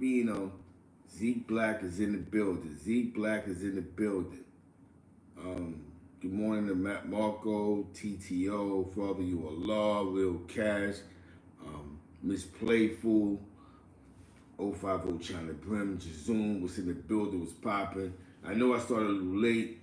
Zeke Black is in the building. Zeke Black is in the building. Good morning to Matt Marco, TTO, Father You Allah, Real Cash, Miss Playful, 050 China Brim, Jazoom was in the building, was popping. I know I started a little late.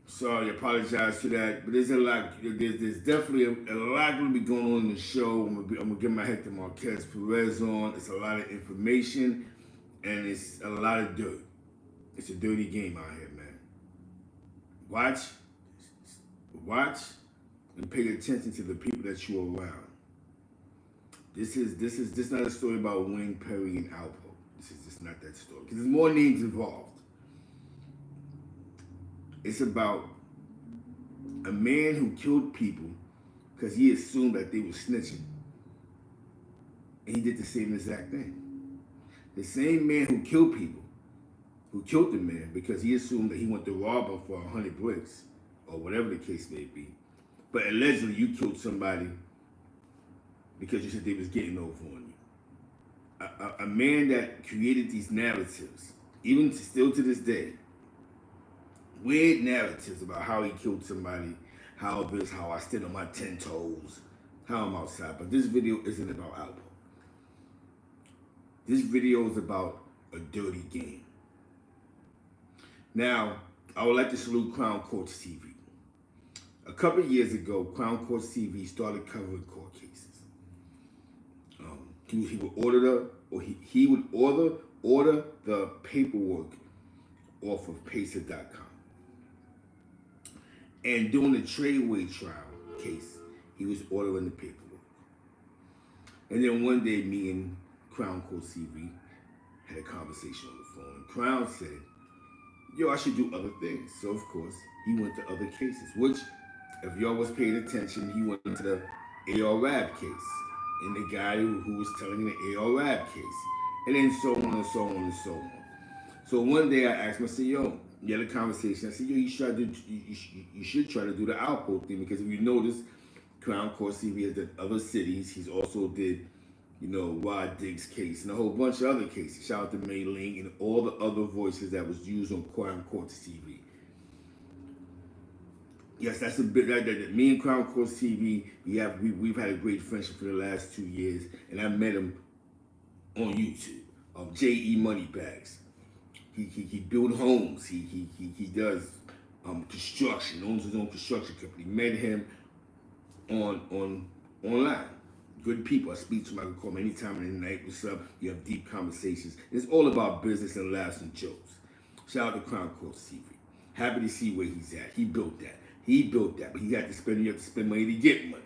Sorry, I apologize for that, but there's a lot. There's definitely a lot going to be going on in the show. I'm gonna get my Hector Marquez Perez on. It's a lot of information, and it's a lot of dirt. It's a dirty game out here, man. Watch, and pay attention to the people that you're around. This is not a story about Wayne Perry and Alpo. This is just not that story because there's more names involved. It's about a man who killed people because he assumed that they were snitching. And he did the same exact thing. The same man who killed people, who killed the man because he assumed that he went to rob him for 100 bricks, or whatever the case may be. But allegedly you killed somebody because you said they was getting over on you. A man that created these narratives, even still to this day, weird narratives about how he killed somebody, how I stood on my 10 toes, how I'm outside. But this video isn't about Alpo. This video is about a dirty game. Now, I would like to salute Crown Courts TV. A couple of years ago, Crown Courts TV started covering court cases. He would order the paperwork off of Pacer.com. And during the Tradeway trial case, he was ordering the paperwork. And then one day, me and Crown Courts TV had a conversation on the phone. And Crown said, yo, I should do other things. So, of course, he went to other cases, which, if y'all was paying attention, he went to the AR Rab case. And the guy who was telling the AR Rab case. And then so on and so on and so on. So one day I asked him, I said, yo, you had a conversation. I said, yo, you should try to do the Alpo thing, because if you notice, Crown Court TV has done other cities. He's also did, Rod Diggs' case and a whole bunch of other cases. Shout out to May Ling and all the other voices that was used on Crown Court TV. Yes, that's a bit like that. Me and Crown Court TV, we've had a great friendship for the last 2 years, and I met him on YouTube. J.E. Moneybags. He builds homes. He does construction. Owns his own construction company. Met him online. Good people. I speak to him. I can call him anytime in the night. What's up? You have deep conversations. It's all about business and laughs and jokes. Shout out to Crown Court TV. Happy to see where he's at. He built that. But you have to spend money to get money.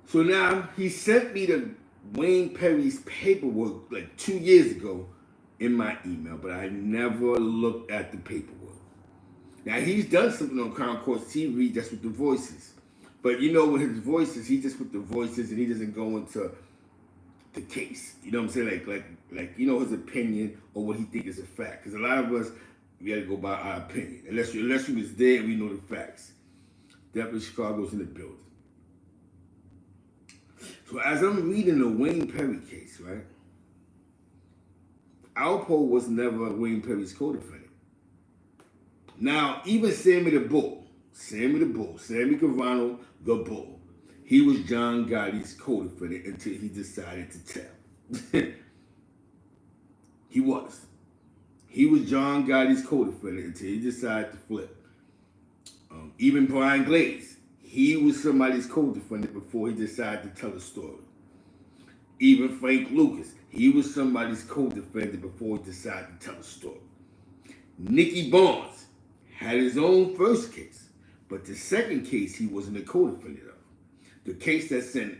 So now he sent me the Wayne Perry's paperwork like 2 years ago in my email, but I never looked at the paperwork. Now he's done something on Crown Court TV just with the voices. But with his voices, he just put the voices and he doesn't go into the case. You know what I'm saying? Like his opinion or what he thinks is a fact. Because a lot of us, we got to go by our opinion. Unless we was there and we know the facts. Definitely Chicago's in the building. So as I'm reading the Wayne Perry case, right? Alpo was never Wayne Perry's co-defendant. Now, even Sammy Carvano, the Bull, he was John Gotti's co-defendant until he decided to tell. He was John Gotti's co-defendant until he decided to flip. Even Brian Glaze, he was somebody's co-defendant before he decided to tell a story. Even Frank Lucas, he was somebody's co-defendant before he decided to tell a story. Nicky Barnes had his own first case, but the second case he wasn't a co-defendant of. The case that sent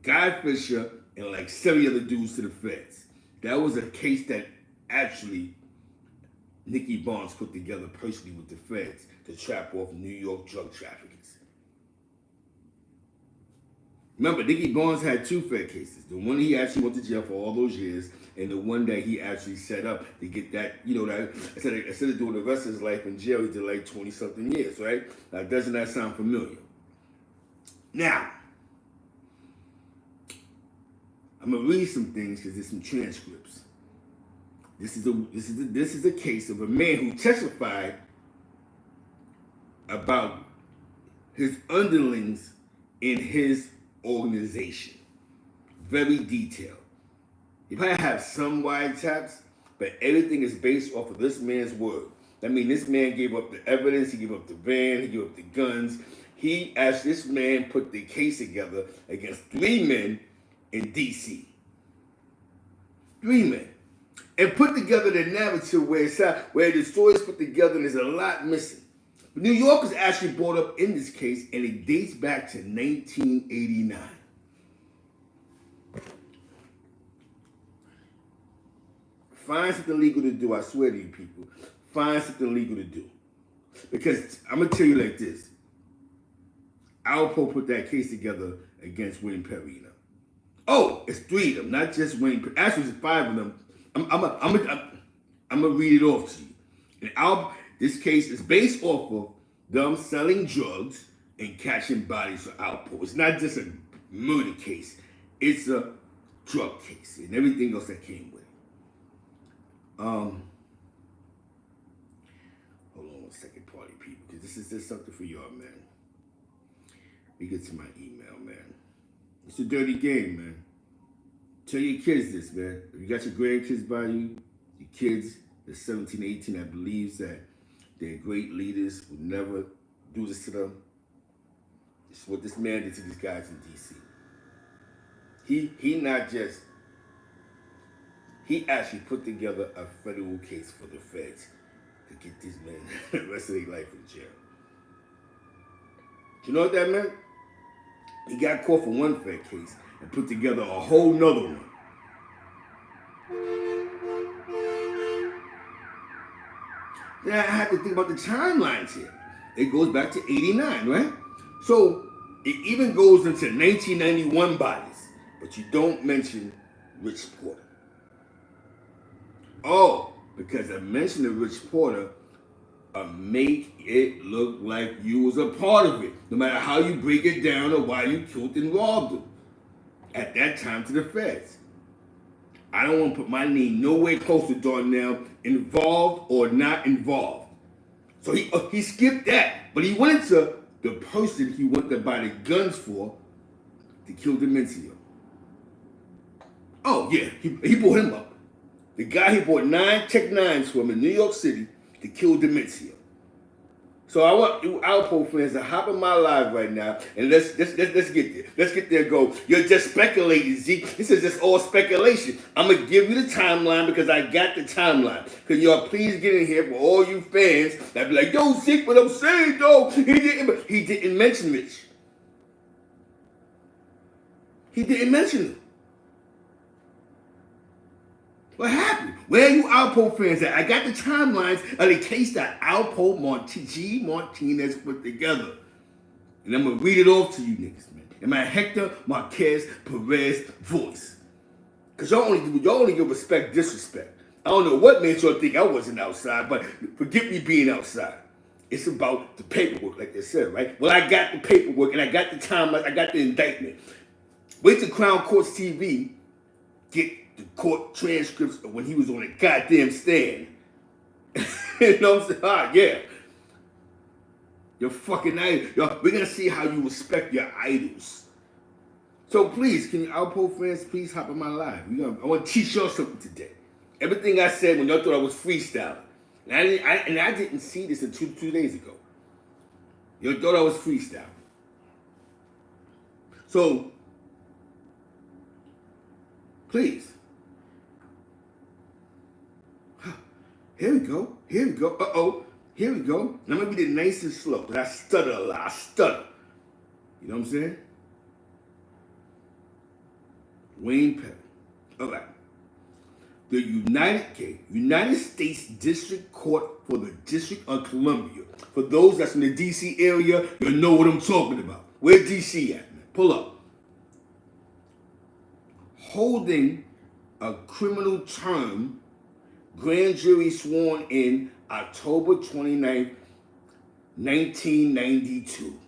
Guy Fisher and like 70 other dudes to the feds. That was a case that actually Nicky Barnes put together personally with the feds to trap off New York drug traffickers. Remember, Nicky Barnes had 2 Fed cases. The one he actually went to jail for all those years, and the one that he actually set up to get that, that instead of doing the rest of his life in jail, he did like 20-something years, right? Now, doesn't that sound familiar? Now, I'm gonna read some things because there's some transcripts. This is a case of a man who testified about his underlings in his organization. Very detailed. You might have some wiretaps, but everything is based off of this man's word. That means this man gave up the evidence, he gave up the van, he gave up the guns. He asked this man put the case together against 3 men in DC. 3 men. And put together the narrative where the story is put together and there's a lot missing. But New York is actually brought up in this case and it dates back to 1989. Find something legal to do, I swear to you people. Find something legal to do. Because I'm going to tell you like this. Alpo put that case together against Wayne Perry. Oh, it's 3 of them, not just Wayne Perry. Actually, it's 5 of them. I'm gonna read it off to you. And this case is based off of them selling drugs and catching bodies for Alpo. It's not just a murder case. It's a drug case and everything else that came with it. Hold on 1 second, party people, because this is just something for y'all, man. Let me get to my email, man. It's a dirty game, man. Tell your kids this, man. If you got your grandkids by you, your kids, they're 17, 18, that believes that they're great leaders, will never do this to them. This is what this man did to these guys in DC. He actually put together a federal case for the feds to get these men the rest of their life in jail. Do you know what that meant? He got caught for one fed case and put together a whole nother one. Then I have to think about the timelines here. It goes back to 89, right? So it even goes into 1991 bodies, but you don't mention Rich Porter. Oh, because I mentioned the Rich Porter, make it look like you was a part of it, no matter how you break it down or why you killed and robbed him. At that time to the feds. I don't want to put my name nowhere close to Darnell, involved or not involved. So he skipped that, but he went into the person he wanted to buy the guns for to kill Demencio. Oh yeah, he brought him up. The guy he bought 9 Tech 9s from in New York City to kill Demencio. So I want you Alpo fans to hop in my live right now and let's get there. Let's get there and go. You're just speculating, Zeke. This is just all speculation. I'm gonna give you the timeline because I got the timeline. Can y'all please get in here for all you fans that be like, yo, Zeke, what I'm saying though, he didn't mention Rich. He didn't mention him. What happened? Where are you Alpo fans at? I got the timelines of the case that Alpo Martinez put together. And I'm going to read it off to you niggas, man. In my Hector Marquez Perez voice. Because y'all only give respect, disrespect. I don't know what made y'all think I wasn't outside, but forget me being outside. It's about the paperwork, like they said, right? Well, I got the paperwork, and I got the timeline, I got the indictment. Wait till Crown Courts TV get the court transcripts of when he was on a goddamn stand. You know what I'm saying? Ah, yeah. Your fucking idol. Y'all, we're gonna see how you respect your idols. So please, can you Alpo fans please hop on my live? I want to teach y'all something today. Everything I said when y'all thought I was freestyling. And I didn't see this until 2 days ago. Y'all thought I was freestyling. So please. Here we go. Uh-oh. Here we go. And I'm going to be the nice and slow, but I stutter a lot. I stutter. You know what I'm saying? Wayne Perry. All right. The United States District Court for the District of Columbia. For those that's in the D.C. area, you'll know what I'm talking about. Where D.C. at, man? Pull up. Holding a criminal term, grand jury sworn in October 29th, 1992.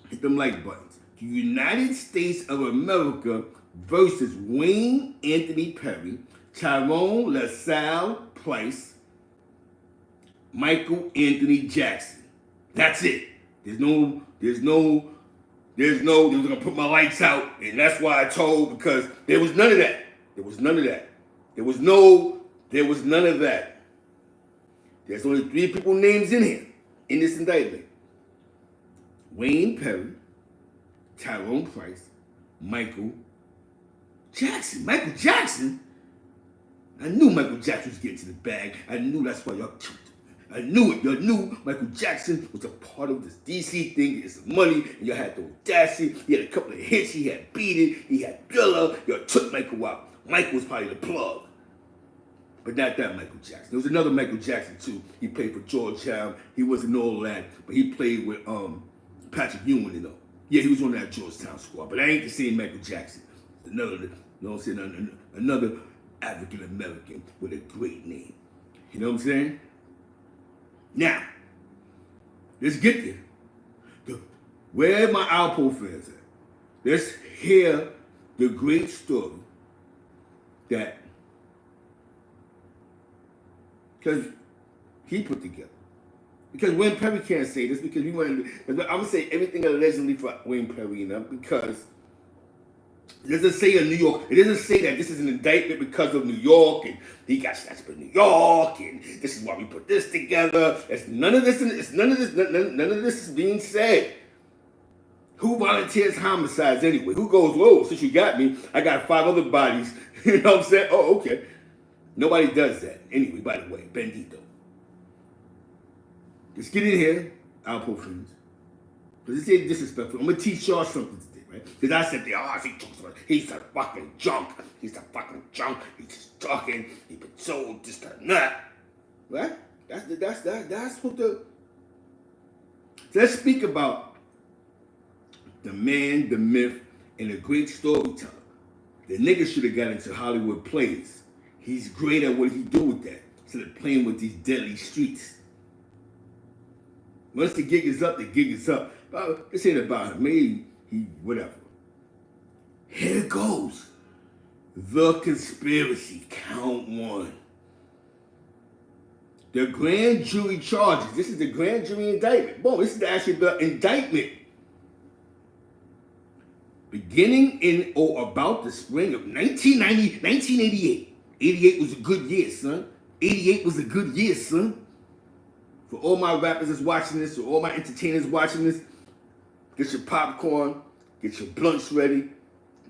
Hit them like buttons. The United States of America versus Wayne Anthony Perry, Tyrone LaSalle Price, Michael Anthony Jackson. That's it. They was gonna put my lights out, and that's why I told, because there was none of that. There was none of that. There was none of that. There's only 3 people names in here, in this indictment. Wayne Perry, Tyrone Price, Michael Jackson. Michael Jackson? I knew Michael Jackson was getting to the bag. I knew that's why y'all killed him. I knew it. Y'all knew Michael Jackson was a part of this DC thing, getting some money, and y'all had the audacity. He had a couple of hits. He had Beat It. He had Thriller. Y'all took Michael out. Michael was probably the plug. But not that Michael Jackson. There was another Michael Jackson, too. He played for Georgetown. He wasn't all that, but he played with Patrick Ewing, you know. Yeah, he was on that Georgetown squad, but I ain't the same Michael Jackson. Another, you know what I'm saying, another African American with a great name. You know what I'm saying? Now, let's get there. Where my Alpo fans at? Let's hear the great story that, because he put together. Because Wayne Perry can't say this, because we want to, I'm going to say everything allegedly for Wayne Perry, you know, because it doesn't say in New York, it doesn't say that this is an indictment because of New York, and he got snatched up in New York, and this is why we put this together. None of this is being said. Who volunteers homicides anyway? Who goes, whoa, since you got me, I got 5 other bodies. You know what I'm saying? Oh, okay. Nobody does that. Anyway, by the way, Bendito. Let's get in here, Alpo friends. Because this ain't disrespectful. I'm going to teach y'all something today, right? Because I said, he's a fucking junk. He's a fucking junk. He's just talking. He's been sold this and that. Right? That's what the... So let's speak about the man, the myth, and the great storyteller. The nigga should have got into Hollywood plays. He's great at what he do with that, instead of playing with these deadly streets. Once the gig is up, the gig is up. This ain't about him. Maybe he, whatever. Here goes. The conspiracy, count 1. The grand jury charges. This is the grand jury indictment. Boom, this is actually the indictment. Beginning in or about the spring of 1988. 88 was a good year, son. 88 was a good year, son. For all my rappers that's watching this, or all my entertainers watching this, get your popcorn, get your blunts ready.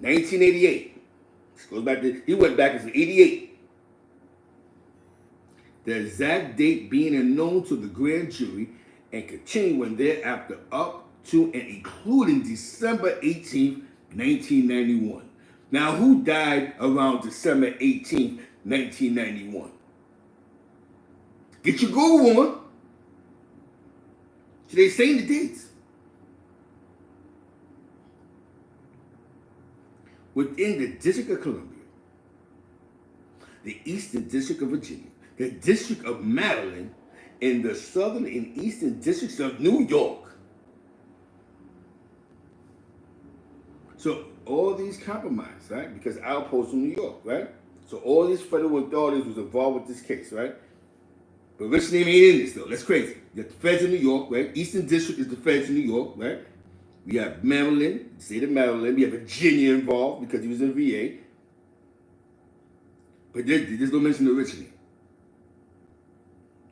1988. This goes back to, he went back into 88. The exact date being unknown to the grand jury and continuing thereafter up to and including December 18th, 1991. Now, who died around December 18th, 1991? Get your Google on. So they saying the dates. Within the District of Columbia, the Eastern District of Virginia, the District of Maryland, and the Southern and Eastern Districts of New York. So all these compromised, right? Because Alpo's from New York, right? So all these federal authorities was involved with this case, right? But rich name ain't in this though. That's crazy. You got the feds in New York, right? Eastern District is the feds in New York, right? We have Maryland, the state of Maryland. We have Virginia involved because he was in VA. But there's no mention of rich name.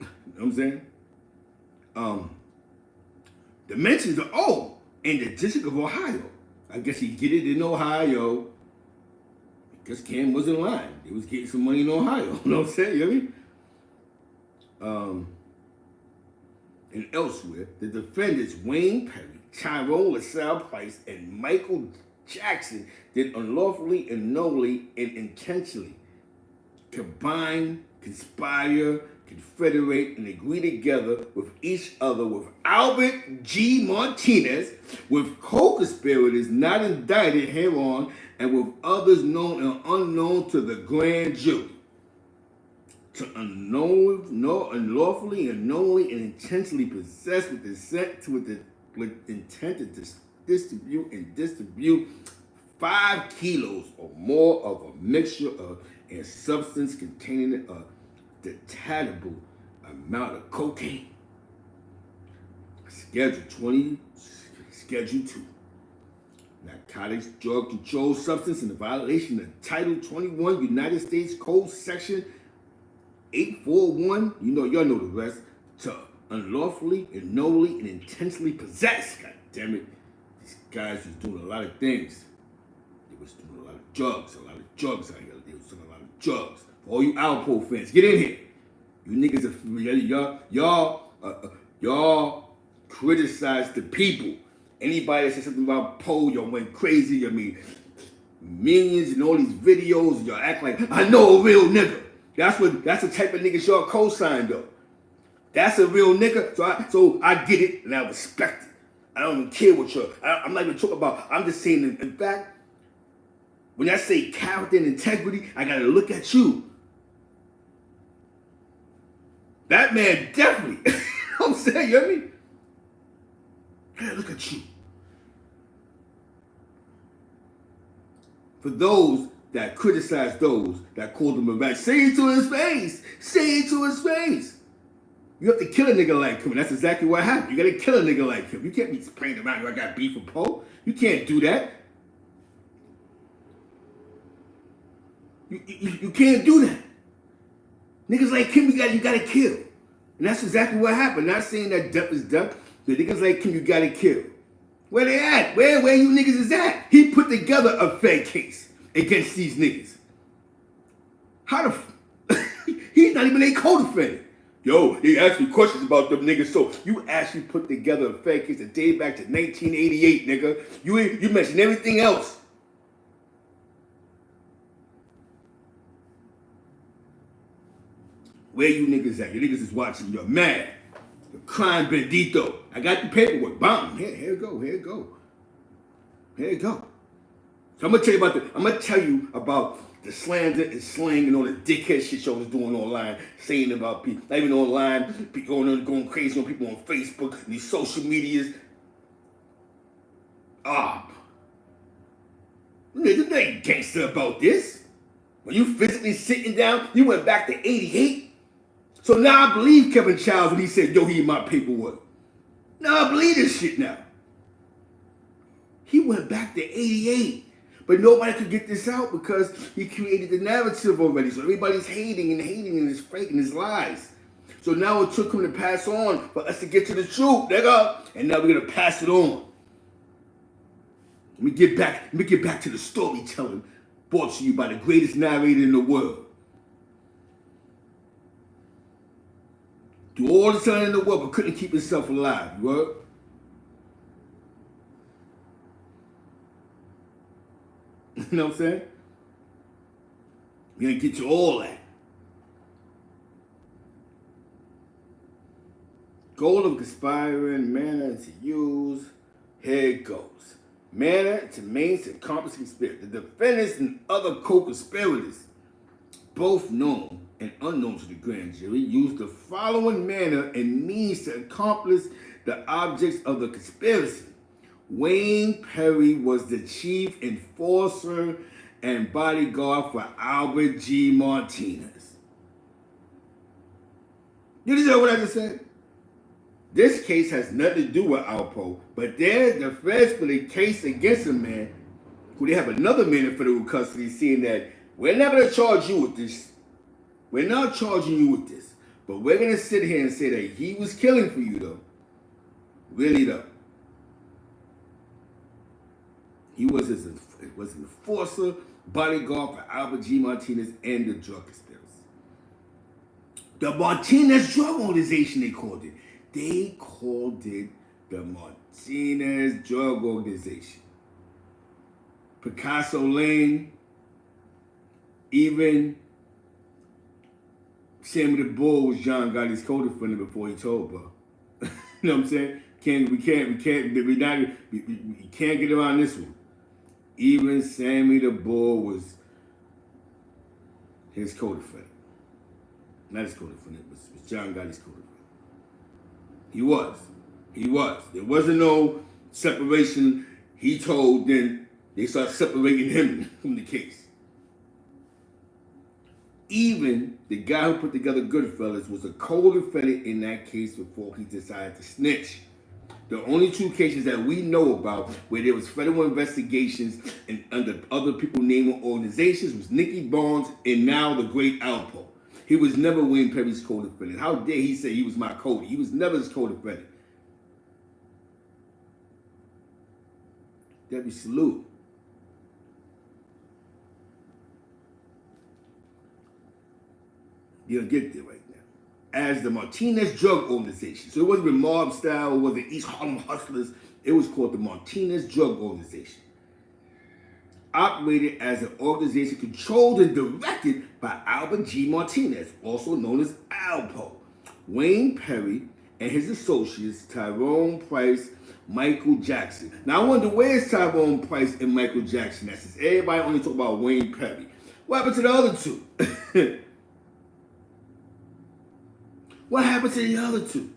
You know what I'm saying? The mentions are, in the District of Ohio. I guess he get it in Ohio because Cam was in line. He was getting some money in Ohio. You know what I'm saying? You know what I mean? And elsewhere, the defendants Wayne Perry, Tyrone LaSalle Price, and Michael Jackson did unlawfully and knowingly and intentionally combine, conspire, confederate, and agree together with each other with Albert G. Martinez, with co-conspirators not indicted hereon, and with others known and unknown to the grand jury, to unlawfully and knowingly and intentionally possess with intent to distribute 5 kilos or more of a mixture of and substance containing a detectable amount of cocaine. Schedule 20, Schedule 2. Narcotics, drug controlled substance in violation of Title 21 United States Code Section 841. Y'all know the rest. To unlawfully and knowingly and intentionally possess. God damn it. These guys was doing a lot of things. They was doing a lot of drugs out here. They was doing a lot of drugs. For all you Alpo fans, get in here. You niggas y'all criticize the people. Anybody that said something about Poe, y'all went crazy. I mean, millions and all these videos, y'all act like I know a real nigga. That's the type of nigga y'all co-signed though. That's a real nigga, so I get it and I respect it. I don't even care what I'm not even talking about. I'm just saying, in fact, when I say character and integrity, I gotta look at you. That man definitely, you know what I'm saying, you hear me? I gotta look at you. For those that criticize those that call them a rat, say it to his face. Say it to his face. You have to kill a nigga like him, and that's exactly what happened. You gotta kill a nigga like him. You can't be spraying around, I got beef with Poe. You can't do that. You can't do that. Niggas like him, you gotta kill. And that's exactly what happened. Not saying that death is death. The niggas like him, you gotta kill. Where they at? Where you niggas is at? He put together a fake case against these niggas. How the he's not even a co-defendant. Yo, he asked me questions about them niggas, so you actually put together a fake case that date back to 1988, nigga. You mentioned everything else. Where you niggas at? You niggas is watching. You're mad. You're crying bendito. I got the paperwork. Bam. Here it go. So I'm gonna tell you about the slander and slang and all the dickhead shit y'all was doing online, saying about people, not even online, people going crazy on people on Facebook and these social medias. Niggas ain't gangster about this. When you physically sitting down, you went back to 88. So now I believe Kevin Childs when he said, yo, he in my paperwork. Now I believe this shit now. He went back to 88. But nobody could get this out because he created the narrative already. So everybody's hating and his fake and his lies. So now it took him to pass on for us to get to the truth, nigga. And now we're gonna pass it on. Let me get back to the storytelling brought to you by the greatest narrator in the world. Do all the telling in the world, but couldn't keep himself alive. You heard? You know what I'm saying? We're gonna get you all that. Goal of conspiring, manner to use. Here it goes. Manner to main to accomplish conspiracy. The defendants and other co-conspirators, both known and unknown to the grand jury, used the following manner and means to accomplish the objects of the conspiracy. Wayne Perry was the chief enforcer and bodyguard for Albert G. Martinez. You understand what I just said? This case has nothing to do with Alpo, but there's the feds put a case against a man who they have another man in federal custody, saying that we're not going to charge you with this. We're not charging you with this, but we're going to sit here and say that he was killing for you, though. Really, though. He was an enforcer, bodyguard for Albert G. Martinez and the drug conspiracy. The Martinez Drug Organization, they called it. They called it the Martinez Drug Organization. Picasso Lane, even Sammy the Bull was John Gotti's co-defendant before he told, bro. You know what I'm saying? We can't get around this one. Even Sammy the Bull was his co-defendant. Not his co-defendant, it was John Gotti's co-defendant. He was. There wasn't no separation He told, then they start separating him from the case. Even the guy who put together Goodfellas was a co-defendant in that case before he decided to snitch. The only two cases that we know about where there was federal investigations and under other people naming organizations was Nicky Barnes and now the great Alpo. He was never Wayne Perry's co-defendant. How dare he say he was my Cody? He was never his co-defendant. Debbie, salute. You'll get there right now. As the Martinez Drug Organization. So it wasn't mob style, it wasn't East Harlem Hustlers. It was called the Martinez Drug Organization. Operated as an organization controlled and directed by Albert G. Martinez, also known as Alpo, Wayne Perry, and his associates Tyrone Price, Michael Jackson. Now I wonder, where's Tyrone Price and Michael Jackson? That since everybody only talk about Wayne Perry. What happened to the other two? What happened to the other two?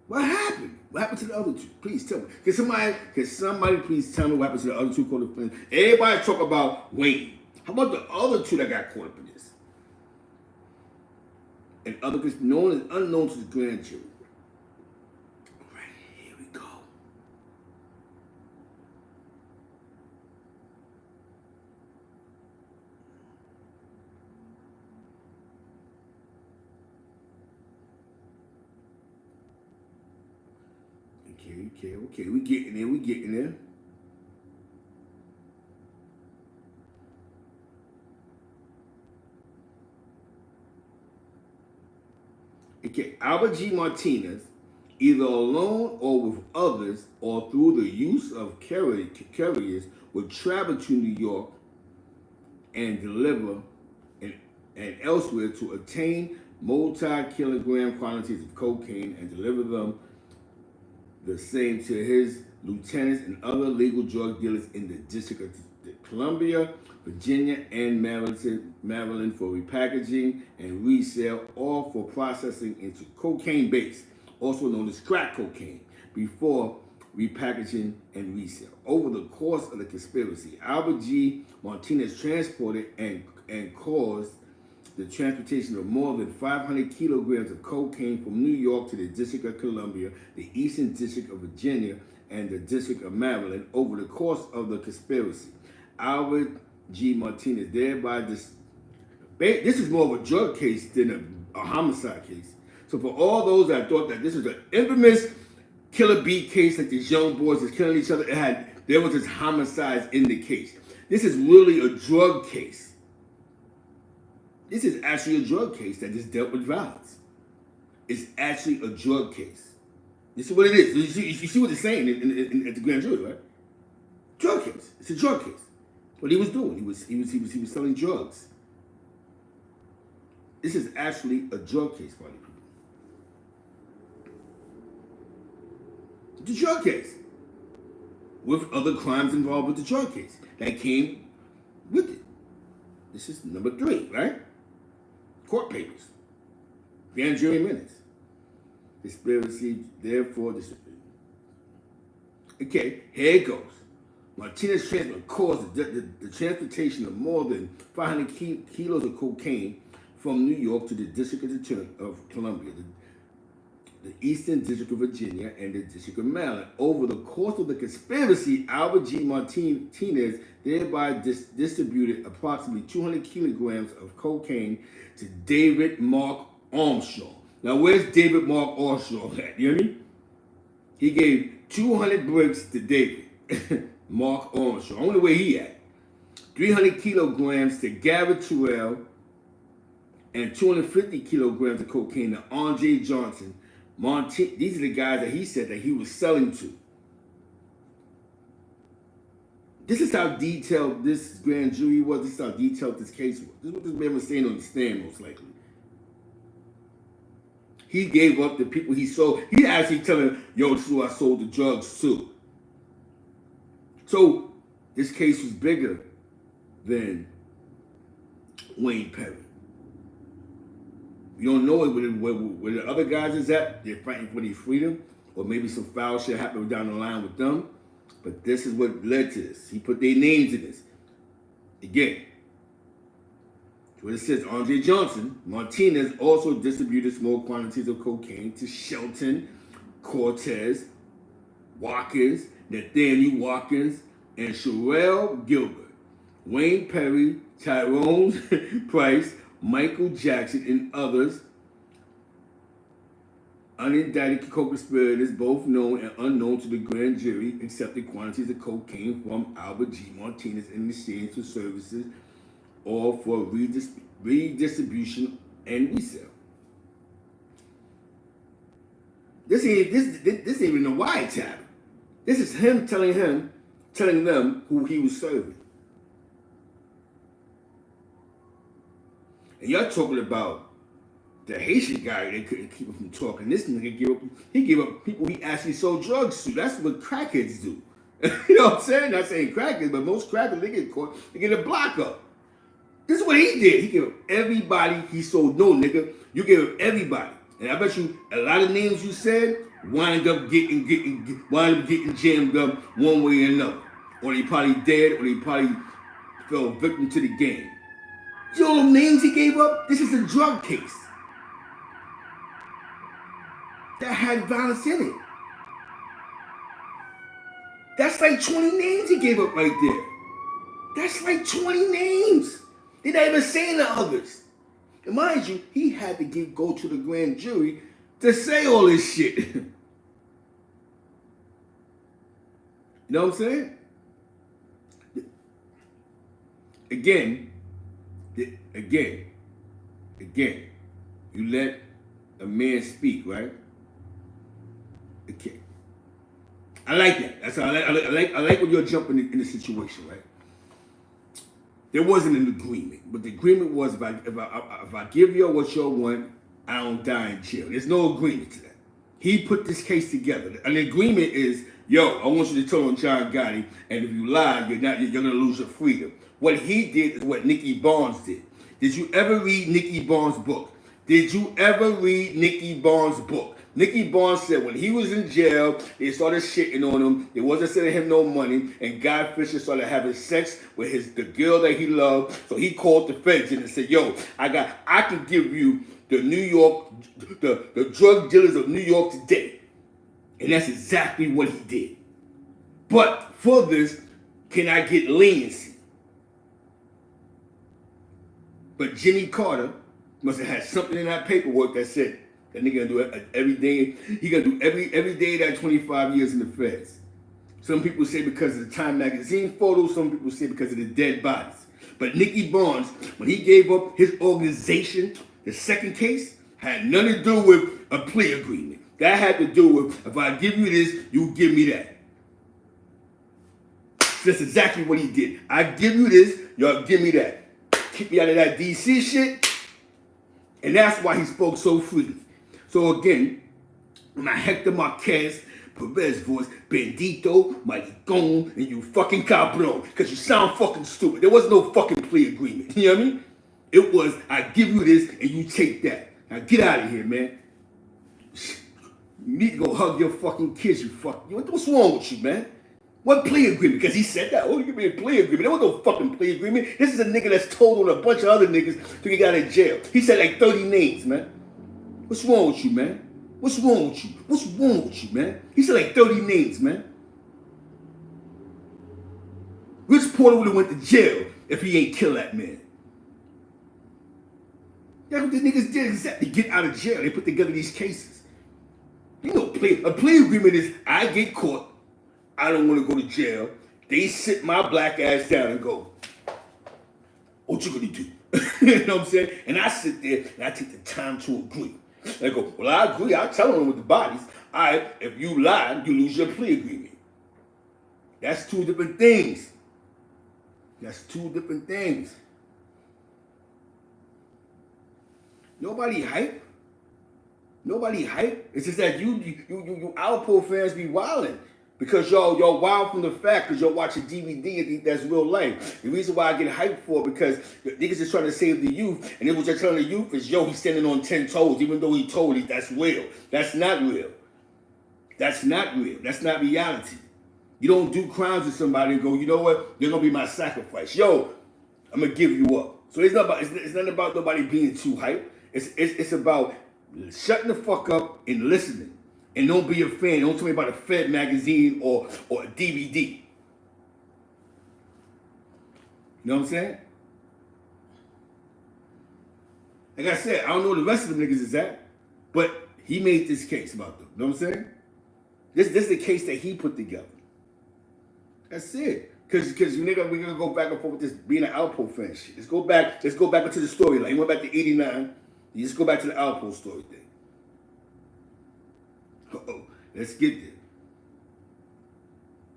What happened? What happened to the other two? Please tell me. Can somebody please tell me what happened to the other two co-defendants? Everybody talk about Wayne. How about the other two that got caught up in this? And others known and unknown to the grand jury. All right, here we go. Okay. We getting there. Okay, Albert G. Martinez, either alone or with others, or through the use of carriers, would travel to New York and deliver and elsewhere to obtain multi-kilogram quantities of cocaine and deliver them the same to his lieutenants and other legal drug dealers in the District of Columbia, Virginia, and Maryland for repackaging and resale, or for processing into cocaine base, also known as crack cocaine, before repackaging and resale. Over the course of the conspiracy, Albert G. Martinez transported and caused the transportation of more than 500 kilograms of cocaine from New York to the District of Columbia, the Eastern District of Virginia, and the District of Maryland over the course of the conspiracy. Albert G. Martinez thereby this is more of a drug case than a homicide case. So for all those that thought that this was an infamous killer bee case, like these young boys is killing each other, there was this homicides in the case. This is really a drug case. This is actually a drug case that just dealt with violence. It's actually a drug case. This is what it is. You see what it's saying at the grand jury, right? Drug case. It's a drug case. What he was doing, he was selling drugs. This is actually a drug case, party people. It's a drug case with other crimes involved with the drug case that came with it. This is number 3, right? Court papers, grand jury minutes, conspiracy, therefore disappeared. Okay, here it goes. Martinez transport caused the transportation of more than 500 kilos of cocaine from New York to the District of Columbia, the Eastern District of Virginia, and the District of Maryland. Over the course of the conspiracy, Albert G. Martinez thereby distributed approximately 200 kilograms of cocaine to David Mark Armstrong. Now, where's David Mark Armstrong at? You hear me? He gave 200 bricks to David Mark Armstrong. I wonder where he at. 300 kilograms to Garrett Terrell, and 250 kilograms of cocaine to Andre Johnson. These are the guys that he said that he was selling to. This is how detailed this grand jury was. This is how detailed this case was. This is what this man was saying on the stand, most likely. He gave up the people he sold. He actually telling, yo, this is who I sold the drugs to. So this case was bigger than Wayne Perry. You don't know where the other guys is at. They're fighting for their freedom, or maybe some foul shit happened down the line with them. But this is what led to this. He put their names in this. Again, what it says, Andre Johnson, Martinez also distributed small quantities of cocaine to Shelton, Cortez, Watkins, Nathaniel Watkins, and Sherelle Gilbert. Wayne Perry, Tyrone Price, Michael Jackson, and others, unindicted co-conspirators, both known and unknown to the grand jury, accepted quantities of cocaine from Albert G. Martinez in exchange for services or for redistribution and resale. This ain't even a wiretap. This is him telling them who he was serving. And y'all talking about the Haitian guy that couldn't keep him from talking. This nigga gave up people he actually sold drugs to. That's what crackheads do. You know what I'm saying? Not saying crackheads, but most crackheads, they get caught, they get a block up. This is what he did. He gave up everybody he sold. No, nigga, you gave up everybody. And I bet you a lot of names you said wind up getting jammed up one way or another. Or they probably dead, or they probably fell victim to the game. You know the names he gave up? This is a drug case that had violence in it. That's like 20 names he gave up right there. That's like 20 names. They're not even saying the others. And mind you, he had to go to the grand jury to say all this shit. You know what I'm saying? Again, you let a man speak, right? Okay. I like that. That's how I like when you're jumping in the situation, right? There wasn't an agreement, but the agreement was if I give you what you want, I don't die in jail. There's no agreement to that. He put this case together. An agreement is, yo, I want you to tell on John Gotti, and if you lie, you're gonna lose your freedom. What he did is what Nicky Barnes did. Did you ever read Nicky Barnes' book? Nicky Barnes said when he was in jail, they started shitting on him. They wasn't sending him no money, and Guy Fisher started having sex with the girl that he loved. So he called the feds in and said, "Yo, I can give you the New York, the drug dealers of New York today," and that's exactly what he did. But for this, can I get leniency? But Jimmy Carter must have had something in that paperwork that said that nigga gonna do it every day. He gonna do every day that 25 years in the feds. Some people say because of the Time magazine photos. Some people say because of the dead bodies. But Nicky Barnes, when he gave up his organization, the second case had nothing to do with a plea agreement. That had to do with if I give you this, you give me that. That's exactly what he did. I give you this, y'all give me that. Keep me out of that DC shit. And that's why he spoke so freely. So again, my Hector Marquez, Perez voice, Bandito, Maricon, and you fucking cabrón. Because you sound fucking stupid. There was no fucking plea agreement. You know what I mean? It was, I give you this and you take that. Now get out of here, man. You need to go hug your fucking kids, you fuck. What's wrong with you, man? What plea agreement? Because he said that. Oh, you give me a plea agreement. There was no fucking plea agreement. This is a nigga that's told on a bunch of other niggas to get out of jail. He said like 30 names, man. What's wrong with you, man? What's wrong with you? What's wrong with you, man? He said like 30 names, man. Rich Porter would have went to jail if he ain't killed that man. That's what the niggas did exactly. Get out of jail. They put together these cases. You know, a plea agreement is I get caught. I don't want to go to jail. They sit my black ass down and go, what you gonna do? You know what I'm saying? And I sit there and I take the time to agree. They go, well, I agree. I'll tell them with the bodies. All right, if you lie, you lose your plea agreement. That's two different things. Nobody hype. It's just that you Outpost fans be wilding. Because y'all wild from the fact because y'all watching DVD and think that's real life. The reason why I get hyped for because niggas is trying to save the youth, and then what you're telling the youth is, yo, he's standing on 10 toes, even though he told you that's real. That's not real. That's not reality. You don't do crimes to somebody and go, you know what? They're gonna be my sacrifice. Yo, I'm gonna give you up. So it's not about nobody being too hype. It's about shutting the fuck up and listening. And don't be a fan. Don't tell me about a Fed magazine or a DVD. You know what I'm saying? Like I said, I don't know where the rest of them niggas is at, but he made this case about them. You know what I'm saying? This is the case that he put together. That's it. Cause we're gonna go back and forth with this being an Alpo fan shit. Let's go back into the storyline. You went back to '89. You just go back to the Alpo story thing. Uh-oh. Let's get there.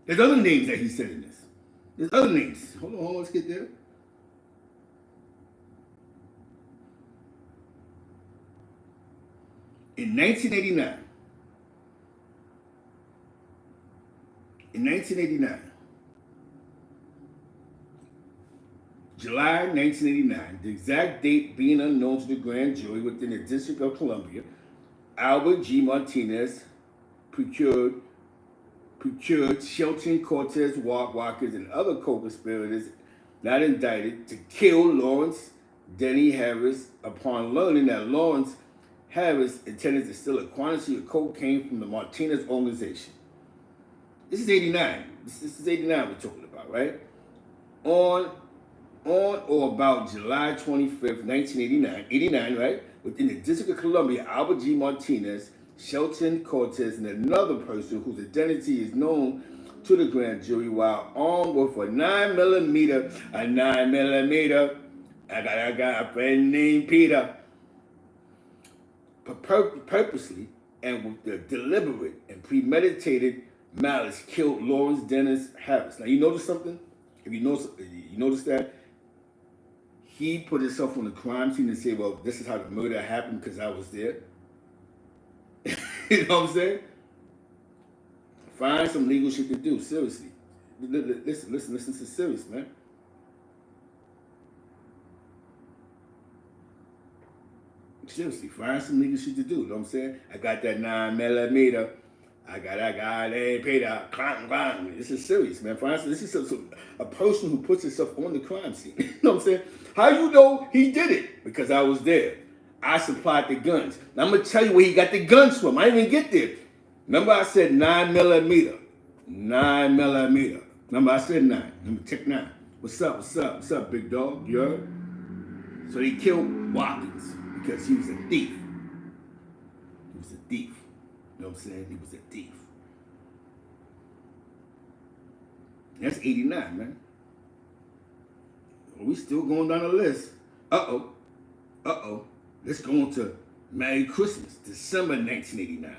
There's other names that he said in this. There's other names. Hold on, let's get there. In 1989, July 1989, the exact date being unknown to the grand jury within the District of Columbia, Albert G. Martinez procured Shelton Cortez Watkins and other co-conspirators not indicted to kill Lawrence Denny Harris upon learning that Lawrence Harris intended to steal a quantity of cocaine from the Martinez organization. This is 89. This is 89 we're talking about, right? On or about July 25th, 1989, right? Within the District of Columbia, Albert G. Martinez, Shelton Cortez, and another person whose identity is known to the grand jury while armed with a 9mm, I got a friend named Peter. Purposely and with the deliberate and premeditated malice killed Lawrence Dennis Harris. Now you notice something? If you notice that he put himself on the crime scene and said, "Well, this is how the murder happened because I was there." You know what I'm saying? Find some legal shit to do. Seriously, listen. This is serious, man. Seriously, find some legal shit to do. You know what I'm saying? I got that 9mm. I got that guy named Peter. Clang. This is serious, man. This is a person who puts himself on the crime scene. You know what I'm saying? How you know he did it? Because I was there. I supplied the guns. Now I'm going to tell you where he got the guns from. I didn't even get there. Remember I said 9mm. 9mm. Remember I said 9. Remember, check 9. What's up, big dog? You heard? So they killed Watkins because he was a thief. He was a thief. You know what I'm saying? He was a thief. That's 89, man. We still going down the list. Uh-oh. Let's go on to Merry Christmas, December 1989.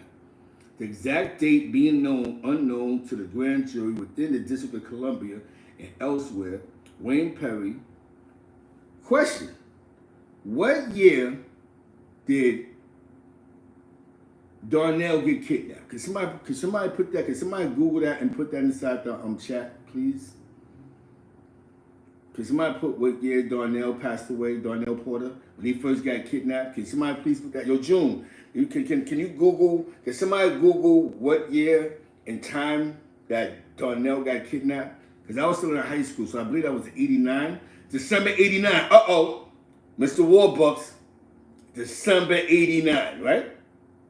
The exact date being unknown to the grand jury within the District of Columbia and elsewhere. Wayne Perry. Question: what year did Darnell get kidnapped? Can somebody put that? Can somebody Google that and put that inside the chat, please? Can somebody put what year Darnell passed away? Darnell Porter, when he first got kidnapped. Can somebody please put that? Yo, June, can you Google? Can somebody Google what year and time that Darnell got kidnapped? Because I was still in high school, so I believe that was 89. December 89. Mr. Warbucks. December 89, right?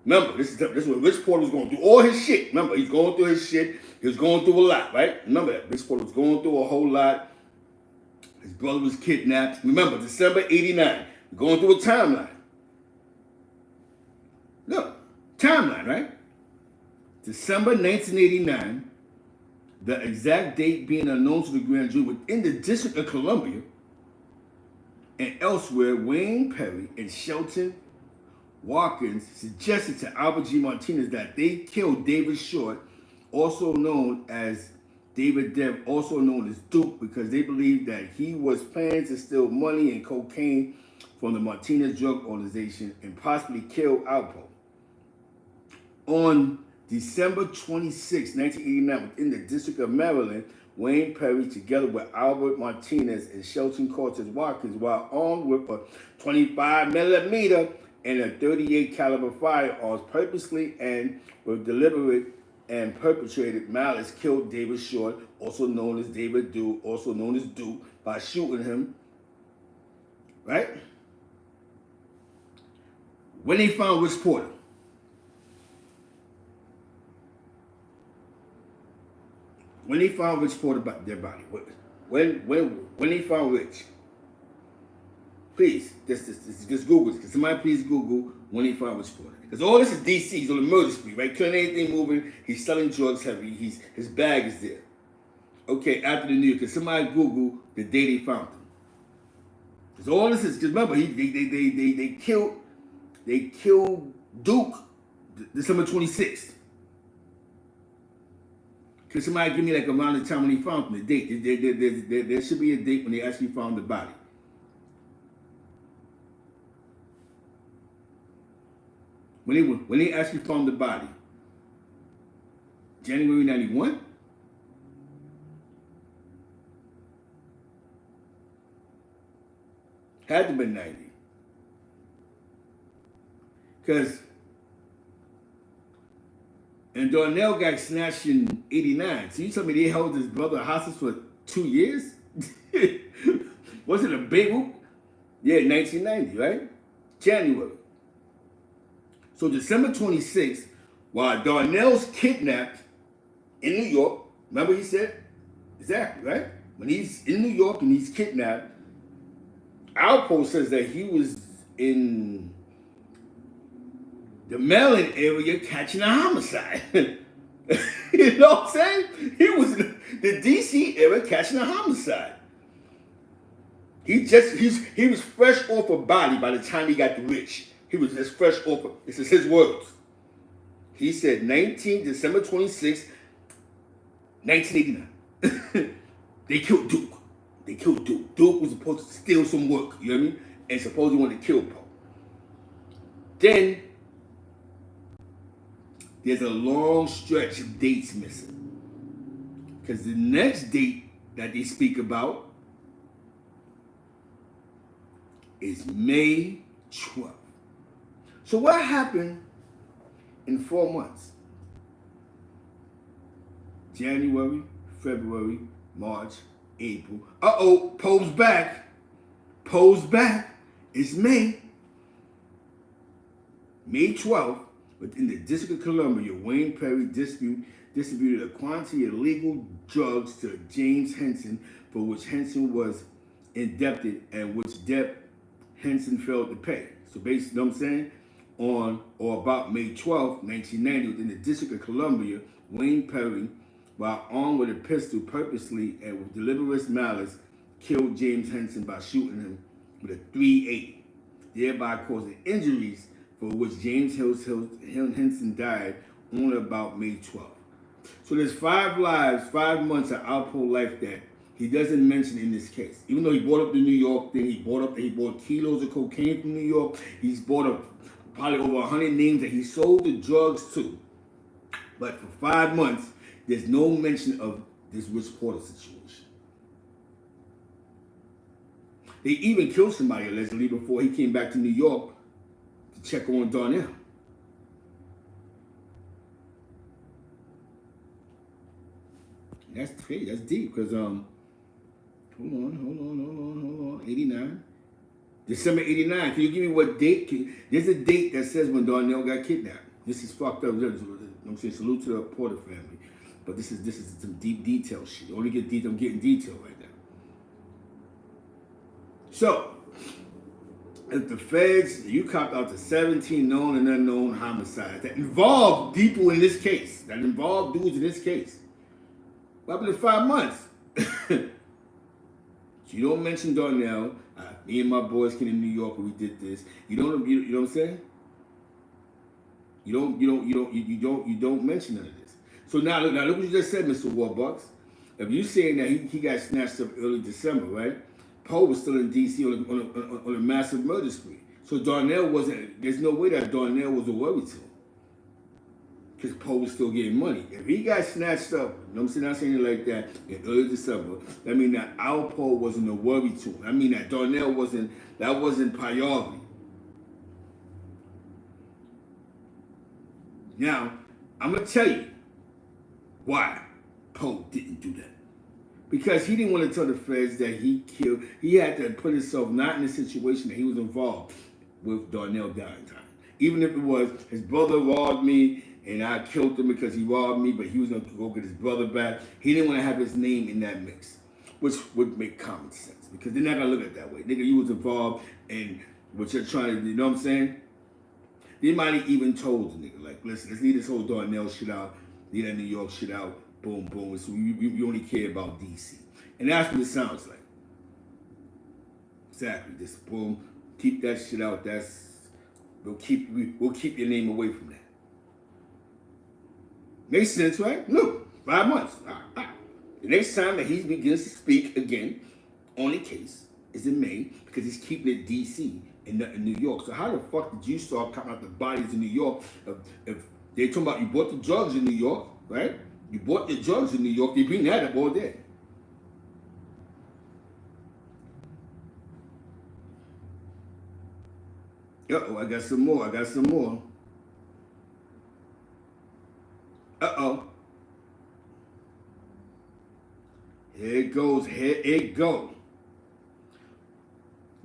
Remember, this is when Rich Porter was going through all his shit. Remember, he's going through his shit. He was going through a lot, right? Remember that. Rich Porter was going through a whole lot. His brother was kidnapped. Remember, December 89. We're going through a timeline. Look, timeline, right? December 1989, the exact date being unknown to the grand jury within the District of Columbia and elsewhere, Wayne Perry and Shelton Watkins suggested to Albert G. Martinez that they killed David Short, also known as David Dev, also known as Duke, because they believed that he was planning to steal money and cocaine from the Martinez drug organization and possibly kill Alpo. On December 26, 1989, within the District of Maryland, Wayne Perry, together with Albert Martinez and Shelton Cortez Watkins, while armed with a 25mm and a .38 caliber firearms, purposely and with deliberate and perpetrated malice killed David Short, also known as David Duke, also known as Duke, by shooting him, right? When they found Rich Porter, their body, when they found Rich, please, just Google it. Can somebody please Google when they found Rich Porter? Because all this is DC. He's on a murder spree, right? Killing anything moving. He's selling drugs heavy. His bag is there. Okay, after the New York, can somebody Google the day they found him? Because all this is, because remember, they killed Duke December 26th. Can somebody give me like around the time when he found him, the date? There should be a date when they actually found the body. When they actually found the body, January 91? Had to have been 90. Because, and Darnell got snatched in 89. So you tell me they held his brother hostage for 2 years? Was it a big whoop? Yeah, 1990, right? January. So December 26th, while Darnell's kidnapped in New York, remember he said? Exactly, right? When he's in New York and he's kidnapped, Alpo says that he was in the Maryland area catching a homicide. You know what I'm saying? He was in the DC area catching a homicide. He was fresh off a body by the time he got to Rich. He was just fresh off. This is his words. He said December 26, 1989. They killed Duke. Duke was supposed to steal some work, you know what I mean? And supposedly wanted to kill Poe. Then there's a long stretch of dates missing. Because the next date that they speak about is May 12th. So what happened in 4 months? January, February, March, April. Poe's back. It's May. May 12th, within the District of Columbia, Wayne Perry distributed a quantity of illegal drugs to James Henson, for which Henson was indebted and which debt Henson failed to pay. So basically, you know what I'm saying? On or about May 12, 1990, within the District of Columbia, Wayne Perry, while armed with a pistol, purposely and with deliberate malice, killed James Henson by shooting him with a .380, thereby causing injuries for which James Henson died on or about May 12th. So there's 5 months of Alpo life that he doesn't mention in this case. Even though he brought up the New York thing, he bought kilos of cocaine from New York. He's bought up probably over 100 names that he sold the drugs to. But for 5 months, there's no mention of this Rich Porter situation. They even killed somebody allegedly before he came back to New York to check on Darnell. That's crazy. That's deep. Because hold on. 89. December 89. Can you give me what date? There's a date that says when Darnell got kidnapped. This is fucked up. I'm saying salute to the Porter family. But this is some deep detail shit. You only get detail. I'm getting detail right now. So, if the feds, you copped out to 17 known and unknown homicides that involved people in this case, that involved dudes in this case. What happened in 5 months? So you don't mention Darnell. Me and my boys came to New York and we did this. You know what I'm saying? You don't mention none of this. So now look what you just said, Mr. Warbucks. If you saying that he got snatched up early December, right? Poe was still in DC on a massive murder spree. So Darnell wasn't. There's no way that Darnell was a worry to him, because Poe was still getting money. If he got snatched up, I'm not saying it like that, in early December, that mean that our Poe wasn't a worry to him. I mean that Darnell wasn't priority. Now, I'm gonna tell you, why Poe didn't do that. Because he didn't want to tell the feds that he killed. He had to put himself not in a situation that he was involved with Darnell Valentine. Even if it was his brother robbed me and I killed him because he robbed me, but he was going to go get his brother back. He didn't want to have his name in that mix, which would make common sense because they're not going to look at it that way. Nigga, you was involved in what you're trying to do. You know what I'm saying? They might have even told the nigga, like, listen, let's leave this whole Darnell shit out, leave that New York shit out, boom, boom. So you only care about DC. And that's what it sounds like. Exactly. Just boom, keep that shit out. We'll keep your name away from that. Makes sense, right? Look, 5 months. The next time that he begins to speak again on the case is in May because he's keeping it DC and not in New York. So how the fuck did you start counting out the bodies in New York? If they're talking about you bought the drugs in New York, right? You bought the drugs in New York, they bring that up all day. Uh-oh, I got some more. Uh-oh. Here it goes.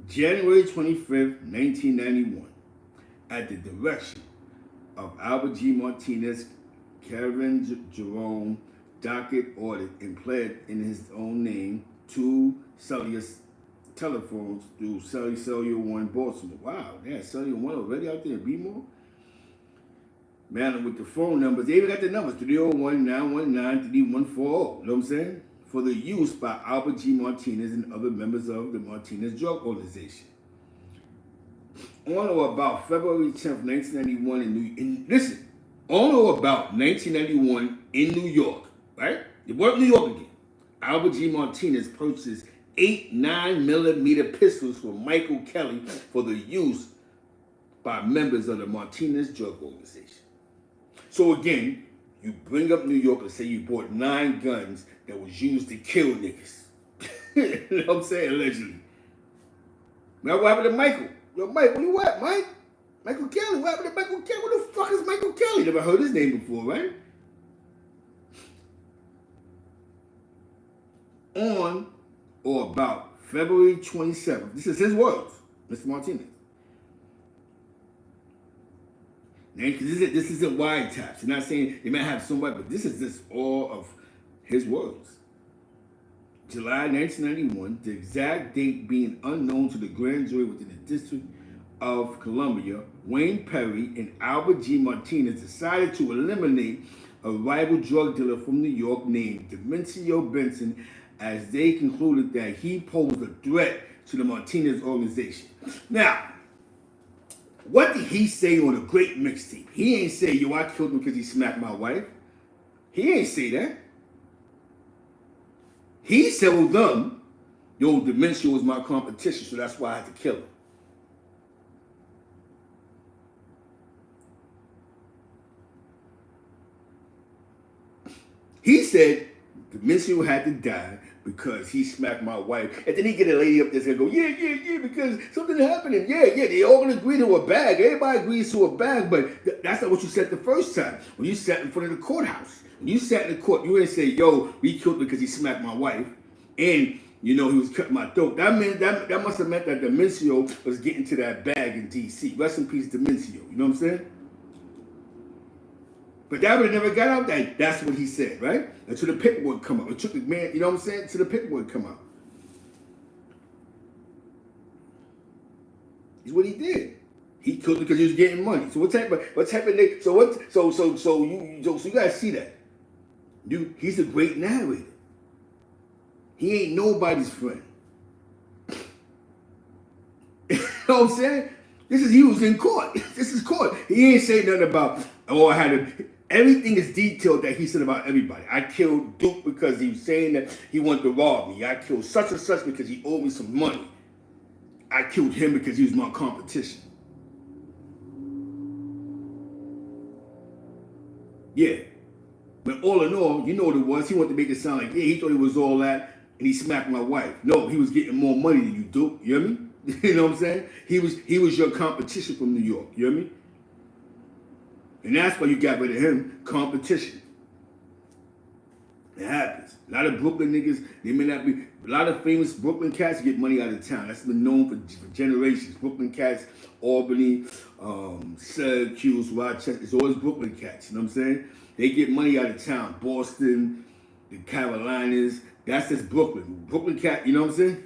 January 25th, 1991, at the direction of Albert G. Martinez, Kevin Jerome docket ordered and pled in his own name 2 cellular telephones through Cellular One Baltimore. Wow, they had Cellular One already out there in Bmore? Man, with the phone numbers, they even got the numbers 301-919-3140. You know what I'm saying? For the use by Albert G. Martinez and other members of the Martinez Drug Organization. On or about February 10th, 1991 on or about 1991 in New York, right? They were in New York again. Albert G. Martinez purchased 8 9mm pistols from Michael Kelly for the use by members of the Martinez Drug Organization. So again, you bring up New York and say you bought 9 guns that was used to kill niggas. You know what I'm saying? Allegedly. Now what happened to Michael? Yo, Mike, where you at, Mike? Michael Kelly, what happened to Michael Kelly? What the fuck is Michael Kelly? Never heard his name before, right? On or about February 27th, this is his words, Mr. Martinez. Now, this isn't wiretaps. You're not saying they might have somebody, but this is just all of his words. July 1991, the exact date being unknown to the grand jury within the District of Columbia, Wayne Perry and Albert G. Martinez decided to eliminate a rival drug dealer from New York named Demencio Benson, as they concluded that he posed a threat to the Martinez organization. Now, what did he say on a great mixtape? He ain't say, yo, I killed him because he smacked my wife. He ain't say that. He told them, yo, Demencio was my competition, so that's why I had to kill him. He said Demencio had to die because he smacked my wife. And then he get a lady up there and go, yeah, because something happened. And yeah, they all gonna agree to a bag. Everybody agrees to a bag, but that's not what you said the first time. When you sat in front of the courthouse. When you sat in the court, you didn't say, yo, we killed him because he smacked my wife. And, you know, he was cutting my throat. That must have meant that Demencio was getting to that bag in D.C. Rest in peace, Demencio. You know what I'm saying? But that would have never got out there. That's what he said, right? Until the paperwork come out. It took the man, you know what I'm saying? Until the paperwork come out. Is what he did. He killed it because he was getting money. So what's happening? So you gotta see that. Dude, he's a great narrator. He ain't nobody's friend. You know what I'm saying? He was in court. This is court. He ain't saying nothing about, I had to. Everything is detailed that he said about everybody. I killed Duke because he was saying that he wanted to rob me. I killed such and such because he owed me some money. I killed him because he was my competition. Yeah. But all in all, you know what it was. He wanted to make it sound like, yeah, he thought it was all that, and he smacked my wife. No, he was getting more money than you, Duke. You hear me? You know what I'm saying? He was your competition from New York. You hear me? And that's why you got rid of him. Competition. It happens. A lot of Brooklyn niggas, they may not be, a lot of famous Brooklyn cats get money out of town. That's been known for generations. Brooklyn cats, Albany, Syracuse, Rochester, it's always Brooklyn cats, you know what I'm saying? They get money out of town. Boston, the Carolinas, that's just Brooklyn. Brooklyn cat, you know what I'm saying?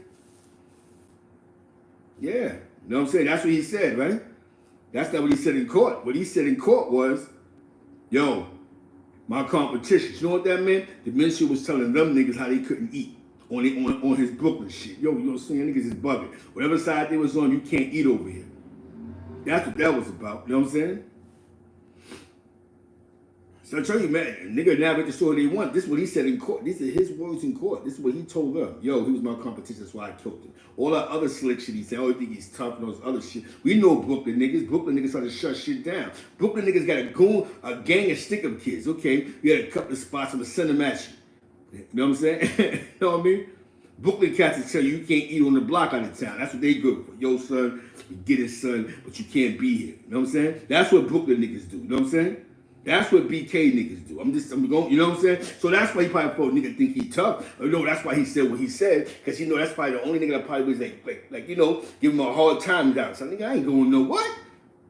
Yeah, you know what I'm saying? That's what he said, right? That's not what he said in court. What he said in court was, yo, my competition. You know what that meant? The ministry was telling them niggas how they couldn't eat on his Brooklyn shit. Yo, you know what I'm saying? Niggas is bugging. Whatever side they was on, you can't eat over here. That's what that was about. You know what I'm saying? So I tell you, man, a nigga now get the story they want. This is what he said in court. These are his words in court. This is what he told them. Yo, he was my competition. That's why I killed him. All that other slick shit he said, oh, you think he's tough and all this other shit. We know Brooklyn niggas. Brooklyn niggas try to shut shit down. Brooklyn niggas got a gang of stick-up kids, okay? You had a couple of spots, I'm going to send them at you. You know what I'm saying? You know what I mean? Brooklyn cats will tell you can't eat on the block out of town. That's what they good for. Yo, son, you get it, son, but you can't be here. You know what I'm saying? That's what Brooklyn niggas do. You know what I'm saying? That's what BK niggas do. I'm going, you know what I'm saying? So that's why he probably thought nigga think he tough. Or no, that's why he said what he said, because you know that's probably the only nigga that probably was like you know, give him a hard time down. So nigga, I ain't going no what?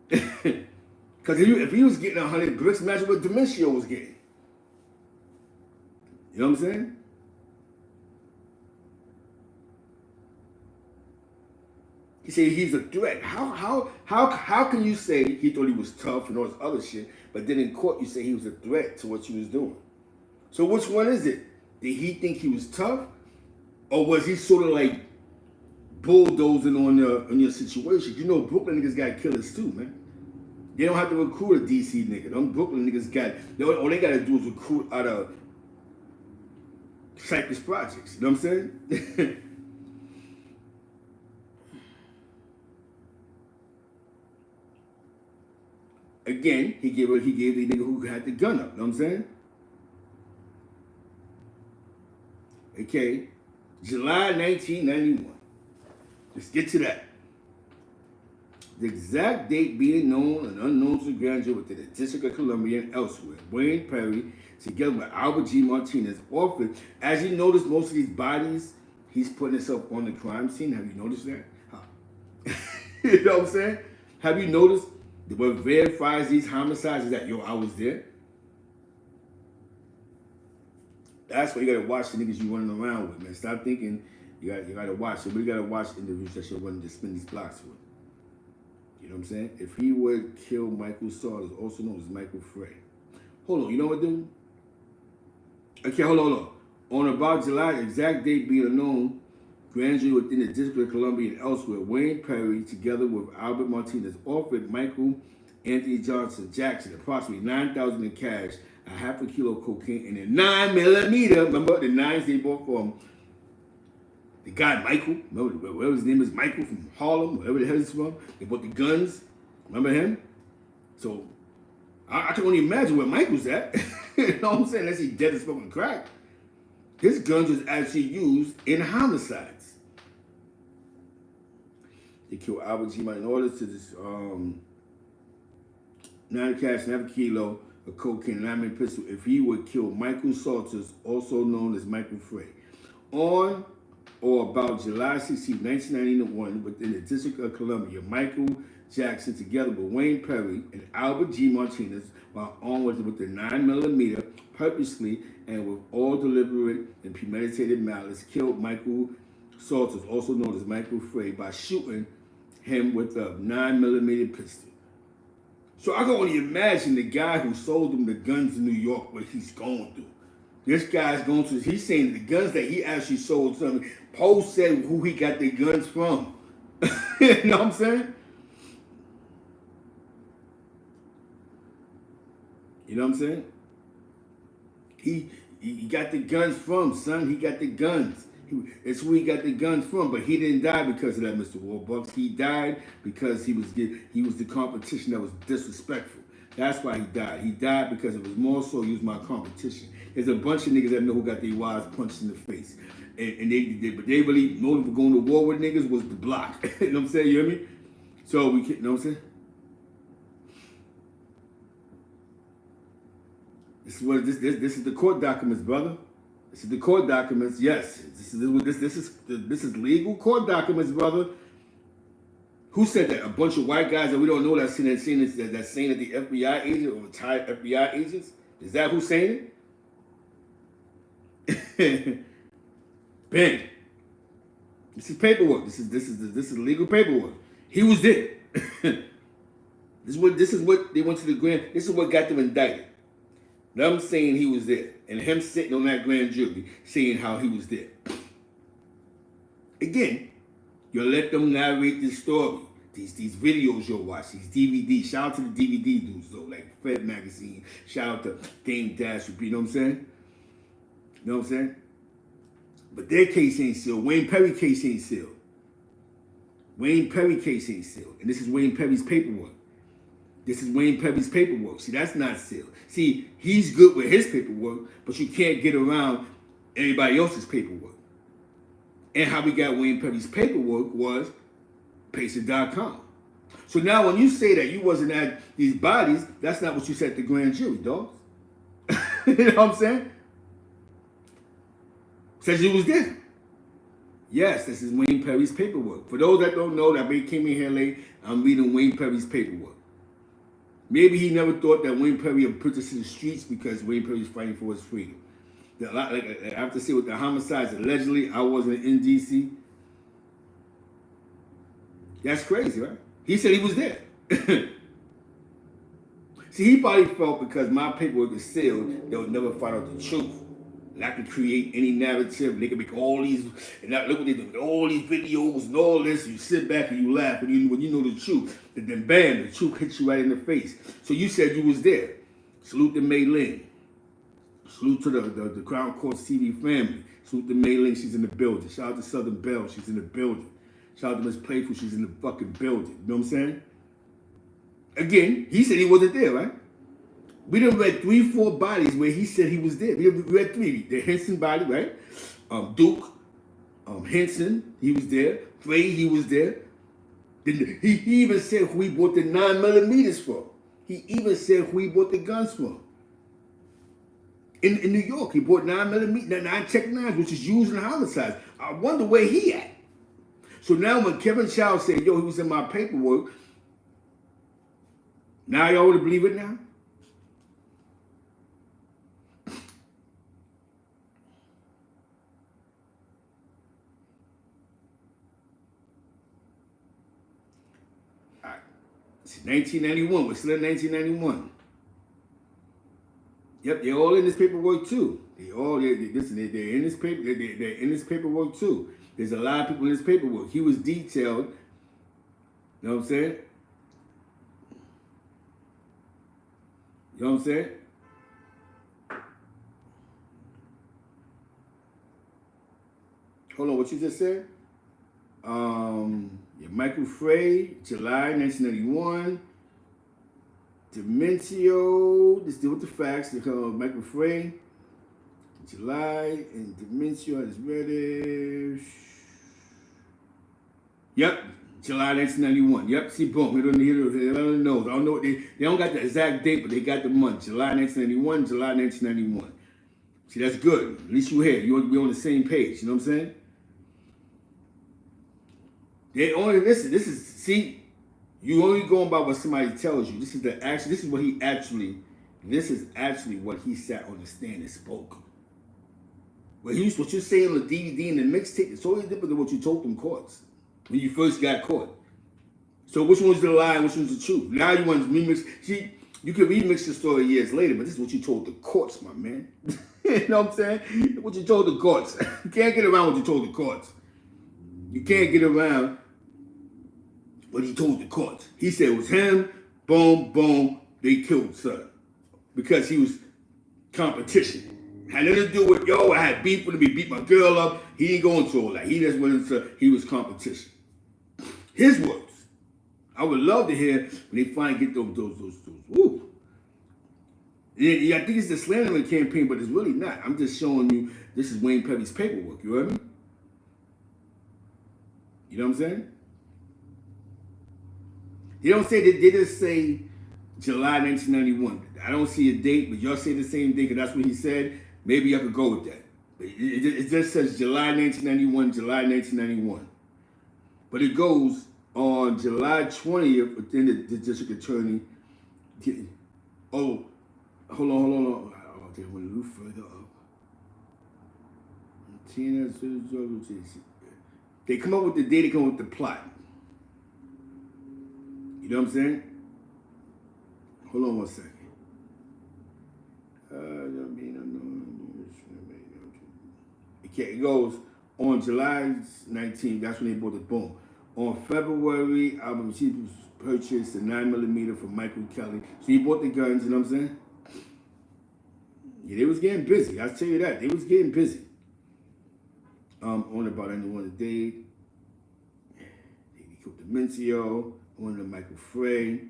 Because if he was getting 100 bricks, imagine what Dementio was getting. You know what I'm saying? He said he's a threat. How can you say he thought he was tough and all this other shit, but then in court you say he was a threat to what you was doing? So which one is it? Did he think he was tough, or was he sort of like bulldozing on your situation? You know Brooklyn niggas got killers too, man. They don't have to recruit a DC nigga. Them Brooklyn niggas got, all they gotta do is recruit out of Cypress Projects. You know what I'm saying? Again, he gave the nigga who had the gun up. You know what I'm saying? Okay. July 1991. Let's get to that. The exact date being known and unknown to the grand jury within the District of Columbia and elsewhere. Wayne Perry, together with Albert G. Martinez, offered. As you notice, most of these bodies, he's putting himself on the crime scene. Have you noticed that? You know what I'm saying? Have you noticed? What verifies these homicides is that, yo, I was there. That's why you gotta watch the niggas you running around with, man. Stop thinking you gotta watch. So we gotta watch individuals that you're running to spin these blocks with. You know what I'm saying? If he would kill Michael Salters, also known as Michael Frey. Hold on, you know what, dude? Okay, hold on. On about July, exact date being unknown, grand jury within the District of Columbia and elsewhere, Wayne Perry, together with Albert Martinez, offered Michael Anthony Jackson approximately $9,000 in cash, a half a kilo of cocaine, and a 9mm. Remember the nines they bought from the guy Michael? Remember whatever his name is, Michael from Harlem, wherever the hell he's from. They bought the guns. Remember him? So I can only imagine where Michael's at. You know what I'm saying? Unless he's dead as fucking crack. His guns was actually used in homicides. They killed Albert G. in order to this 9 cash, half a kilo of cocaine, 9mm pistol. If he would kill Michael Salters, also known as Michael Frey, on or about July 16, 1991, within the District of Columbia, Michael Jackson, together with Wayne Perry and Albert G. Martinez, while armed with the 9mm, purposely and with all deliberate and premeditated malice, killed Michael Salters, also known as Michael Frey, by shooting him with a 9mm pistol. So I can only imagine the guy who sold him the guns in New York, what he's going through. This guy's going through, he's saying the guns that he actually sold to him, Poe said who he got the guns from. You know what I'm saying? You know what I'm saying? He got the guns from, son. He got the guns. It's who he got the guns from, but he didn't die because of that, Mr. Warbucks. He died because he was the competition that was disrespectful. That's why he died. He died because it was more so he was my competition. There's a bunch of niggas that know who got their wives punched in the face. And they really know them for going to war with niggas was the block. You know what I'm saying? You hear me? So we can, you know what I'm saying? This is the court documents, brother. This is the court documents. Yes, this is legal court documents, brother. Who said that? A bunch of white guys that we don't know that's saying that the FBI agent or retired FBI agents? Is that who's saying it? Bang. This is paperwork. This is legal paperwork. He was there. This is what they went to the grand. This is what got them indicted. Them saying he was there, and him sitting on that grand jury saying how he was there. Again, you let them narrate this story. These videos you'll watch, these DVDs. Shout out to the DVD dudes though, like Fed Magazine. Shout out to Dame Dash. You know what I'm saying? You know what I'm saying? But their case ain't sealed. Wayne Perry case ain't sealed. Wayne Perry case ain't sealed. And this is Wayne Perry's paperwork. This is Wayne Perry's paperwork. See, that's not sealed. See, he's good with his paperwork, but you can't get around everybody else's paperwork. And how we got Wayne Perry's paperwork was Pacer.com. So now when you say that you wasn't at these bodies, that's not what you said to grand jury, dog. You know what I'm saying? Says you was there. Yes, this is Wayne Perry's paperwork. For those that don't know, that they came in here late, I'm reading Wayne Perry's paperwork. Maybe he never thought that Wayne Perry would put this in the streets because Wayne Perry's fighting for his freedom. I have to say with the homicides, allegedly, I wasn't in D.C. That's crazy, right? He said he was there. See, he probably felt because my paperwork is sealed, they would never find out the truth. And I could create any narrative. They could make all these, and now look what they do, all these videos and all this. You sit back and you laugh, and when you know the truth, then bam, the truth hits you right in the face. So you said you was there. Salute to Mei Ling. Salute to the Crown Court TV family. Salute to Mei Ling, she's in the building. Shout out to Southern Belle, she's in the building. Shout out to Miss Playful, she's in the fucking building. You know what I'm saying? Again, he said he wasn't there, right? We done read 3-4 bodies where he said he was there. We read 3. The Henson body, right? Duke, Henson, he was there. Frey, he was there. He even said who he bought the 9mm from. He even said who he bought the guns from. In New York, he bought 9mm, 9 Tech 9s, which is used in homicides. I wonder where he at. So now when Kevin Chow said, yo, he was in my paperwork, now y'all would believe it now? All right. It's 1991. We're still in 1991. Yep, they're all in this paperwork too. Listen, they're in this paper. They're in this paperwork too. There's a lot of people in this paperwork. He was detailed. You know what I'm saying? You know what I'm saying? Hold on, what you just said? Yeah, Michael Frey, July 1991. Dementio, let's deal with the facts. They call Michael Frey. July and Dementio is ready. Yep, July 1991. Yep, see, boom. They don't know. I don't know. They don't got the exact date, but they got the month. July 1991, July 1991. See, that's good. At least you're here. We're on the same page. You know what I'm saying? They only listen. This is, see, you only going by what somebody tells you. This is actually what he sat on the stand and spoke. What you're saying on the DVD and the mixtape, it's totally different than what you told them courts when you first got caught. So which one's the lie and which one's the truth? Now you want to remix. See, you can remix the story years later, but this is what you told the courts, my man. You know what I'm saying? What you told the courts. You can't get around what you told the courts. You can't get around what he told the courts. He said it was him, boom, boom, they killed son. Because he was competition. Had nothing to do with, yo, I had beef with him, he beat my girl up. He didn't go into all that. He just went into, he was competition. His words. I would love to hear when they finally get those. Woo. Yeah, I think it's the slandering campaign, but it's really not. I'm just showing you this is Wayne Perry's paperwork. You heard me? You know what I'm saying? They don't say that, they just say July 1991. I don't see a date, but y'all say the same thing because that's what he said. Maybe I could go with that. It just says July 1991, July 1991. But it goes on July 20th within the district attorney. Oh, hold on. Oh, they went a little further up. They come up with the date, they come up with the plot. You know what I'm saying? Hold on one second. Okay, it goes on July 19th. That's when they bought the boom. On February, Albert Chief purchased a 9mm from Michael Kelly. So he bought the guns. You know what I'm saying? Yeah, they was getting busy. I'll tell you that. They was getting busy. On about anyone today. He killed Demencio. On the Michael Frey.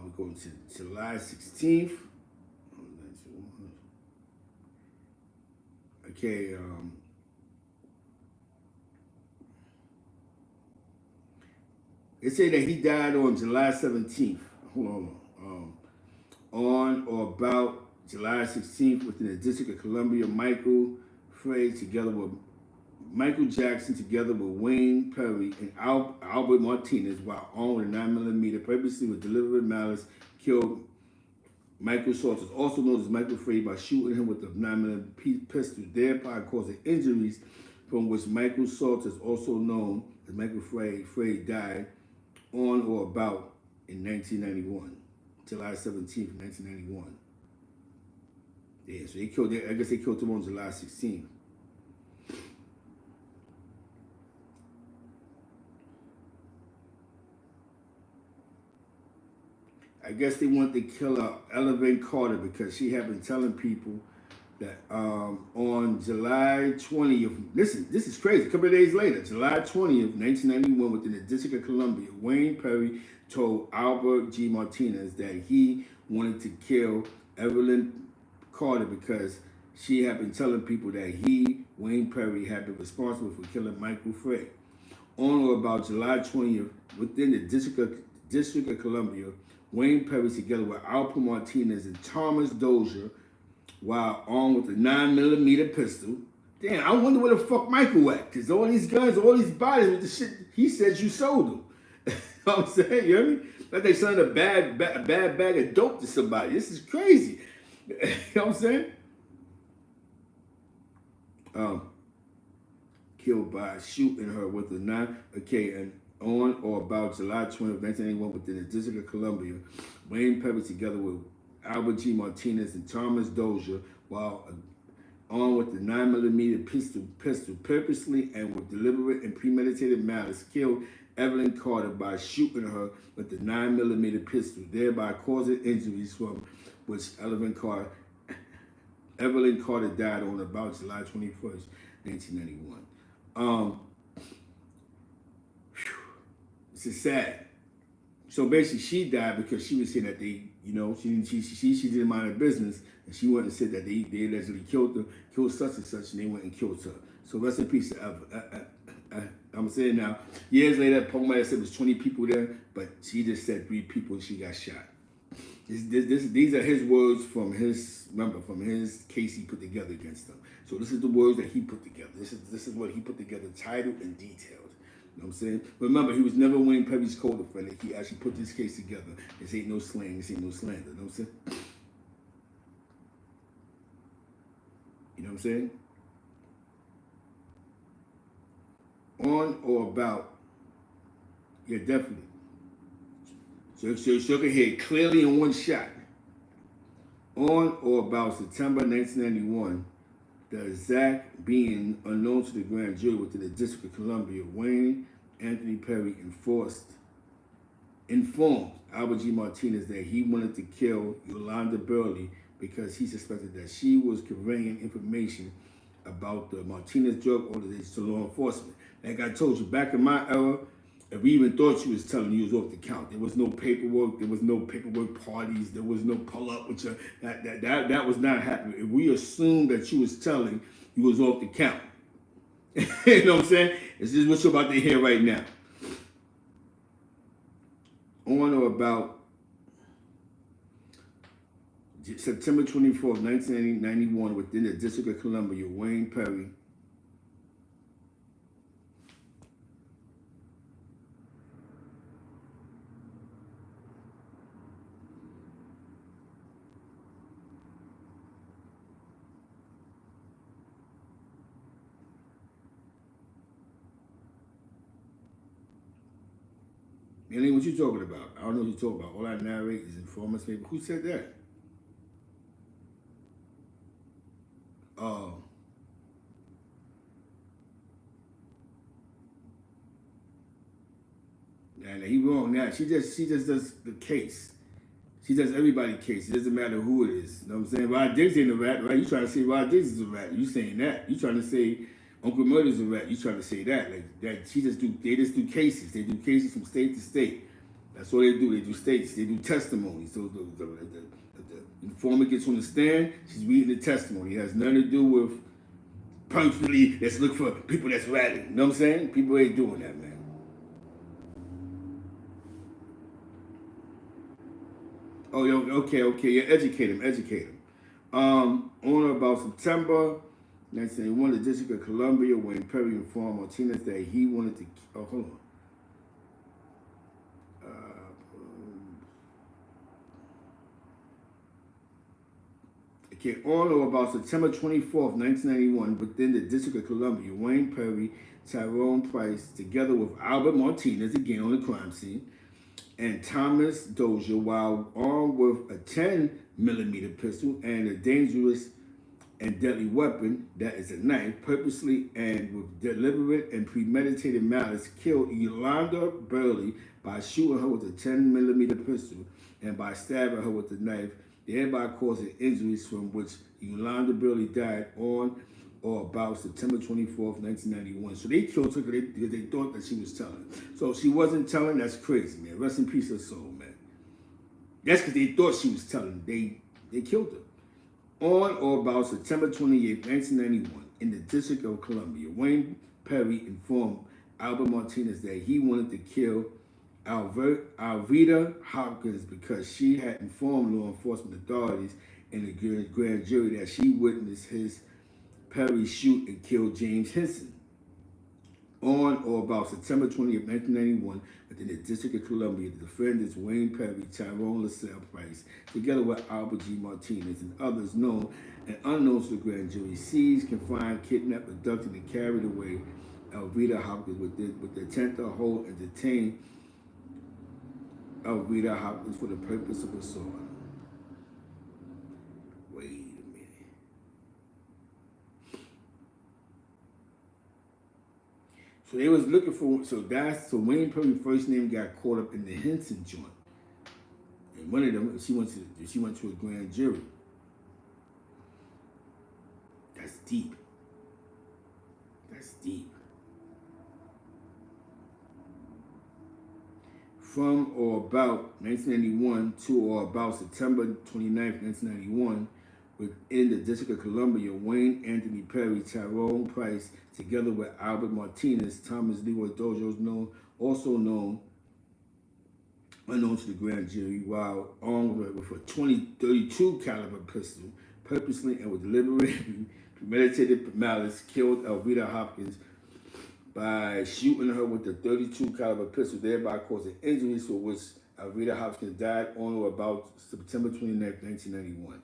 We go to July 16th. Okay. They say that he died on July 17th. Hold on or about July 16th within the District of Columbia, Michael Frey together with Michael Jackson together with Wayne Perry and Albert Martinez while armed with a 9mm purposely with deliberate malice killed Michael Salters, also known as Michael Frey, by shooting him with a 9mm pistol, thereby causing injuries from which Michael Salters, also known as Michael Frey, died on or about in 1991. July 17th, 1991. Yeah, so they killed. I guess they killed him on July 16th. I guess they wanted to kill Elevate Carter because she had been telling people that on July 20th. Listen, this is crazy. A couple of days later, July 20th, 1991, within the District of Columbia, Wayne Perry told Albert G. Martinez that he wanted to kill Evelyn Carter because she had been telling people that he, Wayne Perry, had been responsible for killing Michael Frey. On or about July 20th, within the District of Columbia, Wayne Perry, together with Albert Martinez and Thomas Dozier, while armed with a 9mm pistol. Damn, I wonder where the fuck Michael at? Because all these guns, all these bodies with the shit, he said you sold them. You know what I'm saying? You hear me? Like they selling a bad bag of dope to somebody. This is crazy. You know what I'm saying? Killed by shooting her with a 9. Okay, and on or about July 20th, 1981, within the District of Columbia, Wayne Perry, together with Albert G. Martinez and Thomas Dozier, while armed with the 9mm pistol, purposely and with deliberate and premeditated malice, killed Evelyn Carter by shooting her with the 9mm pistol, thereby causing injuries from which Evelyn Carter died on about July 21st, 1991. This is sad. So basically, she died because she was saying that they, you know, she didn't mind her business, and she went and said that they allegedly killed such and such, and they went and killed her. So rest in peace to I'm saying now, years later, Pogmire said it was 20 people there, but she just said 3 people and she got shot. These are his words from his case he put together against them. So this is the words that he put together. This is what he put together, titled and detailed. You know what I'm saying? Remember, he was never Wayne Perry's co-defendant. He actually put this case together. This ain't no slang. This ain't no slander. You know what I'm saying? You know what I'm saying? On or about, yeah, definitely. So you can hear it clearly in one shot. On or about September 1991, the exact being unknown to the grand jury within the District of Columbia, Wayne Anthony Perry informed Albert G. Martinez that he wanted to kill Yolanda Burley because he suspected that she was conveying information about the Martinez drug organization to law enforcement. Like I told you, back in my era, if we even thought she was telling you, it was off the count. There was no paperwork. There was no paperwork parties. There was no pull up with your that was not happening. If we assumed that she was telling, you was off the count. You know what I'm saying? This is what you're about to hear right now. On or about September 24th, 1991, within the District of Columbia, Wayne Perry. It ain't what you talking about. I don't know what you talking about. All I narrate is informants paper. Who said that? Oh. And he wrong now. She just does the case. She does everybody's case. It doesn't matter who it is. You know what I'm saying? Rod Diggs ain't a rat, right? You trying to say Rod Diggs is a rat. You saying that. You trying to say Uncle Murder's a rat. You trying to say that. Like that they just do cases. They do cases from state to state. That's all they do. They do states. They do testimonies. So the informant gets on the stand, she's reading the testimony. It has nothing to do with personally, let's look for people that's ratting. You know what I'm saying? People ain't doing that, man. Oh, okay. Yeah, educate him. On or about September 1981, the District of Columbia, Wayne Perry informed Martinez that he wanted to. Oh, hold on. Okay, on or about September 24th, 1991, within the District of Columbia, Wayne Perry, Tyrone Price, together with Albert Martinez, again on the crime scene, and Thomas Dozier, while armed with a 10-millimeter pistol and a dangerous and deadly weapon, that is a knife, purposely and with deliberate and premeditated malice, killed Yolanda Burley by shooting her with a 10-millimeter pistol and by stabbing her with the knife, thereby causing injuries from which Yolanda Burley died on or about September 24th, 1991. So they killed her because they thought that she was telling. So if she wasn't telling, that's crazy, man. Rest in peace, her soul, man. That's because they thought she was telling. They killed her. On or about September 28th, 1991, in the District of Columbia, Wayne Perry informed Albert Martinez that he wanted to kill Alveda Hopkins because she had informed law enforcement authorities and the grand jury that she witnessed Perry shoot and kill James Henson. On or about September 20th, 1991, within the District of Columbia, the defendants Wayne Perry, Tyrone LaSalle Price, together with Albert G. Martinez and others known and unknown to the grand jury, seized, confined, kidnapped, abducted, and carried away Alveda Hopkins with the intent to hold and detain Alveda Hopkins for the purpose of assault. Wait a minute. So they was looking for, so Wayne Perry's first name got caught up in the Henson joint. And one of them, she went to a grand jury. That's deep. From or about 1991 to or about September 29th, 1991, within the District of Columbia, Wayne Anthony Perry, Tyrone Price, together with Albert Martinez, Thomas Leroy Dozier, unknown to the grand jury, while armed with a .32 caliber pistol, purposely and with deliberate premeditated malice, killed Alveda Hopkins by shooting her with the .32 caliber pistol, thereby causing injuries for which Alveda Hopkins died on or about September 29th, 1991.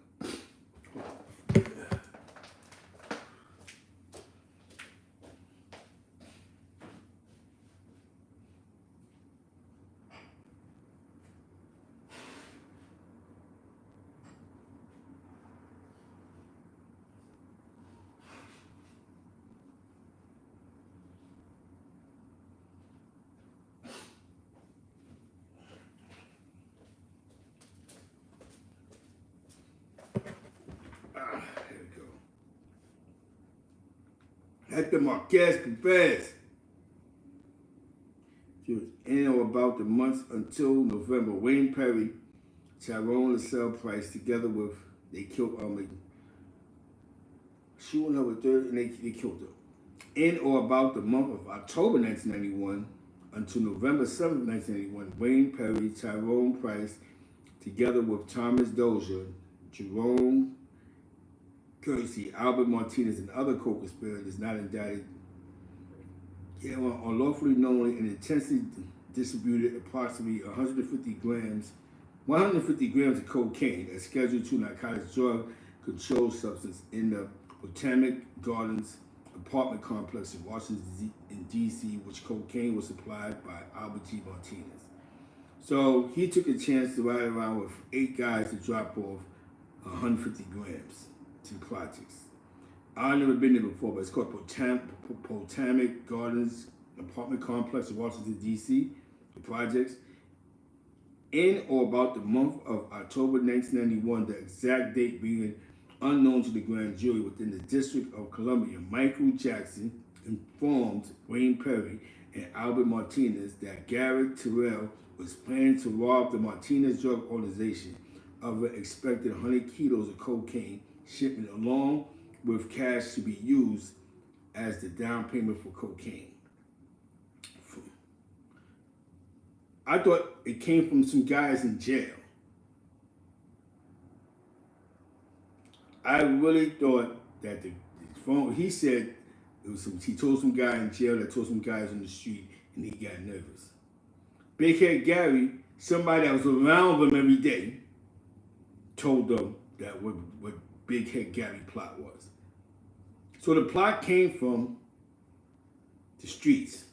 There we go. Hector Marquez confessed. She was in or about the months until November. Wayne Perry, Tyrone LaSalle Price, together with, they killed shooting her with dirt, and they killed her. In or about the month of October 1991 until November 7th, 1991, Wayne Perry, Tyrone Price, together with Thomas Dozier, Jerome Kersey, Albert Martinez, and other co-conspirators not indicted unlawfully, knowingly, and intentionally distributed approximately 150 grams of cocaine, a Schedule II narcotics drug controlled substance, in the Botanic Gardens apartment complex in Washington, D.C., which cocaine was supplied by Albert G. Martinez. So he took a chance to ride around with 8 guys to drop off 150 grams to the projects. I've never been there before, but it's called Botanic Gardens apartment complex in Washington, D.C., the projects. In or about the month of October 1991, the exact date being unknown to the grand jury within the District of Columbia, Michael Jackson informed Wayne Perry and Albert Martinez that Garrett Terrell was planning to rob the Martinez Drug Organization of an expected 100 kilos of cocaine shipment, along with cash to be used as the down payment for cocaine. I thought it came from some guys in jail. I really thought that the phone, he said, he told some guy in jail that told some guys on the street, and he got nervous. Big Head Gary, somebody that was around them every day, told them that what Big Head Gary plot was. So the plot came from the streets,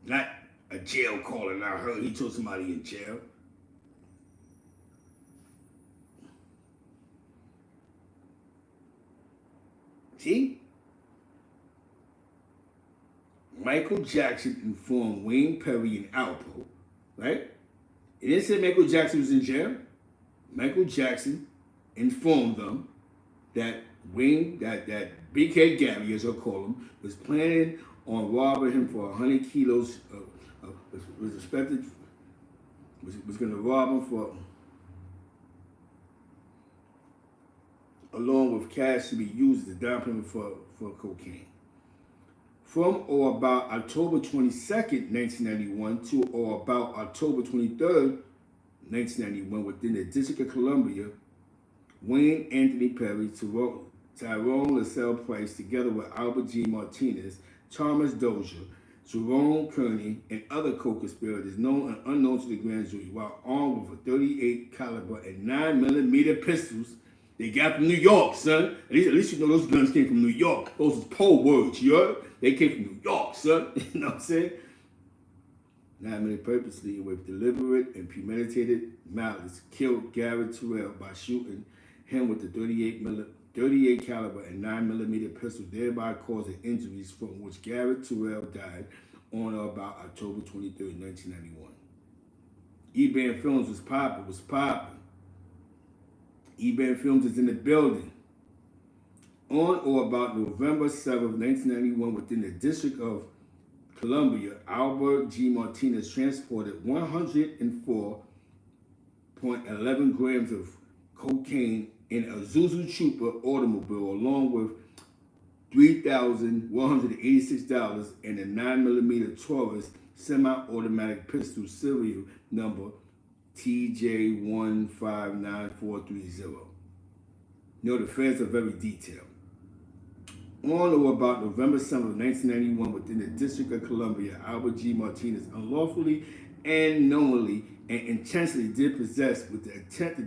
not a jail calling. I heard he told somebody in jail. See? Michael Jackson informed Wayne Perry and Alpo, right? It didn't say Michael Jackson was in jail. Michael Jackson informed them that that Big Head Gary, as I call him, was planning on robbing him for 100 kilos was going to rob him for, along with cash to be used as a down payment for cocaine. From or about October 22nd, 1991 to or about October 23rd, 1991, within the District of Columbia, Wayne Anthony Perry, Tyrone LaSalle Price, together with Albert G. Martinez, Thomas Dozier, Jerome Kearney, and other co-conspirators known and unknown to the grand jury, while armed with a .38 caliber and 9mm pistols they got from New York, son. At least you know those guns came from New York. Those is pole words, you heard? They came from New York, son. You know what I'm saying? 9mm purposely, with deliberate and premeditated malice, killed Garrett Terrell by shooting him with the .38 caliber and 9mm pistol, thereby causing injuries from which Garrett Terrell died on or about October 23, 1991. E-Band Films was popping. E-Band Films is in the building. On or about November 7, 1991, within the District of Columbia, Albert G. Martinez transported 104.11 grams of cocaine in a Zuzu Trooper automobile, along with $3,186 and a 9mm Taurus semi-automatic pistol serial number TJ159430. You know, the feds are very detailed. On or about November 7, 1991, within the District of Columbia, Albert G. Martinez unlawfully and knowingly and intentionally did possess with the intent to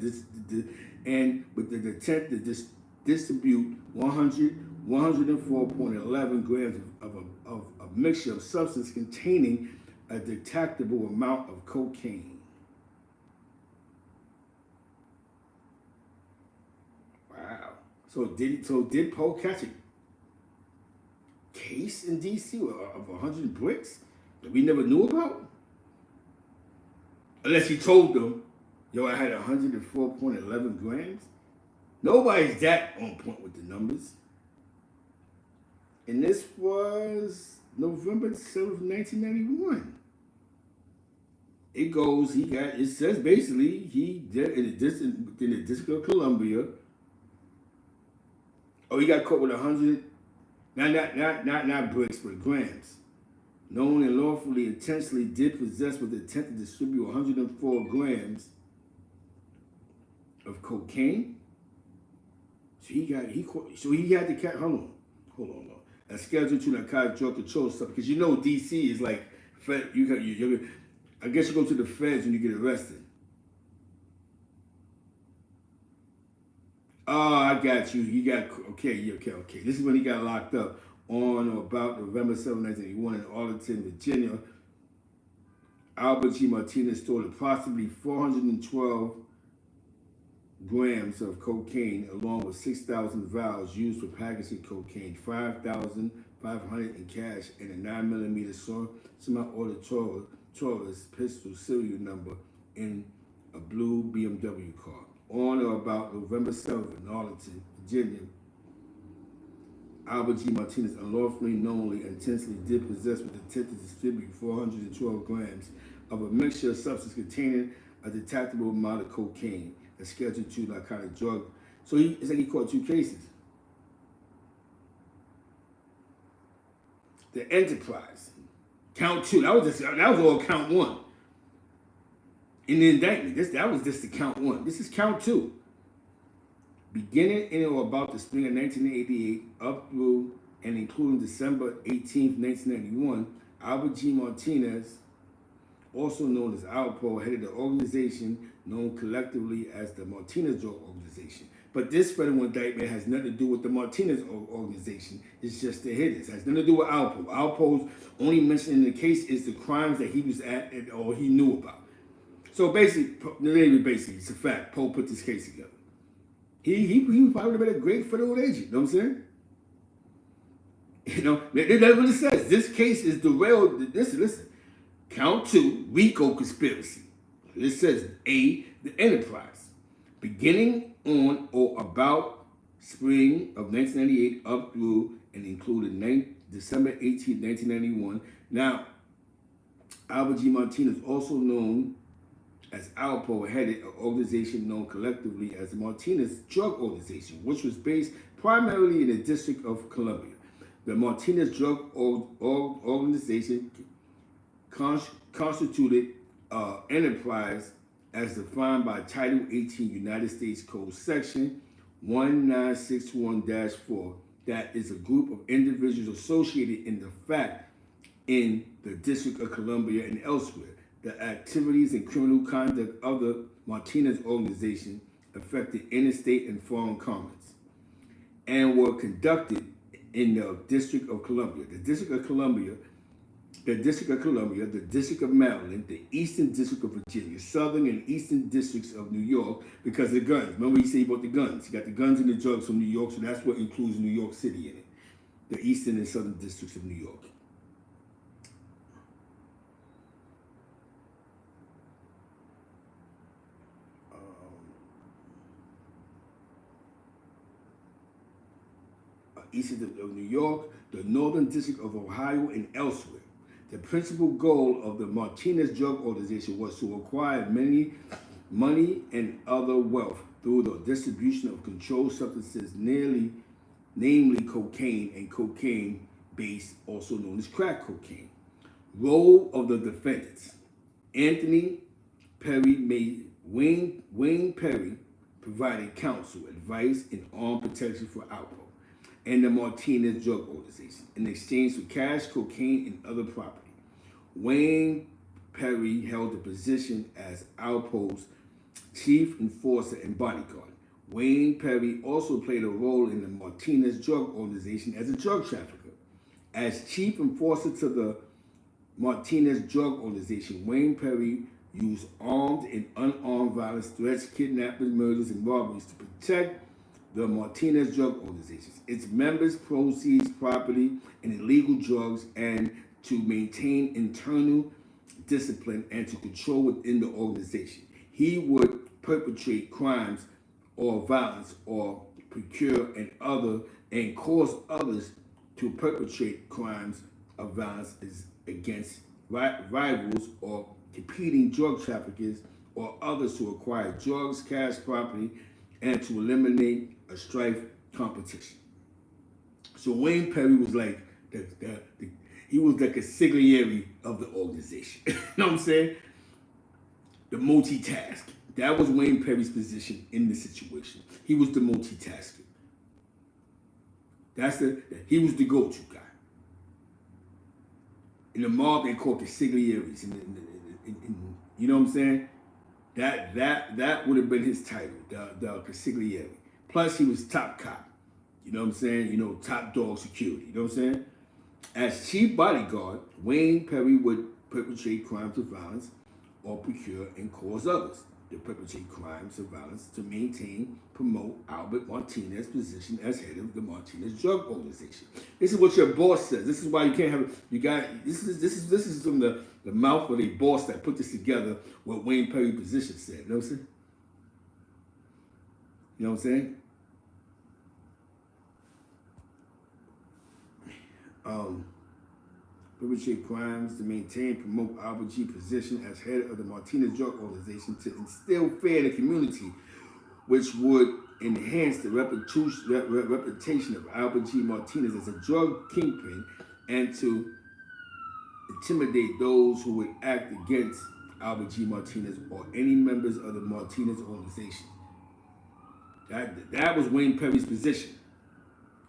distribute 104.11 grams of a mixture of substance containing a detectable amount of cocaine. Wow. So did Poe catch a case in D.C. of 100 bricks that we never knew about? Unless he told them, yo, I had 104.11 grams. Nobody's that on point with the numbers. And this was November 7th, 1991. It says basically he did in the District of Columbia. Oh, he got caught with 100, not bricks, but grams. Known and lawfully, intentionally did possess with the intent to distribute 104 grams of cocaine. So he had to catch. Hold on. A schedule to narcotic drug control stuff because you know DC is like Fed. I guess you go to the feds when you get arrested. Oh, I got you. He got okay. This is when he got locked up on or about November 7, 1981 in Arlington, Virginia. Albert G. Martinez stored approximately 412 grams of cocaine along with 6,000 vials used for packaging cocaine, 5,500 in cash, and a 9mm semi-auto Taurus pistol serial number in a blue BMW car. On or about November 7th in Arlington, Virginia, Albert G. Martinez unlawfully, knowingly, intensely did possess with intent to distribute 412 grams of a mixture of substance containing a detectable amount of cocaine, a Schedule II narcotic drug. So it's like he caught 2 cases. The enterprise, count 2. That was all count 1. In the indictment, that was just the count 1. This is count 2. Beginning in or about the spring of 1988 up through and including December 18th, 1991, Albert G. Martinez, also known as Alpo, headed the organization known collectively as the Martinez Drug Organization. But this federal indictment has nothing to do with the Martinez organization. It's just the hitters. It has nothing to do with Alpo. Alpo's only mention in the case is the crimes that he was at or he knew about. So basically, it's a fact. Poe put this case together. He probably would have been a great federal agent. You know what I'm saying? You know, that's what it says. This case is derailed. Listen. Count 2, RICO conspiracy. It says A, the enterprise. Beginning on or about spring of 1998 up through and included December 18, 1991. Now, Albert G. Martinez, also known as Alpo, headed an organization known collectively as the Martinez Drug Organization, which was based primarily in the District of Columbia. The Martinez Drug Organization constituted enterprise as defined by Title 18 United States Code Section 1961-4, that is a group of individuals associated in the fact in the District of Columbia and elsewhere. The activities and criminal conduct of the Martinez organization affected interstate and foreign commerce and were conducted in the District of Columbia, the District of Maryland, the Eastern District of Virginia, Southern and Eastern Districts of New York, because of the guns. Remember he said about the guns. You got the guns and the drugs from New York, so that's what includes New York City in it. The Eastern and Southern Districts of New York. Eastern of New York, the Northern District of Ohio, and elsewhere. The principal goal of the Martinez Drug Organization was to acquire money and other wealth through the distribution of controlled substances, namely cocaine and cocaine base, also known as crack cocaine. Role of the defendants. Anthony Perry Wayne Perry provided counsel, advice, and armed protection for Alpo and the Martinez Drug Organization in exchange for cash, cocaine, and other property. Wayne Perry held the position as Alpo's chief enforcer and bodyguard. Wayne Perry also played a role in the Martinez Drug Organization as a drug trafficker. As chief enforcer to the Martinez Drug Organization, Wayne Perry used armed and unarmed violence, threats, kidnappings, murders, and robberies to protect the Martinez Drug Organizations, its members, proceeds, property, and illegal drugs, and to maintain internal discipline and to control within the organization. He would perpetrate crimes or violence or procure and cause others to perpetrate crimes of violence against rivals or competing drug traffickers or others to acquire drugs, cash, property, and to eliminate a strife competition. So Wayne Perry was like he was the consigliere of the organization. You know what I'm saying? The multitask. That was Wayne Perry's position in the situation. He was the multitasker. He was the go-to guy. In the mob, they called consiglieres. You know what I'm saying? That would have been his title, the consigliere. Plus, he was top cop. You know what I'm saying? You know, top dog security. You know what I'm saying? As chief bodyguard, Wayne Perry would perpetrate crimes of violence or procure and cause others to perpetrate crimes of violence to maintain, promote Albert Martinez's position as head of the Martinez Drug Organization. This is what your boss says. This is why you can't have this is from the mouth of a boss that put this together. What Wayne Perry's position said. You know what I'm saying? You know what I'm saying? Perpetrate crimes to maintain, promote Albert G's position as head of the Martinez Drug Organization to instill fear in the community, which would enhance the reputation of Albert G. Martinez as a drug kingpin and to intimidate those who would act against Albert G. Martinez or any members of the Martinez organization. That was Wayne Perry's position.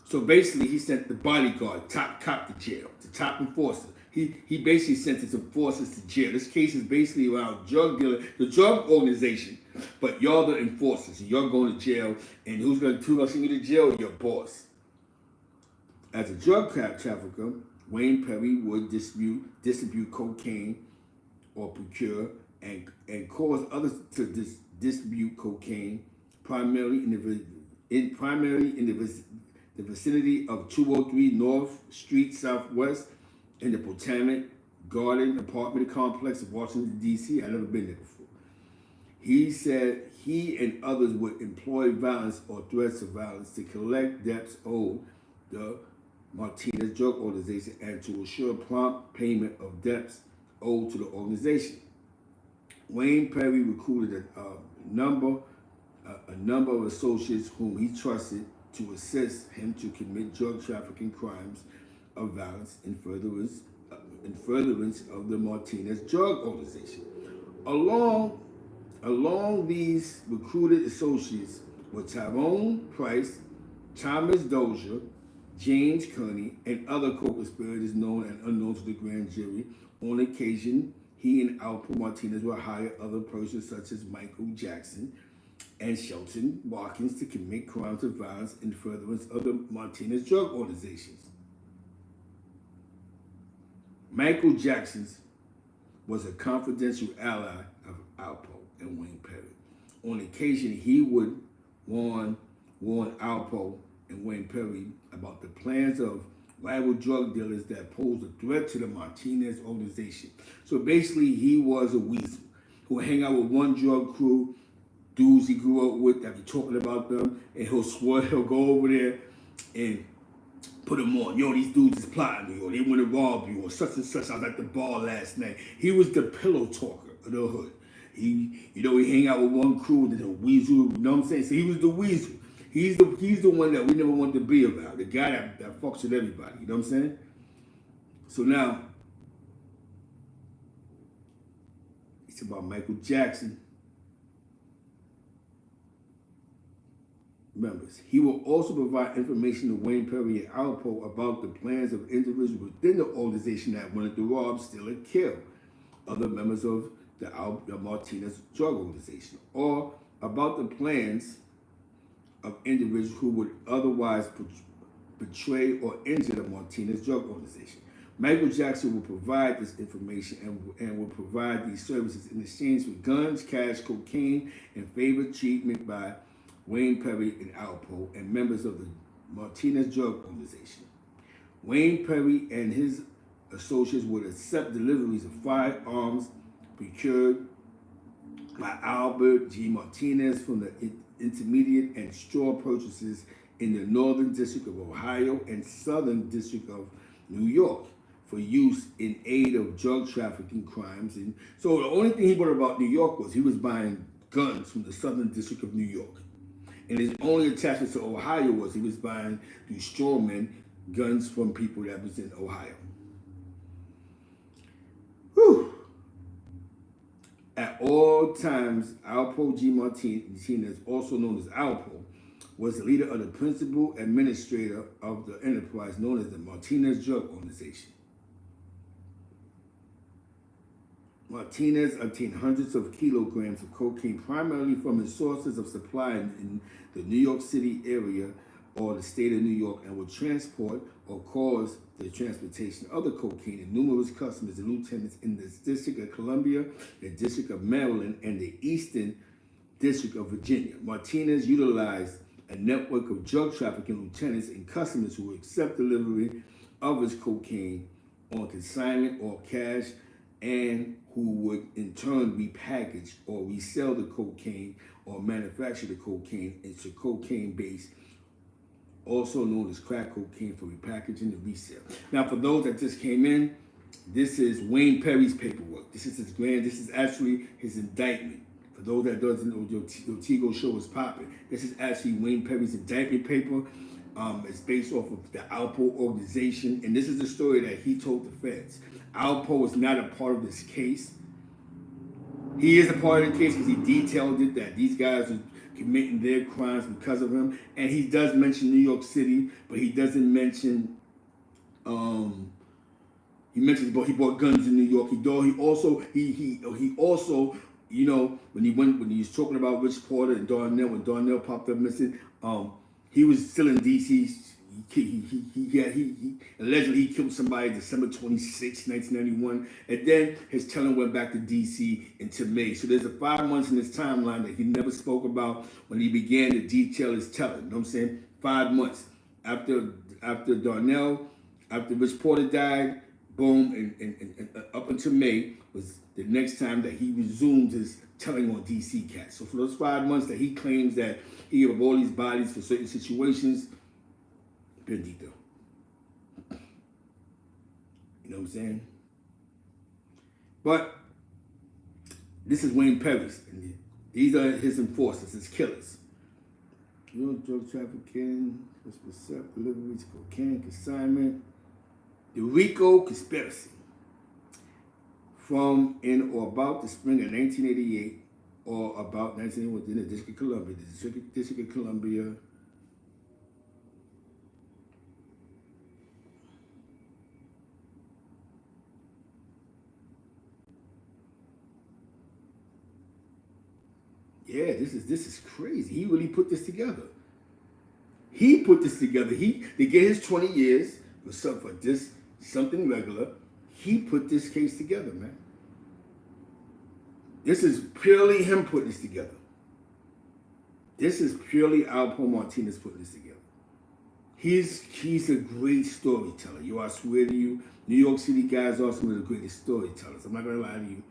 So basically, he sent the bodyguard, top cop, to jail, the top enforcer. He basically sent his enforcers to jail. This case is basically around drug dealer, the drug organization, but y'all the enforcers. And y'all going to jail, and who's going to send you to jail? Your boss. As a drug trafficker, Wayne Perry would distribute cocaine or procure and cause others to distribute cocaine, primarily in the vicinity of 203 North Street Southwest in the Botanic Garden apartment complex of Washington, D.C. I've never been there before. He said he and others would employ violence or threats of violence to collect debts owed the Martinez Drug Organization and to assure prompt payment of debts owed to the organization. Wayne Perry recruited a number of associates whom he trusted to assist him to commit drug trafficking crimes of violence in furtherance of the Martinez Drug Organization. Along these recruited associates were Tyrone Price, Thomas Dozier, James Kearney, and other co-conspirators known and unknown to the grand jury. On occasion, he and Alpo Martinez would hire other persons such as Michael Jackson and Shelton Watkins to commit crimes of violence in furtherance of the Martinez Drug Organizations. Michael Jackson was a confidential ally of Alpo and Wayne Perry. On occasion, he would warn Alpo and Wayne Perry about the plans of rival drug dealers that posed a threat to the Martinez organization. So basically, he was a weasel who would hang out with one drug crew, dudes he grew up with that be talking about them, and he'll go over there and put them on. Yo, these dudes is plotting you, or they want to rob you, or such and such. I was at the bar last night. He was the pillow talker of the hood. He hang out with one crew, and the weasel. You know what I'm saying? So he was the weasel. He's the one that we never wanted to be about. The guy that fucks with everybody. You know what I'm saying? So now, it's about Michael Jackson. Members. He will also provide information to Wayne Perry and Alpo about the plans of individuals within the organization that wanted to rob, steal, and kill other members of the Martinez Drug Organization, or about the plans of individuals who would otherwise betray or injure the Martinez Drug Organization. Michael Jackson will provide this information and will provide these services in exchange for guns, cash, cocaine, and favored treatment by Wayne Perry and Alpo and members of the Martinez Drug Organization. Wayne Perry and his associates would accept deliveries of firearms procured by Albert G. Martinez from the intermediate and straw purchases in the Northern District of Ohio and Southern District of New York for use in aid of drug trafficking crimes. And so the only thing he brought about New York was he was buying guns from the Southern District of New York. And his only attachment to Ohio was he was buying these strawmen guns from people that was in Ohio. Whew. At all times, Alpo G. Martinez, also known as Alpo, was the leader of the principal administrator of the enterprise known as the Martinez Drug Organization. Martinez obtained hundreds of kilograms of cocaine primarily from his sources of supply in the New York City area or the state of New York, and would transport or cause the transportation of the cocaine to numerous customers and lieutenants in the District of Columbia, the District of Maryland, and the Eastern District of Virginia. Martinez utilized a network of drug trafficking lieutenants and customers who would accept delivery of his cocaine on consignment or cash, and who would in turn repackage or resell the cocaine or manufacture the cocaine into cocaine base, also known as crack cocaine, for repackaging and resale. Now, for those that just came in, this is Wayne Perry's paperwork. This is this is actually his indictment. For those that doesn't know, your Tigo show is popping. This is actually Wayne Perry's indictment paper. It's based off of the Alpo organization, and this is the story that he told the feds. Alpo is not a part of this case. He is a part of the case because he detailed it, that these guys are committing their crimes because of him. And he does mention New York City, but he doesn't mention, he mentions, but he bought guns in New York. He also, you know, when he was talking about Rich Porter and Darnell, when Darnell popped up missing, he was still in D.C. He allegedly killed somebody December 26, 1991, and then his telling went back to D.C. into May. So there's a 5 months in his timeline that he never spoke about when he began to detail his telling. You know what I'm saying? 5 months after Darnell, after Rich Porter died, boom, and up until May was the next time that he resumed his telling on DC cats. So for those 5 months that he claims that he gave up all these bodies for certain situations, bendito. You know what I'm saying? But this is Wayne Perry's. These are his enforcers, his killers. You know, drug trafficking, deliveries, cocaine, consignment, the RICO conspiracy. From in or about the spring of 1988 or about 1981 within the District of Columbia. The District of Columbia yeah, this is crazy. He really put this together. He put this together. To get his 20 years for this something regular. He put this case together, man. This is purely him putting this together. This is purely Alpo Martinez putting this together. He's a great storyteller. Yo, I swear to you, New York City guys are some of the greatest storytellers. I'm not gonna lie to you.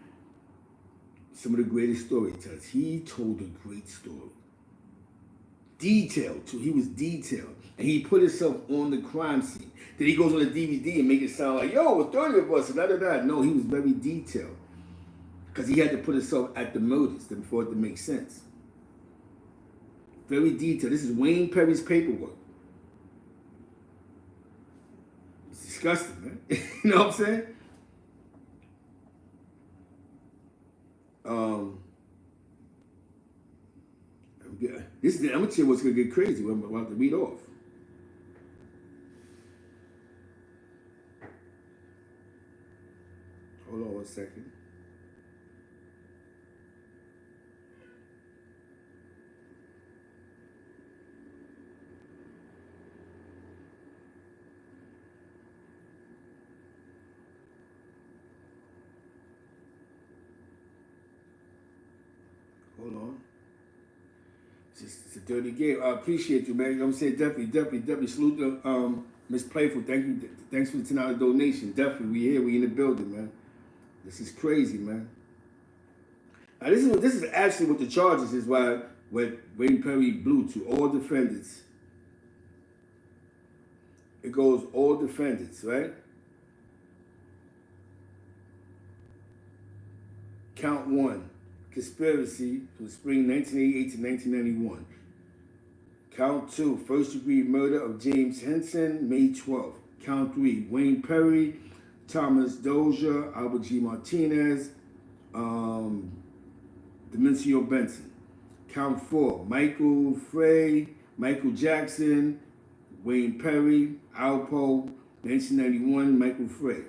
Some of the greatest storytellers. He told a great story. Detailed too. He was detailed. And he put himself on the crime scene. Then he goes on the DVD and make it sound like, yo, it's 30 of us, and da. No, he was very detailed. Because he had to put himself at the motives for it to make sense. Very detailed. This is Wayne Perry's paperwork. It's disgusting, man. You know what I'm saying? I'm gonna tell you what's gonna get crazy. I'm about to read off. Hold on 1 second. Hold on. It's a dirty game. I appreciate you, man. You know what I'm saying? Definitely salute to Miss Playful. Thanks for the $10 donation. Definitely, we here, we in the building, man. This is crazy, man. Now this is actually what the charges is. What Wayne Perry blew to all defendants. It goes all defendants, right? Count 1. Conspiracy from spring 1988 to 1991. Count 2, first degree murder of James Henson, May 12th. Count 3, Wayne Perry, Thomas Dozier, Albert G. Martinez, Demencio Benson. Count 4, Michael Frey, Michael Jackson, Wayne Perry, Alpo, 1991, Michael Frey.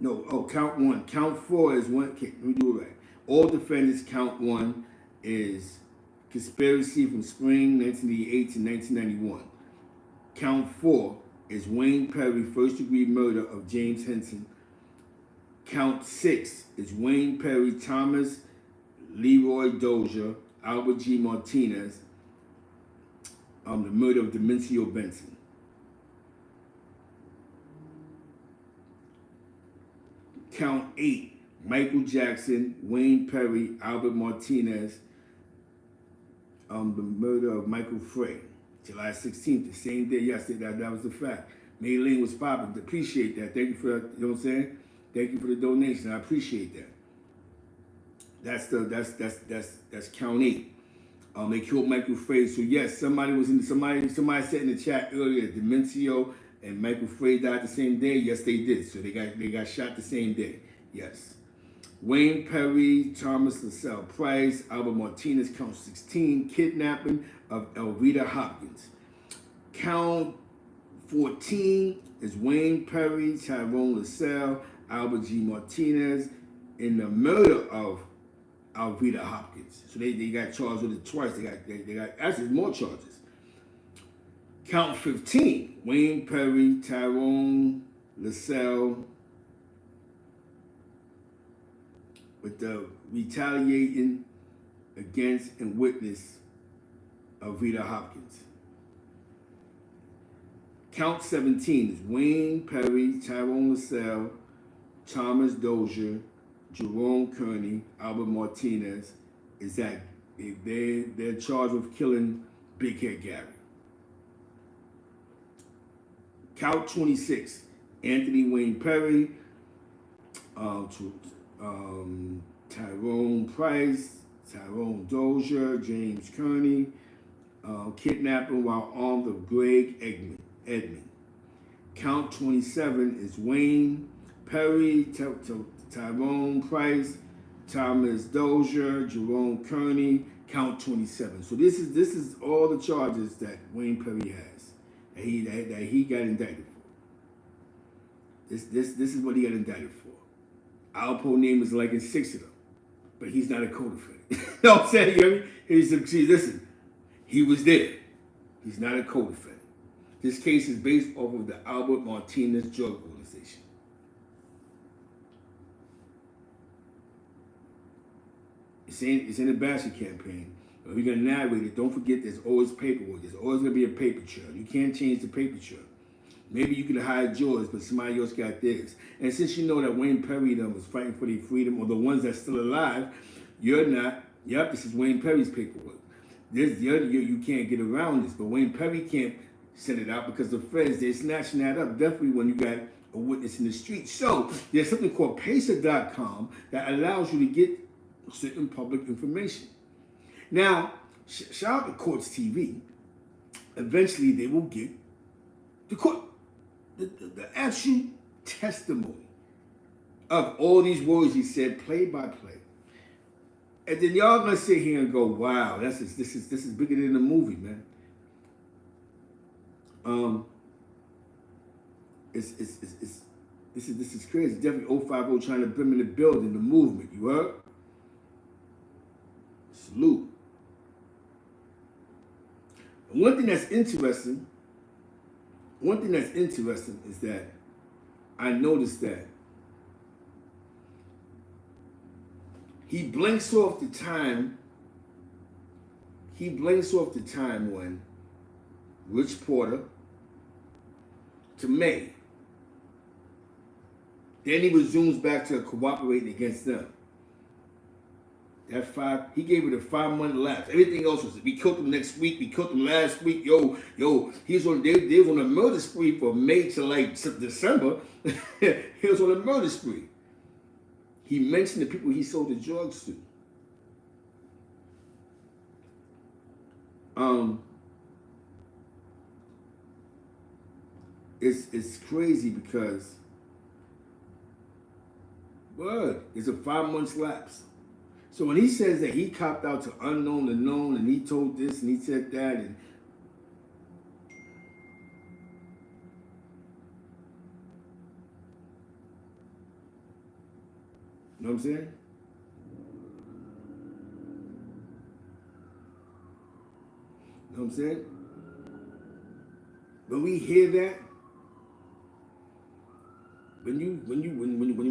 No, count 1. Count 4 is one. Okay, let me do it right. All defendants, count 1 is conspiracy from spring 1988 to 1991. Count 4 is Wayne Perry, first degree murder of James Henson. Count 6 is Wayne Perry, Thomas Leroy Dozier, Albert G. Martinez, the murder of Demencio Benson. Count 8, Michael Jackson, Wayne Perry, Albert Martinez, the murder of Michael Frey. July 16th, the same day yesterday, that was the fact. May Lane was popping. Appreciate that. Thank you for that, you know what I'm saying? Thank you for the donation. I appreciate that. That's count 8. They killed Michael Frey. So yes, somebody said in the chat earlier, Demencio and Michael Frey died the same day. Yes, they did. So they got shot the same day. Yes. Wayne Perry, Thomas LaSalle Price, Albert Martinez, count 16, kidnapping of Elvita Hopkins. Count 14 is Wayne Perry, Tyrone LaSalle, Albert G. Martinez, in the murder of Elvita Hopkins. So they got charged with it twice. They got actually more charges. Count 15, Wayne Perry, Tyrone LaSalle, with the retaliating against and witness Elvita Hopkins. Count 17 is Wayne Perry, Tyrone LaSalle, Thomas Dozier, Jerome Kearney, Albert Martinez. Is that they're charged with killing Big Head Gary. Count 26, Anthony Wayne Perry, Tyrone Price, Tyrone Dozier, James Kearney, kidnapping while armed of Greg Edmond. Count 27 is Wayne Perry, Tyrone Price, Thomas Dozier, Jerome Kearney. Count 27. So this is all the charges that Wayne Perry has that he got indicted for. This is what he got indicted for. Alpo name is like in 6 of them, but he's not a co-defendant. You know what I'm saying? You know? Listen, he was there. He's not a co-defendant. This case is based off of the Albert Martinez drug organization. It's in the basket campaign. If you're going to narrate it, don't forget there's always paperwork. There's always going to be a paper trail. You can't change the paper trail. Maybe you could hide yours, but somebody else got theirs. And since you know that Wayne Perry was fighting for their freedom, or the ones that's still alive, you're not. Yep, this is Wayne Perry's paperwork. You can't get around this, but Wayne Perry can't send it out because the feds, they're snatching that up, definitely when you got a witness in the street. So there's something called Pacer.com that allows you to get certain public information. Now, shout out to Courts TV. Eventually, they will get the court, the actual testimony of all these words he said, play by play. And then y'all gonna sit here and go, "Wow, this is bigger than the movie, man." This is crazy. Definitely 050 trying to bring in the building, the movement. You heard? Salute. One thing that's interesting is that I noticed that he blinks off the time when Rich Porter to May. Then he resumes back to cooperating against them. He gave it a 5-month lapse. Everything else was, we killed him next week, we killed him last week. They was on a murder spree from May to like December. He was on a murder spree. He mentioned the people he sold the drugs to. It's crazy because Word. It's a 5 month lapse. So when he says that he copped out to unknown to known and he told this and he said that and you know what I'm saying? You know what I'm saying? When we hear that, when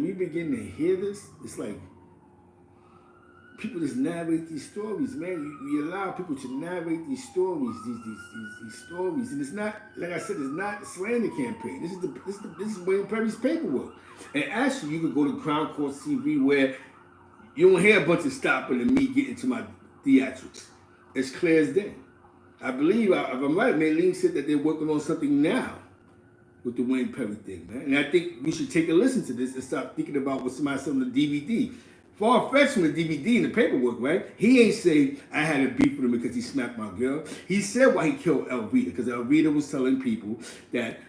we begin to hear this, it's like people just narrate these stories, man. You allow people to narrate these stories, these stories, and it's not, like I said, it's not a slander campaign. This is Wayne Perry's paperwork. And actually, you could go to Crown Court TV where you don't hear a bunch of stopping and me getting to my theatrics. It's clear as day. I believe, if I'm right, Maylene said that they're working on something now with the Wayne Perry thing, man. And I think we should take a listen to this and stop thinking about what somebody said on the DVD. Far-fetched from the DVD and the paperwork, right? He ain't say, I had a beef with him because he smacked my girl. He said why he killed Elvita, because Elvita was telling people that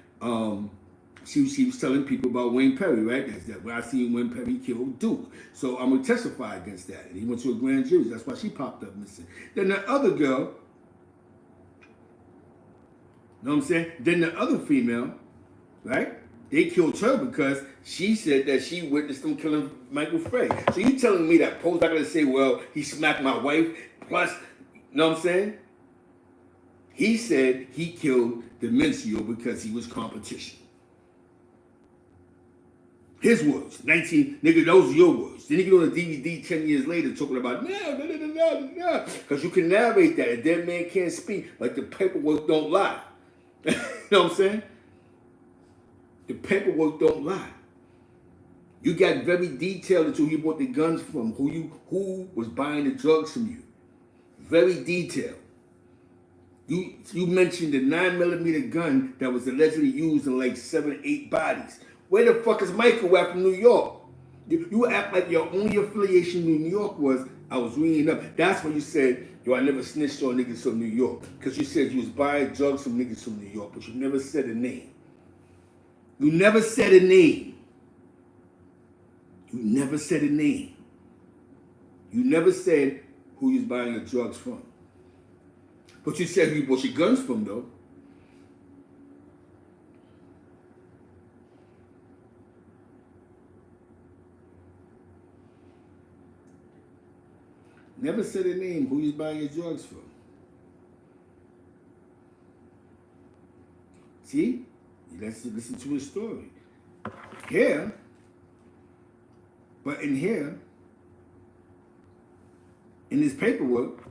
she was telling people about Wayne Perry, right? That's that when I seen Wayne Perry kill Duke. So I'm going to testify against that. And he went to a grand jury. That's why she popped up missing. Then the other girl, you know what I'm saying? Then the other female, right? They killed her because she said that she witnessed them killing Michael Frey. So you telling me that Poe's not going to say, well, he smacked my wife, plus, you know what I'm saying? He said he killed Demencio because he was competition. His words. Nigga, those are your words. Then you get on the DVD 10 years later talking about, no. Because you can narrate that. A dead man can't speak, but the paperwork don't lie. You know what I'm saying? The paperwork don't lie. You got very detailed into who you bought the guns from, who was buying the drugs from you. Very detailed. You mentioned the 9mm gun that was allegedly used in like 7, 8 bodies. Where the fuck is Michael at from New York? You act like your only affiliation in New York was, I was reading up. That's when you said, yo, I never snitched on niggas from New York. Because you said you was buying drugs from niggas from New York, but you never said a name. You never said a name. You never said a name. You never said who you was buying your drugs from. But you said who you bought your guns from, though. Never said a name who you was buying your drugs from. See? Let's listen to his story. Here, but in here, in this paperwork,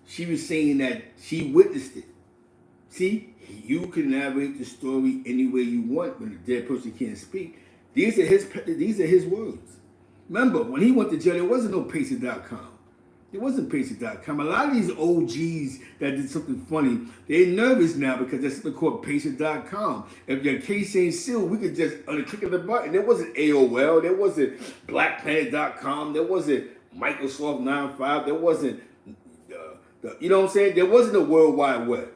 she was saying that she witnessed it. See, you can narrate the story any way you want when a dead person can't speak. These are his words. Remember, when he went to jail, there wasn't no Pacer.com. It wasn't Pacer.com. A lot of these OGs that did something funny, they're nervous now because there's something called Pacer.com. If your case ain't sealed, we could just, on the click of the button, there wasn't AOL, there wasn't BlackPlanet.com, there wasn't Microsoft 95, there wasn't, you know what I'm saying? There wasn't a World Wide Web.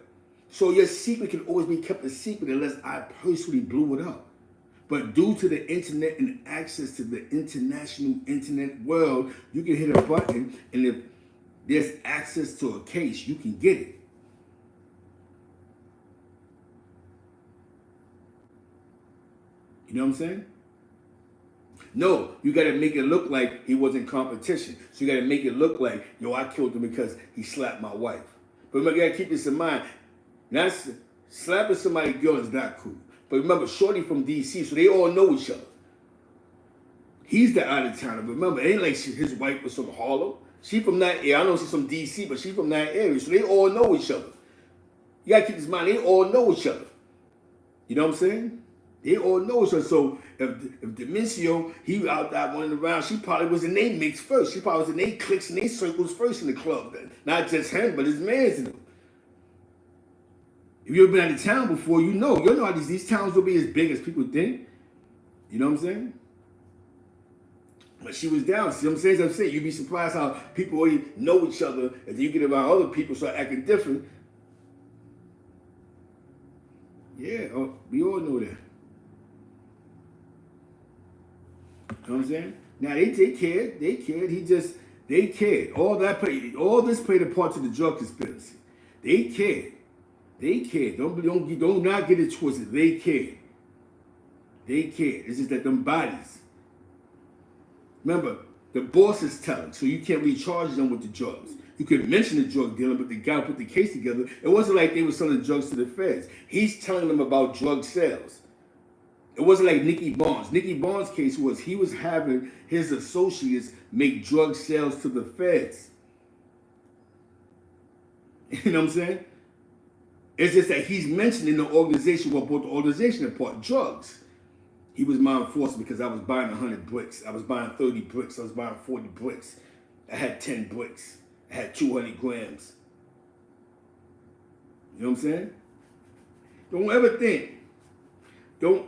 So your secret can always be kept a secret unless I personally blew it up. But due to the internet and access to the international internet world, you can hit a button, and if there's access to a case, you can get it. You know what I'm saying? No, you got to make it look like he wasn't competition. So you got to make it look like, yo, I killed him because he slapped my wife. But you got to keep this in mind. Not slapping somebody's girl is not cool. But remember, Shorty from D.C., so they all know each other. He's the out-of-towner. Remember, it ain't like his wife was from Harlem. She from that area. I know she's from D.C., but she's from that area. So they all know each other. You got to keep this in mind. They all know each other. You know what I'm saying? They all know each other. So if Demencio, he out there running around, she probably was in their mix first. She probably was in their cliques and their circles first in the club. Not just him, but his mans in them. If you've ever been out of town before, you know how these towns will be as big as people think. You know what I'm saying? But she was down. See what I'm saying? As I'm saying, you'd be surprised how people already know each other, and then you get around other people start acting different. Yeah, we all know that. know what I'm saying? Now they cared. They cared. All this played a part to the drug conspiracy. They cared. They cared. Don't not get it twisted. They cared. They cared. It's just that them bodies. Remember, the boss is telling, so you can't really charge them with the drugs. You could mention the drug dealer, but the guy who put the case together, it wasn't like they were selling drugs to the feds. He's telling them about drug sales. It wasn't like Nicky Barnes. Nicky Barnes' case was he was having his associates make drug sales to the feds. You know what I'm saying? It's just that he's mentioning the organization what brought the organization apart, drugs. He was my enforcer because I was buying 100 bricks. I was buying 30 bricks. I was buying 40 bricks. I had 10 bricks. I had 200 grams. You know what I'm saying? Don't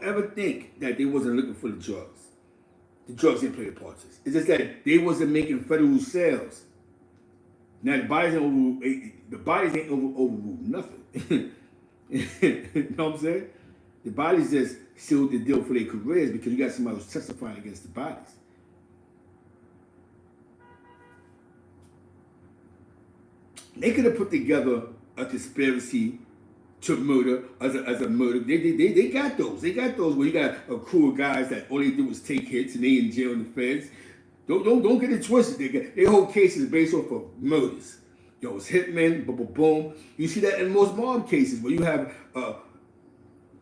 ever think that they wasn't looking for the drugs. The drugs didn't play a part in this. It's just that they wasn't making federal sales. Now the bodies ain't overruled nothing. You know what I'm saying? The bodies just sealed the deal for their careers because you got somebody who's testifying against the bodies. They could have put together a conspiracy to murder as a murder. They got those. They got those where you got a crew of guys that all they do is take hits and they in jail in the feds. Don't get it twisted. Their whole case is based off of murders. Yo, it's hitmen, boom, boom, boom. You see that in most mob cases where you have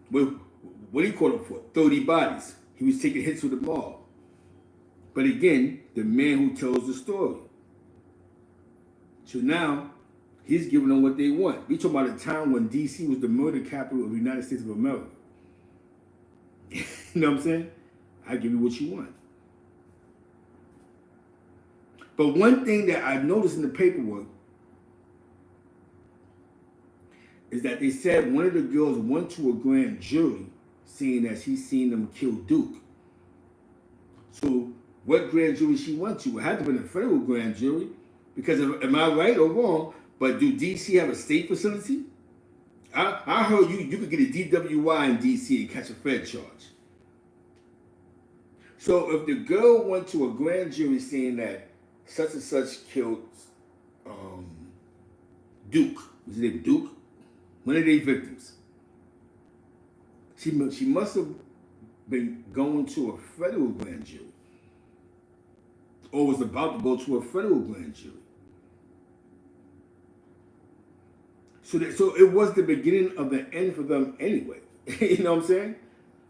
what do you call it for? 30 bodies. He was taking hits with the mob. But again, the man who tells the story. So now, he's giving them what they want. We talking about a time when D.C. was the murder capital of the United States of America. You know what I'm saying? I give you what you want. But one thing that I noticed in the paperwork is that they said one of the girls went to a grand jury saying that she seen them kill Duke. So what grand jury she went to? It had to have been a federal grand jury. Because am I right or wrong? But do D.C. have a state facility? I heard you could get a DWI in D.C. and catch a Fed charge. So if the girl went to a grand jury saying that such and such killed Duke, was his name Duke? One of their victims. She must have been going to a federal grand jury. Or was about to go to a federal grand jury. So it was the beginning of the end for them anyway. You know what I'm saying?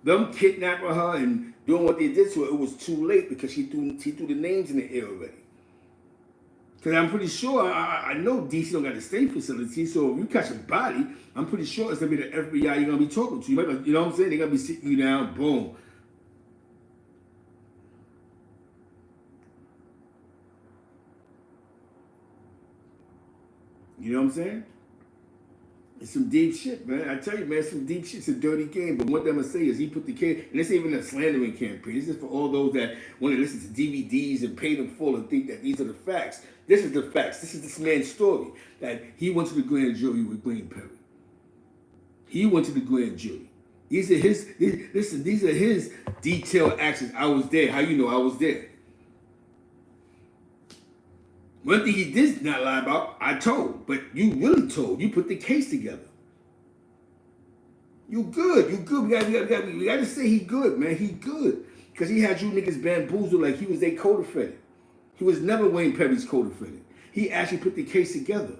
Them kidnapping her and doing what they did to her, it was too late because she threw the names in the air already. Because I'm pretty sure, I know DC don't got a state facility, so if you catch a body, I'm pretty sure it's going to be the FBI you're going to be talking to. You know what I'm saying? They're going to be sitting you down, boom. You know what I'm saying? It's some deep shit, man. I tell you, man, some deep shit. It's a dirty game. But what I'm going to say is he put the case, and this ain't even a slandering campaign. This is for all those that want to listen to DVDs and pay them full and think that these are the facts. This is the facts. This is this man's story. That he went to the grand jury with Wayne Perry. He went to the grand jury. These are his detailed actions. I was there. How you know I was there? One thing he did not lie about, I told, but you really told. You put the case together. You good. We got to say he good, man. He good. Because he had you niggas bamboozled like he was their co-defendant. He was never Wayne Perry's co-defendant. He actually put the case together.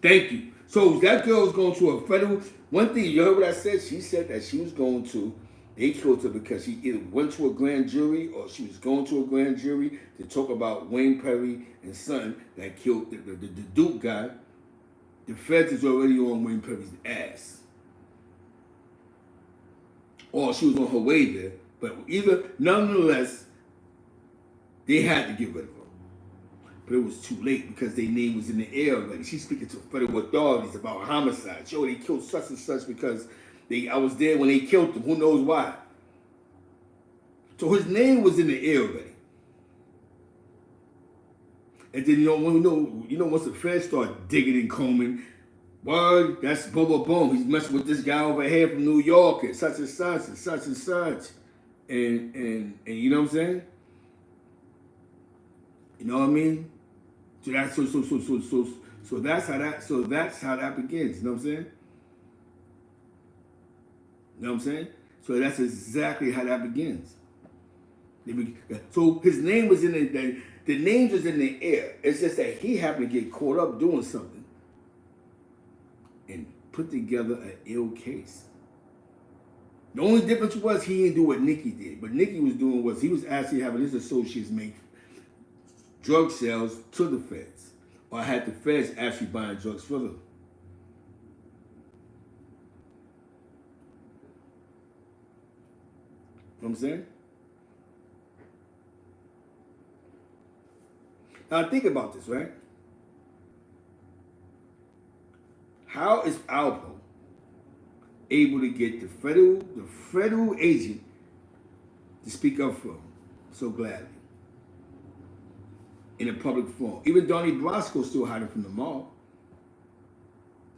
Thank you. So that girl was going to a federal... One thing, you heard what I said? She said that she was going to... They killed her because she either went to a grand jury or she was going to a grand jury to talk about Wayne Perry and son that killed the Duke guy. The feds is already on Wayne Perry's ass. Or she was on her way there. But nonetheless, they had to get rid of her. But it was too late because their name was in the air already. She's speaking to federal authorities about homicide. Yo, they killed such and such because... I was there when they killed him. Who knows why? So his name was in the air already. And then once the feds start digging and combing, word, that's boom, boom, boom. He's messing with this guy over here from New York and such and such and such and such. and you know what I'm saying? You know what I mean? So that's that's how that begins. You know what I'm saying? You know what I'm saying? So that's exactly how that begins. So his name was in the names was in the air. It's just that he happened to get caught up doing something and put together an ill case. The only difference was he didn't do what Nicky did. What Nicky was doing was he was actually having his associates make drug sales to the feds, or had the feds actually buying drugs for them. You know what I'm saying? Now think about this, right? How is Alpo able to get the federal agent to speak up for him so gladly in a public forum? Even Donnie Brasco still hiding from the mob.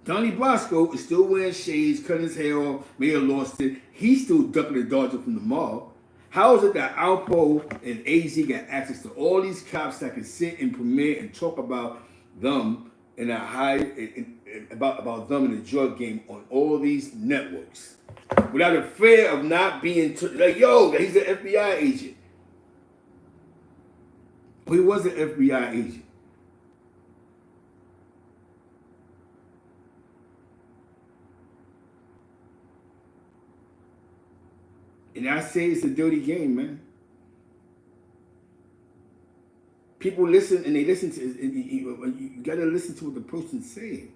Donnie Brasco is still wearing shades, cutting his hair off, may have lost it. He's still ducking and dodging from the mob. How is it that Alpo and AZ got access to all these cops that can sit and premiere and talk about them and about them in the drug game on all these networks without a fear of not being like, yo, he's an FBI agent. He was an FBI agent. And I say it's a dirty game, man. People listen and they listen to, you gotta listen to what the person's saying.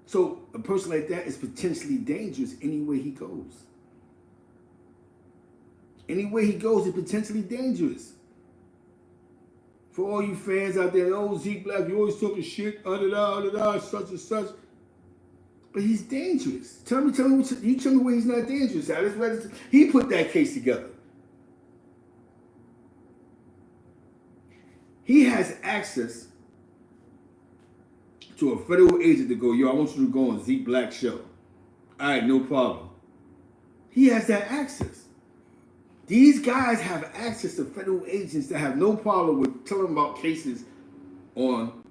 So a person like that is potentially dangerous anywhere he goes. Anywhere he goes is potentially dangerous. For all you fans out there, oh, Zeke Black, you always talking shit, such and such. But he's dangerous. Tell me where he's not dangerous. He put that case together. He has access to a federal agent to go, yo, I want you to go on Zeke Black's show. All right, no problem. He has that access. These guys have access to federal agents that have no problem with telling them about cases on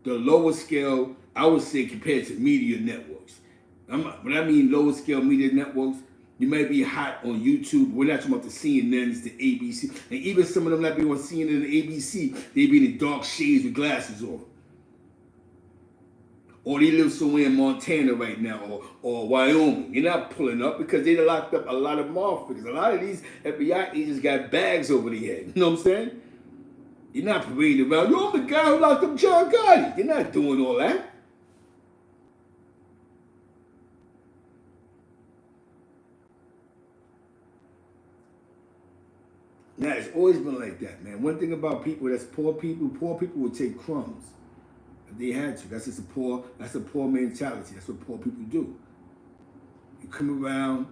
the lower scale, I would say, compared to media networks. When I mean lower scale media networks, you might be hot on YouTube. We're not talking about the CNNs, the ABC. And even some of them that be on CNN and ABC, they be in the dark shades with glasses on. Or they live somewhere in Montana right now, or Wyoming. You're not pulling up because they locked up a lot of motherfuckers. A lot of these FBI agents got bags over their head. You know what I'm saying? You're not parading around. You're the guy who locked up John Gotti. You're not doing all that. Now, it's always been like that, man. One thing about people that's poor people will take crumbs if they had to. That's a poor mentality. That's what poor people do. You come around,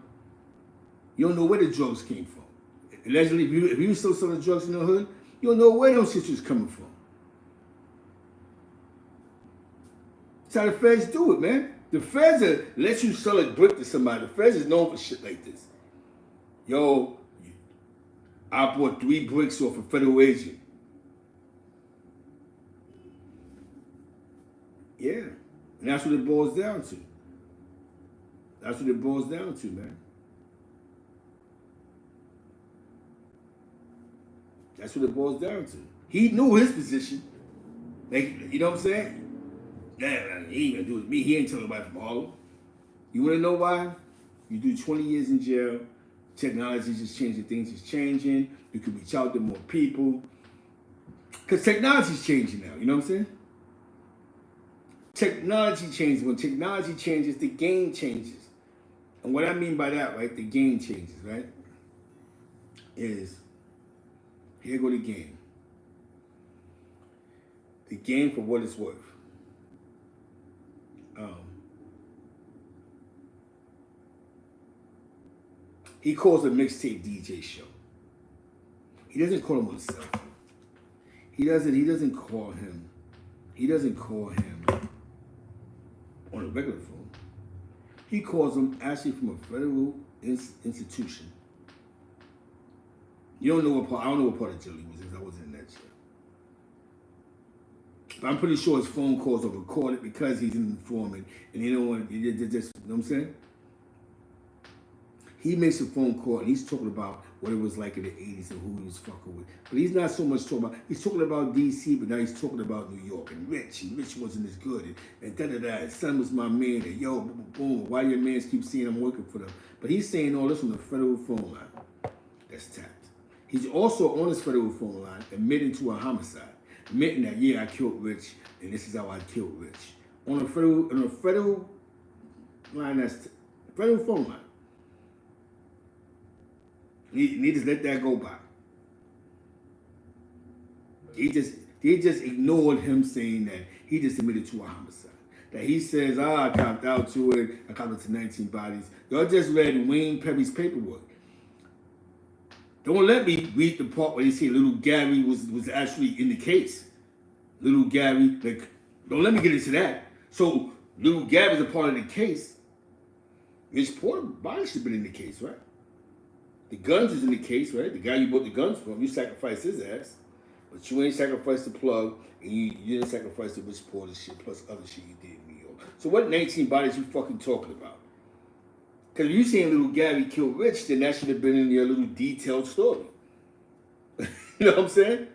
you don't know where the drugs came from. Allegedly, if you still selling drugs in the hood, you don't know where those shit was coming from. That's how the feds do it, man. The feds let you sell a brick to somebody. The feds is known for shit like this. Yo, I bought 3 bricks off a federal agent. Yeah. And that's what it boils down to. That's what it boils down to, man. That's what it boils down to. He knew his position. Like, you know what I'm saying? Nah, he ain't gonna do it with me. He ain't telling nobody from Harlem. You wanna know why? You do 20 years in jail. Technology just changing, things is changing. You can reach out to more people. Because technology's changing now, you know what I'm saying? Technology changes. When technology changes, the game changes. And what I mean by that, right, the game changes, right, is, here go the game. The game for what it's worth. He calls a mixtape DJ show. He doesn't call him himself. He doesn't call him on a regular phone. He calls him actually from a federal institution. You don't know what part. I don't know what part of jail he was in. I wasn't in that jail. But I'm pretty sure his phone calls are recorded because he's an informant, and they don't want. They just, you know what I'm saying? He makes a phone call and he's talking about what it was like in the 80s and who he was fucking with. But he's not so much talking about, he's talking about DC, but now he's talking about New York and Rich wasn't as good, and da-da-da, his son was my man, and yo, boom, boom, why your mans keep saying I'm working for them? But he's saying all this on the federal phone line. That's tapped. He's also on his federal phone line admitting to a homicide, admitting that, yeah, I killed Rich, and this is how I killed Rich. On a federal line, federal phone line. He just let that go by. They just ignored him saying that he just admitted to a homicide. That he says, I copped out to it. I copped out to 19 bodies. Y'all just read Wayne Perry's paperwork. Don't let me read the part where they say little Gary was actually in the case. Little Gary, like, don't let me get into that. So little Gary's a part of the case. Rich Porter's body should have been in the case, right? The guns is in the case, right? The guy you bought the guns from, you sacrificed his ass. But you ain't sacrificed the plug, and you didn't sacrifice the Rich Porter shit, plus other shit you did in New York. So what 19 bodies you fucking talking about? Because if you saying little Gary killed Rich, then that should have been in your little detailed story. You know what I'm saying?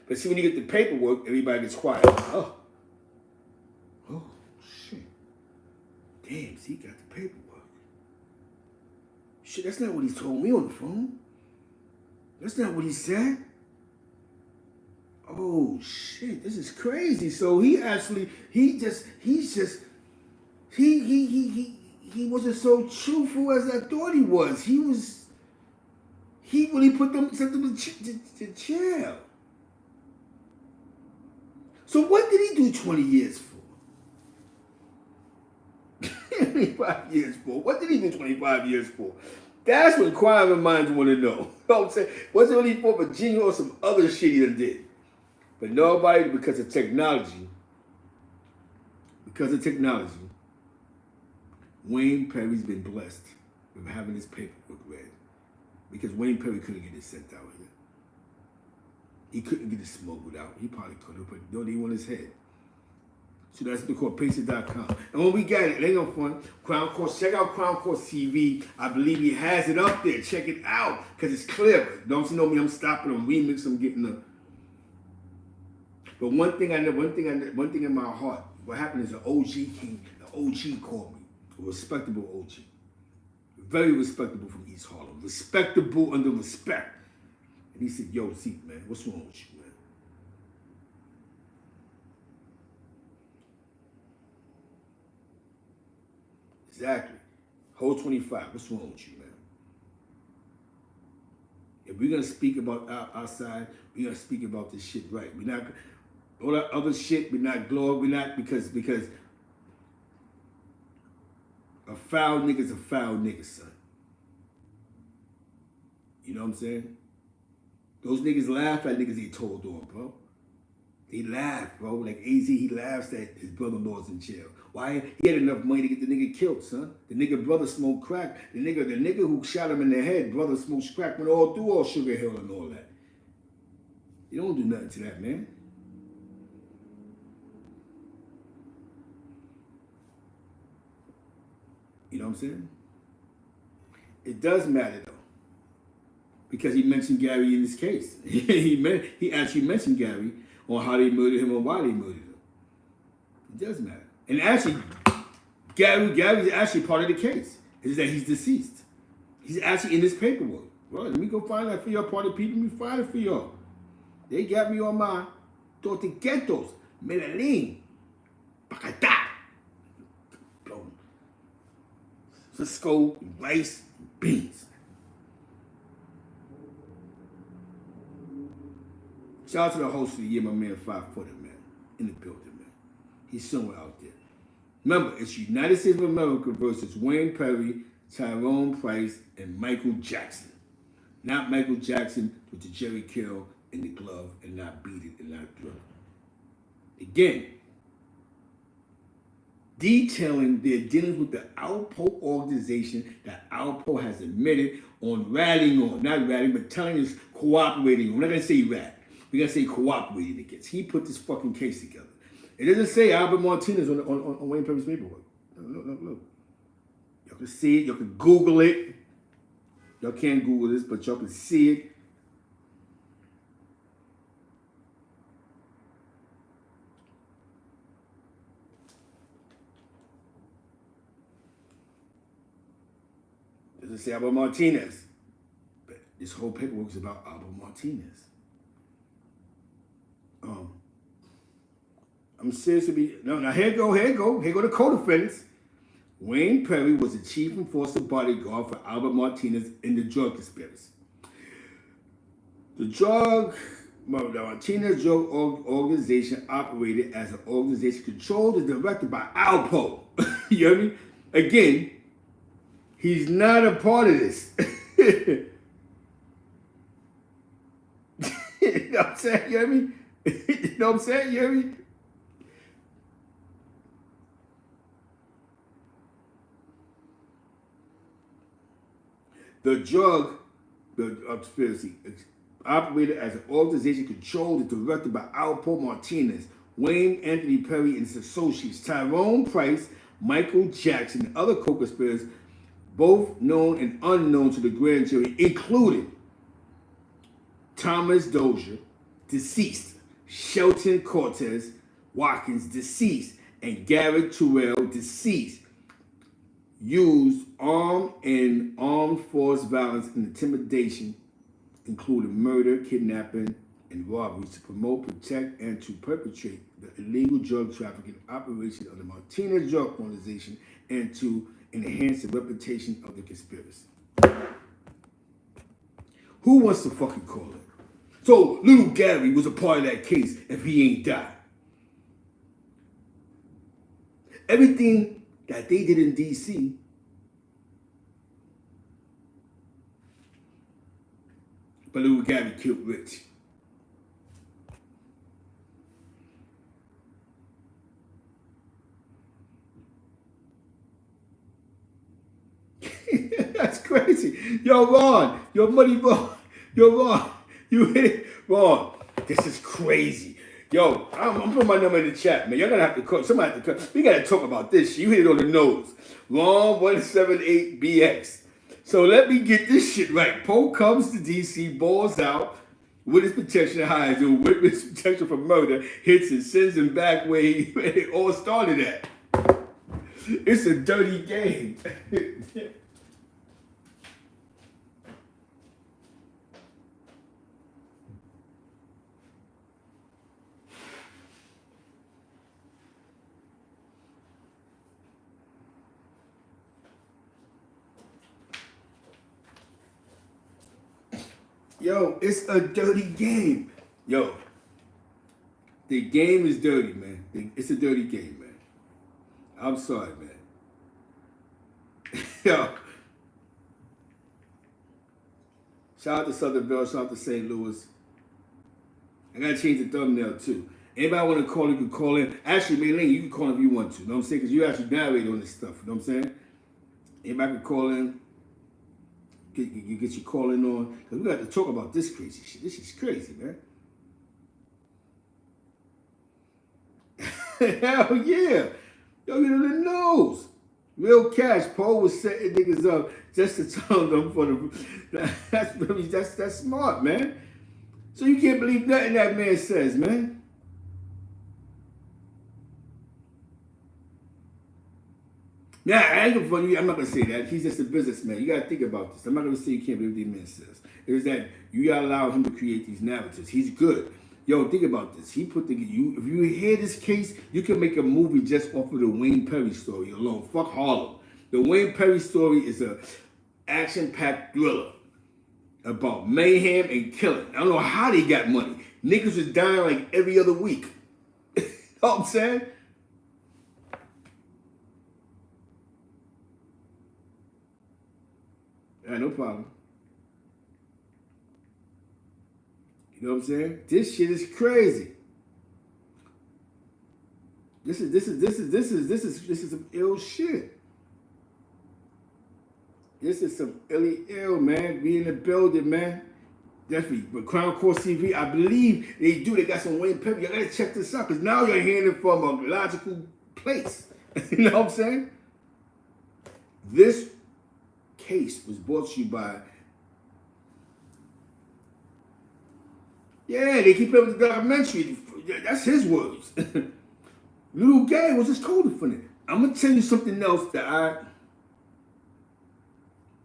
But see, when you get the paperwork, everybody gets quiet. Oh, shit. Damn, see, he got the paperwork. Shit, that's not what he told me on the phone. That's not what he said. Oh, shit, this is crazy. So he wasn't so truthful as I thought he was. He really sent them to jail. So what did he do 20 years for? 25 years for? What did he do 25 years for? That's what crime minds want to know. You know what I'm saying? Was it really for Virginia or some other shit he done did? But nobody, because of technology, Wayne Perry's been blessed with having his paperwork read. Because Wayne Perry couldn't get it sent out here. He couldn't get it smuggled out. He probably could have, but no, they want his head. So that's what they call Pacer.com. And when we got it ain't no fun. Crown Course, check out Crown Course TV. I believe he has it up there. Check it out, because it's clever. Don't you know me? I'm stopping them, remix them, getting them. But one thing in my heart, what happened is the OG called me. A respectable OG. Very respectable from East Harlem. Respectable under respect. And he said, yo, Zeke, man, what's wrong with you, man? Exactly. Whole 25, what's wrong with you, man? If we're going to speak about outside, we're going to speak about this shit right. We're not, all that other shit, we're not because a foul nigga's a foul nigga, son. You know what I'm saying? Those niggas laugh at niggas he told on, bro. They laugh, bro. Like AZ, he laughs at his brother-in-law's in jail. Why? He had enough money to get the nigga killed, son. The nigga brother smoked crack. The nigga who shot him in the head, brother smoked crack, went all through all Sugar Hill and all that. You don't do nothing to that, man. You know what I'm saying? It does matter, though. Because he mentioned Gary in this case. he actually mentioned Gary on how they murdered him and why they murdered him. It does matter. And actually, Gary's actually part of the case. Is that he's deceased. He's actually in this paperwork. Well, let me go find that for y'all, party people. Let me find it for y'all. They got me on my Tortiquetos, Medellin, Pacatá. Cisco, rice, beans. Shout out to the host of the year, my man 5-footer, man. In the building, man. He's somewhere out there. Remember, it's United States of America versus Wayne Perry, Tyrone Price, and Michael Jackson. Not Michael Jackson with the Jerry Curl in the glove and not beat it and not throw it. Again, detailing their dealings with the Alpo organization that Alpo has admitted on ratting on, not ratting, but telling us cooperating on. We're not going to say rat. We're going to say cooperating against. He put this fucking case together. It doesn't say Albert Martinez on Wayne Perry's paperwork. Look. Y'all can see it. Y'all can Google it. Y'all can't Google this, but y'all can see it. Doesn't say Albert Martinez. But this whole paperwork is about Albert Martinez. I'm seriously now here go the co-defendants. Wayne Perry was the chief enforcer bodyguard for Albert Martinez in the drug conspiracy. The Martinez drug organization operated as an organization controlled and directed by Alpo. You hear me? Again, he's not a part of this. You know what I'm saying? You hear me? You know what I'm saying? You hear me? The drug conspiracy operated as an organization controlled and directed by Alpo Martinez, Wayne Anthony Perry and his associates, Tyrone Price, Michael Jackson, and other co-conspirators, both known and unknown to the grand jury, including Thomas Dozier, deceased, Shelton Cortez Watkins, deceased, and Garrett Terrell, deceased, used armed force violence and intimidation, including murder, kidnapping, and robberies to promote, protect, and to perpetrate the illegal drug trafficking operation of the Martinez Drug Organization and to enhance the reputation of the conspiracy. Who wants to fucking call it? So little Gary was a part of that case if he ain't died. Everything that they did in D.C. but little Gary killed Rich. That's crazy. Yo, Ron. Yo, Money Ron. Yo, Ron. You hit it. Ron, this is crazy. Yo, I'm putting my number in the chat, man. Y'all gonna have to call. Somebody have to call. We gotta talk about this shit. You hit it on the nose. Ron 178BX. So let me get this shit right. Poe comes to DC, balls out, witness protection hires him, witness protection for murder, hits and sends him back where it all started at. It's a dirty game. Yo, it's a dirty game. Yo, the game is dirty, man. It's a dirty game, man. I'm sorry, man. Yo. Shout out to Southern Bell, shout out to St. Louis. I gotta change the thumbnail too. Anybody want to call, you can call in. Actually, Maylene, you can call if you want to. You know what I'm saying? Because you actually narrate on this stuff. You know what I'm saying? Anybody can call in. You get your calling on. Because we got to talk about this crazy shit. This is crazy, man. Hell yeah. Yo, get on the nose. Real cash. Paul was setting niggas up just to tell them for the... That's smart, man. So you can't believe nothing that man says, man. Now, I ain't gonna funny. I'm not gonna say that. He's just a businessman. You gotta think about this. I'm not gonna say you can't believe what the man says. It is that you gotta allow him to create these narratives. He's good. Yo, think about this. He put if you hear this case, you can make a movie just off of the Wayne Perry story alone. Fuck Harlem. The Wayne Perry story is a action-packed thriller about mayhem and killing. I don't know how they got money. Niggas was dying like every other week. You know what I'm saying? Yeah, no problem. You know what I'm saying? This shit is crazy. This is some ill shit. This is some illy ill, man. We in the building, man. Definitely. But Crown Court TV, I believe they do. They got some Wayne Pepper. You gotta check this out, because now you're hearing it from a logical place. You know what I'm saying? This case was brought to you by. Yeah, they keep playing with the documentary. That's his words. Little Gay was his co-defendant. I'm gonna tell you something else that I'm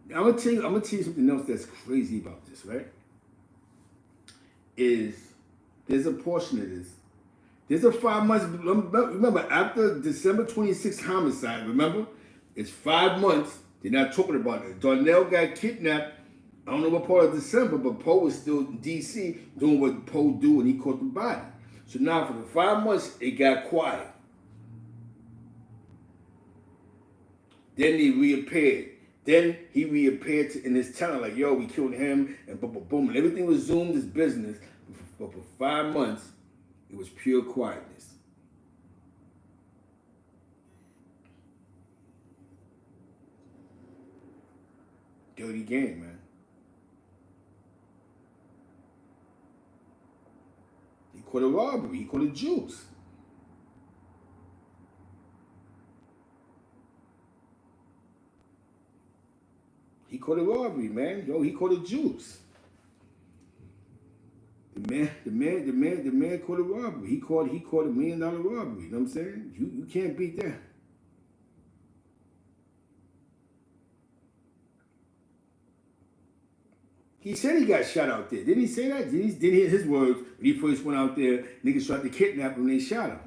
gonna tell you something else that's crazy about this, right? Is there's a portion of this. There's a 5 months. Remember, after December 26th homicide, remember? It's 5 months. They're not talking about it. Darnell got kidnapped. I don't know what part of December, but Poe was still in D.C. doing what Poe do, and he caught the body. So now for the 5 months, it got quiet. Then he reappeared. Then he reappeared in his town like, yo, we killed him, and boom, boom, boom. And everything resumed its business. But for 5 months, it was pure quietness. Dirty game, man. He caught a robbery. He caught a juice. He caught a robbery, man. Yo, he caught a juice. The man caught a robbery. He caught $1 million robbery. You know what I'm saying? You can't beat that. He said he got shot out there. Didn't he say that? Didn't he hear his words when he first went out there? Niggas tried to kidnap him and they shot him.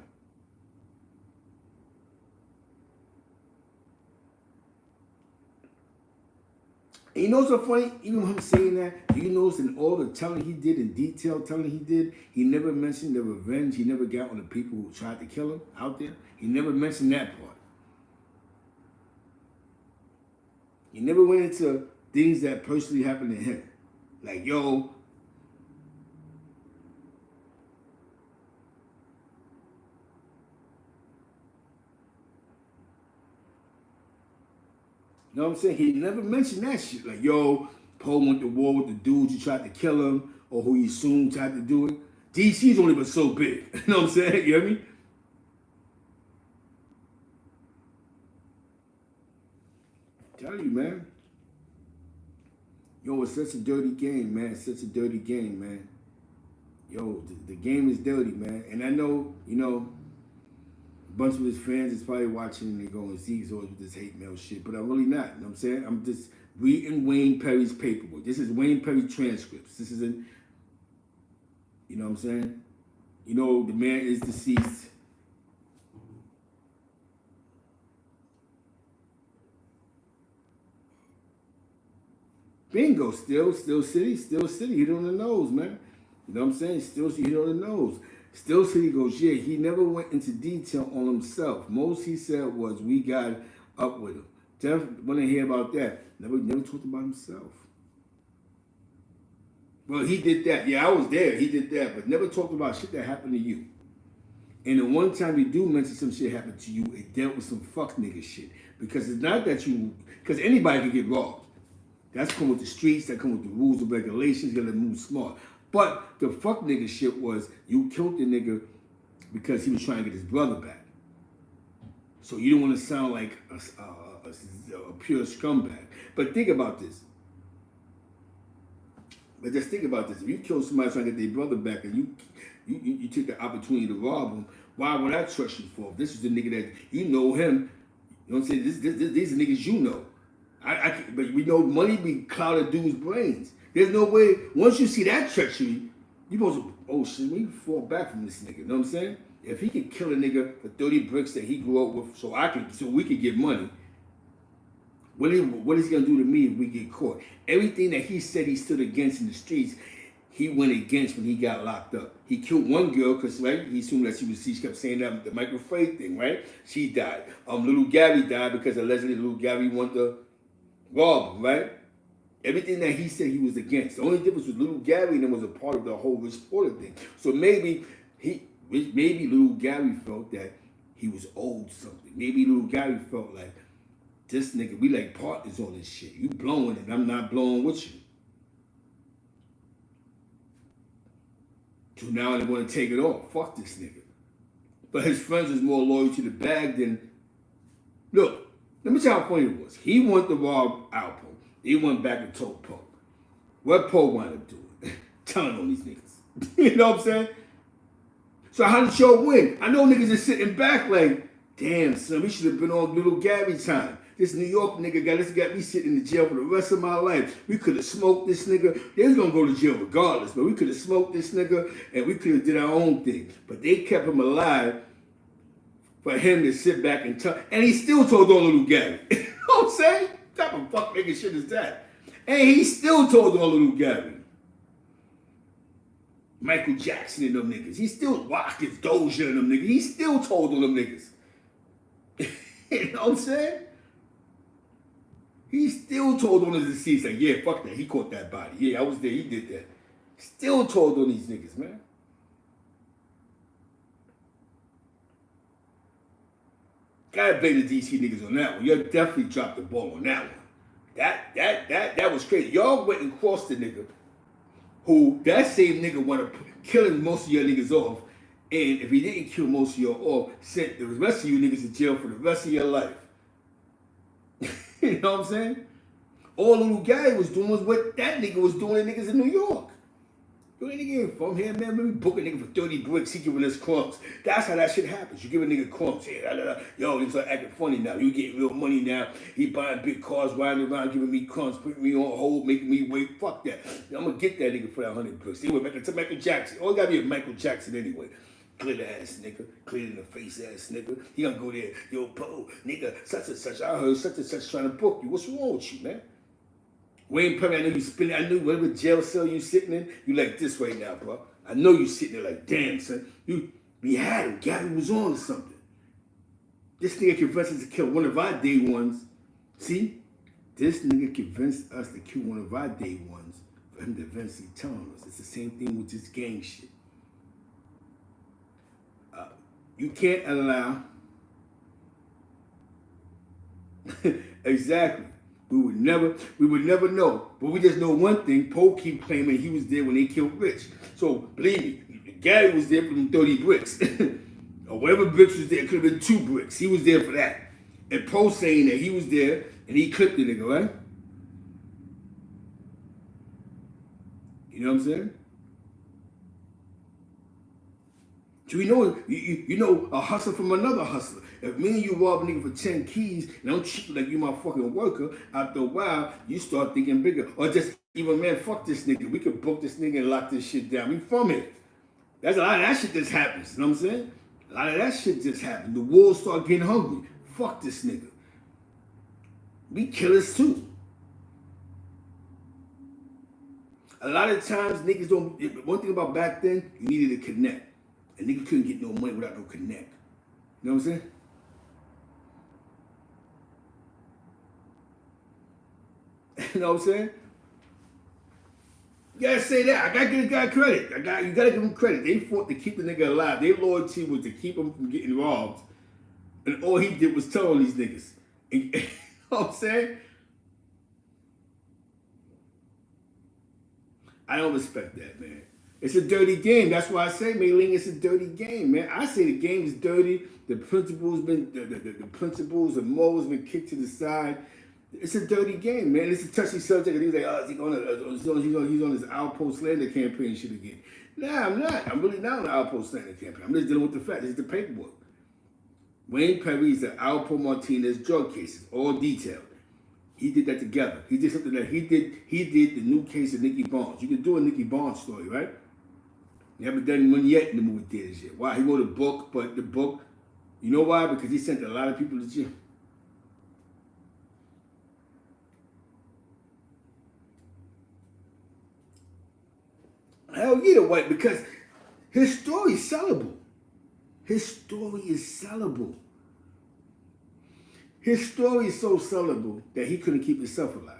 And you know what's so funny? Even him saying that, do you notice in all the telling he did, in detail telling he did, he never mentioned the revenge. He never got on the people who tried to kill him out there. He never mentioned that part. He never went into things that personally happened to him. Like, yo, you know what I'm saying? He never mentioned that shit. Like, yo, Poe went to war with the dudes who tried to kill him or who he assumed tried to do it. DC's only been so big. You know what I'm saying? You hear me? Tell you, man. Yo, it's such a dirty game, man. It's such a dirty game, man. Yo, the game is dirty, man. And I know, you know, a bunch of his fans is probably watching and they're going, Zeke's always with this hate mail shit. But I'm really not. You know what I'm saying? I'm just reading Wayne Perry's paperwork. This is Wayne Perry transcripts. This isn't, you know what I'm saying? You know, the man is deceased. Bingo, still city, hit on the nose, man. You know what I'm saying? Still hit on the nose. Still City goes, yeah, he never went into detail on himself. Most he said was, we got up with him. Jeff want to hear about that. Never talked about himself. Well, he did that. Yeah, I was there. He did that. But never talked about shit that happened to you. And the one time you do mention some shit happened to you, it dealt with some fuck nigga shit. Because it's not that you, because anybody can get robbed. That's come with the streets, that come with the rules and regulations, you gotta move smart. But the fuck nigga shit was, you killed the nigga because he was trying to get his brother back. So you don't want to sound like a pure scumbag. But think about this. But just think about this. If you kill somebody trying to get their brother back and you take the opportunity to rob him, why would I trust you for? This is the nigga that, you know him. You know what I'm saying? These are niggas you know. But we know money be clouded dudes' brains. There's no way, once you see that treachery, you supposed to, oh shit, we fall back from this nigga. You know what I'm saying? If he could kill a nigga for 30 bricks that he grew up with so we could get money, what is he gonna do to me if we get caught? Everything that he said he stood against in the streets, he went against when he got locked up. He killed one girl because, right, he assumed that she kept saying that the Michael Frey thing, right? She died. Little Gary died because allegedly little Gary wanted to rob him, right? Everything that he said he was against. The only difference was little Gary and it was a part of the whole Rich Porter thing. So maybe little Gary felt that he was owed something. Maybe little Gary felt like, this nigga, we like partners on this shit. You blowing it, I'm not blowing with you. So now they want to take it off. Fuck this nigga. But his friends was more loyal to the bag than... Look, let me tell you how funny it was. He wanted to rob Alpo. He went back and told Poe. What Poe wound up doing? Telling on these niggas. You know what I'm saying? So how did y'all win? I know niggas is sitting back like, damn, son, we should have been on little Gary time. This New York nigga got me sitting in the jail for the rest of my life. We could have smoked this nigga. They was gonna go to jail regardless, but we could have smoked this nigga and we could have did our own thing. But they kept him alive for him to sit back and talk. And he still told on little Gary. You know what I'm saying? What type of fuck nigga shit is that? And he still told on little Gary. Michael Jackson and them niggas. He still rocked his Doja and them niggas. He still told on them niggas. You know what I'm saying? He still told on his deceased, like, yeah, fuck that. He caught that body. Yeah, I was there. He did that. Still told on these niggas, man. Gotta blame the DC niggas on that one. You definitely dropped the ball on that one. That was crazy. Y'all went and crossed the nigga who, that same nigga wanted to killing most of your niggas off. And if he didn't kill most of y'all off, sent the rest of you niggas to jail for the rest of your life. You know what I'm saying? All little guy was doing was what that nigga was doing to niggas in New York. Yo, that nigga ain't from here, man. Let me book a nigga for 30 bricks. He giving us crumbs. That's how that shit happens. You give a nigga crumbs. Yeah, yo, he's acting funny now. You get real money now. He buying big cars, riding around, giving me crumbs, putting me on hold, making me wait. Fuck that. I'm going to get that nigga for that 100 bricks. He went back to Michael Jackson. Oh, it got to be a Michael Jackson anyway. Glitter ass nigga, clear in the face ass nigga. He gonna go there, yo, Poe, nigga, such and such. I heard such and such trying to book you. What's wrong with you, man? Wayne Perry, I know you spinning. I knew whatever jail cell you sitting in, you like this right now, bro. I know you sitting there like, damn, son. We had him. Gabby was on to something. This nigga convinced us to kill one of our day ones. See? This nigga convinced us to kill one of our day ones for him to eventually tell us. It's the same thing with this gang shit. You can't allow... Exactly. We would never know. But we just know one thing. Poe keep claiming he was there when they killed Rich. So, believe me, Gary was there for them 30 bricks. Or whatever bricks was there, it could have been 2 bricks. He was there for that. And Poe saying that he was there and he clipped the nigga, right? You know what I'm saying? So you know a hustler from another hustler. If me and you rob a nigga for 10 keys and I'm treating like you my fucking worker, after a while, you start thinking bigger. Or just even, man, fuck this nigga. We could book this nigga and lock this shit down. We from it. That's a lot of that shit just happens. You know what I'm saying? A lot of that shit just happens. The wolves start getting hungry. Fuck this nigga. We killers too. A lot of times niggas don't, one thing about back then, you needed to connect. A nigga couldn't get no money without no connect. You know what I'm saying? You know what I'm saying? You gotta say that. I gotta give the guy credit. You gotta give him credit. They fought to keep the nigga alive. Their loyalty was to keep him from getting robbed. And all he did was tell on these niggas. And, you know what I'm saying? I don't respect that, man. It's a dirty game. That's why I say, Mei-Ling, it's a dirty game, man. I say the game is dirty. The principles and morals been kicked to the side. It's a dirty game, man. It's a touchy subject. And he's like, oh, he's on his outpost slander campaign shit again. Nah, I'm not. I'm really not on the outpost slander campaign. I'm just dealing with the fact. This is the paperwork. Wayne Perry's the Alpo Martinez drug cases, all detailed. He did that together. He did something that he did the new case of Nicky Barnes. You can do a Nicky Barnes story, right? You haven't done one yet in the movie theaters yet. Why? He wrote a book, but the book, you know why? Because he sent a lot of people to jail. Hell yeah, what? Because his story is sellable. His story is sellable. His story is so sellable that he couldn't keep himself alive.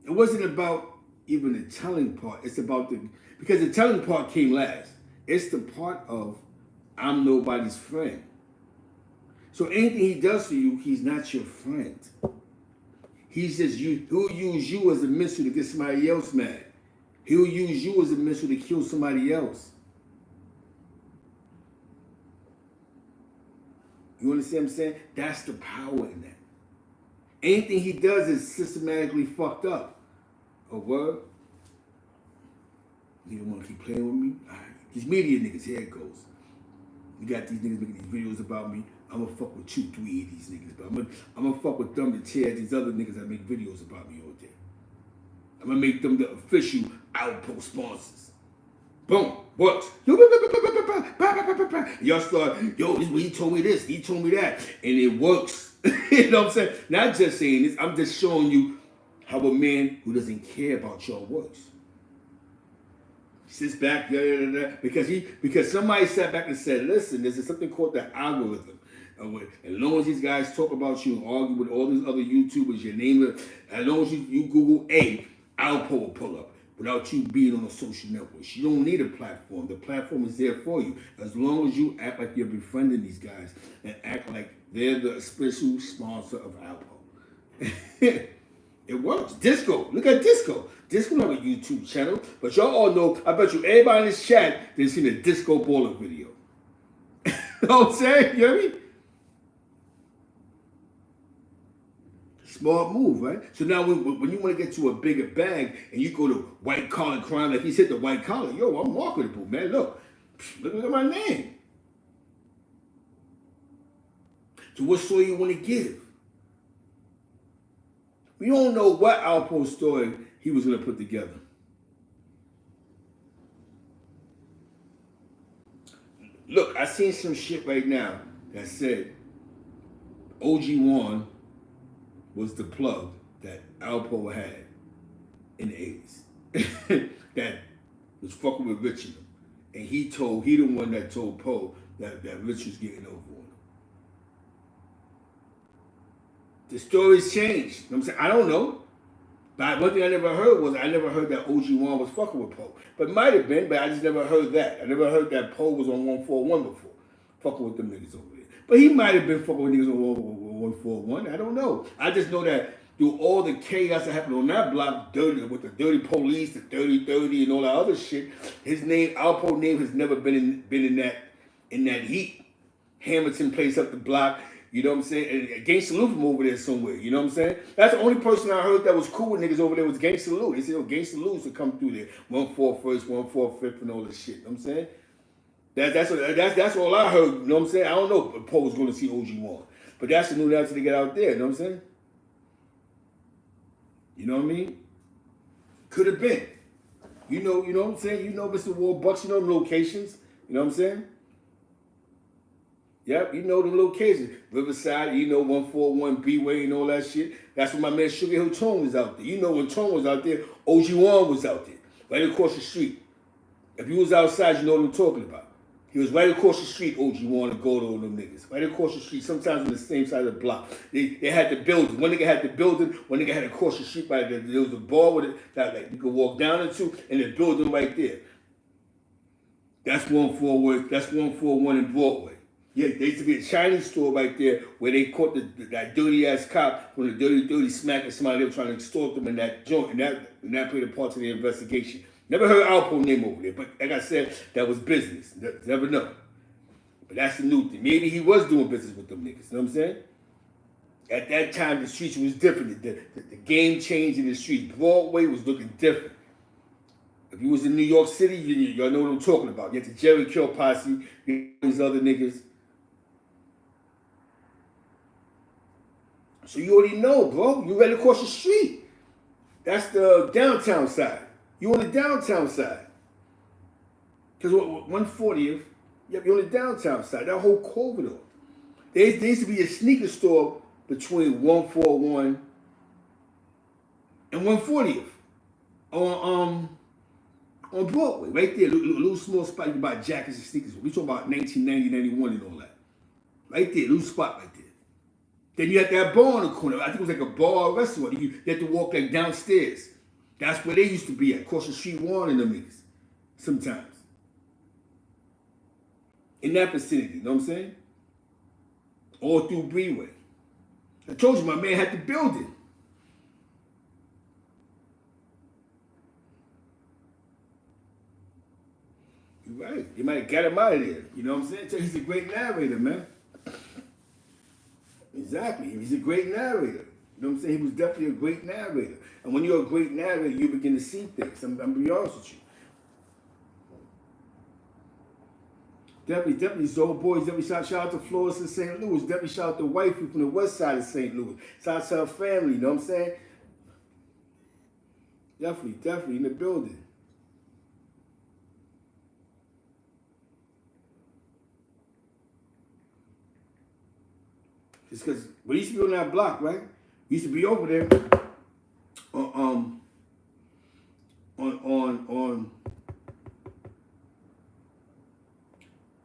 It wasn't about even the telling part. It's about because the telling part came last. It's the part of I'm nobody's friend. So anything he does for you, he's not your friend. He's just you. He'll use you as a missile to get somebody else mad. He'll use you as a missile to kill somebody else. You understand what I'm saying? That's the power in that. Anything he does is systematically fucked up. A word? You don't want to keep playing with me? All right. These media niggas, here it goes. You got these niggas making these videos about me. I'm gonna fuck with 2, 3 of these niggas. But I'm gonna fuck with them to tear these other niggas that make videos about me all day. I'm gonna make them the official Outpost sponsors. Boom. Works. Y'all start, yo, he told me this, he told me that. And it works. You know what I'm saying? Not just saying this, I'm just showing you how a man who doesn't care about y'all works. Sits back, because somebody sat back and said, listen, there's something called the algorithm. As long as these guys talk about you and argue with all these other YouTubers, your name, as long as you Google Alpo will pull up without you being on a social network. You don't need a platform. The platform is there for you. As long as you act like you're befriending these guys and act like they're the special sponsor of Alpo. It works. Disco. Look at Disco. Disco have a YouTube channel, but y'all all know, I bet you everybody in this chat didn't see the Disco Baller video. You know what I'm saying? You know what I mean? Smart move, right? So now when you want to get to a bigger bag and you go to white collar crime, like he's hit the white collar, yo, I'm marketable, man. Look at my name. So what story you want to give? We don't know what Alpo story he was going to put together. Look, I seen some shit right now that said OG1 was the plug that Alpo had in the 80s that was fucking with Rich in him. And he the one that told Poe that Rich was getting over on him. The story's changed. You know what I'm saying? I don't know. But one thing I never heard was that OG1 was fucking with Poe. But it might have been, but I just never heard that. I never heard that Poe was on 141 before. Fucking with them niggas over there. But he might have been fucking with niggas on 141. I don't know. I just know that through all the chaos that happened on that block, with the dirty police, the dirty 30 and all that other shit, his name, Alpo name, has never been in that heat. Hamilton plays up the block. You know what I'm saying? And Gangsta Lou from over there somewhere. You know what I'm saying? That's the only person I heard that was cool with niggas over there was Gangsta Lou. They said, oh, Gangsta Lou used to come through there. 141st, 145th, and all this shit. You know what I'm saying? That's all I heard. You know what I'm saying? I don't know if Poe was going to see OG1. But that's the new narrative to get out there. You know what I'm saying? You know what I mean? Could have been. You know what I'm saying? You know Mr. Warbucks, you know the locations. You know what I'm saying? Yep, you know the locations. Riverside, you know 141 B-Way and all that shit. That's when my man Sugar Hill Tone was out there. You know when Tone was out there, OG1 was out there. Right across the street. If you was outside, you know what I'm talking about. He was right across the street, OG1 and go to all them niggas. Right across the street, sometimes on the same side of the block. They had the building. One nigga had the building, one nigga had across the street by there was a bar with it that like you could walk down into, and the building right there. That's 141 in Broadway. Yeah, there used to be a Chinese store right there where they caught that dirty ass cop when the dirty smacking somebody. They were trying to extort them in that joint, and that played a part of the investigation. Never heard Alpo name over there, but like I said, that was business. Never know. But that's the new thing. Maybe he was doing business with them niggas. You know what I'm saying? At that time, the streets was different. The game changed in the streets. Broadway was looking different. If you was in New York City, y'all know what I'm talking about. You had the Jerry Kill posse, these other niggas. So you already know, bro. You right across the street. That's the downtown side. You on the downtown side. Because 140th, you're on the downtown side. That whole corridor. There used to be a sneaker store between 141 and 140th on Broadway. Right there. A little small spot you can buy jackets and sneakers. We talking about 1990, 91 and all that. Right there. Little spot right there. Then you had that bar on the corner. I think it was like a bar or restaurant. You had to walk like downstairs. That's where they used to be at, across the street, warning them niggas. Sometimes. in that vicinity, you know what I'm saying? All through Breedway. I told you my man had the building. You're right. You might have got him out of there. You know what I'm saying? So he's a great narrator, man. Exactly. He's a great narrator. You know what I'm saying? He was definitely a great narrator. And when you're a great narrator, you begin to see things. I'm going to be honest with you. Definitely, Soul Boys. Definitely shout out to Flores in St. Louis. Definitely shout out to wifey from the west side of St. Louis. Shout out to her family, you know what I'm saying? Definitely in the building. Just because we used to be on that block, right? We used to be over there on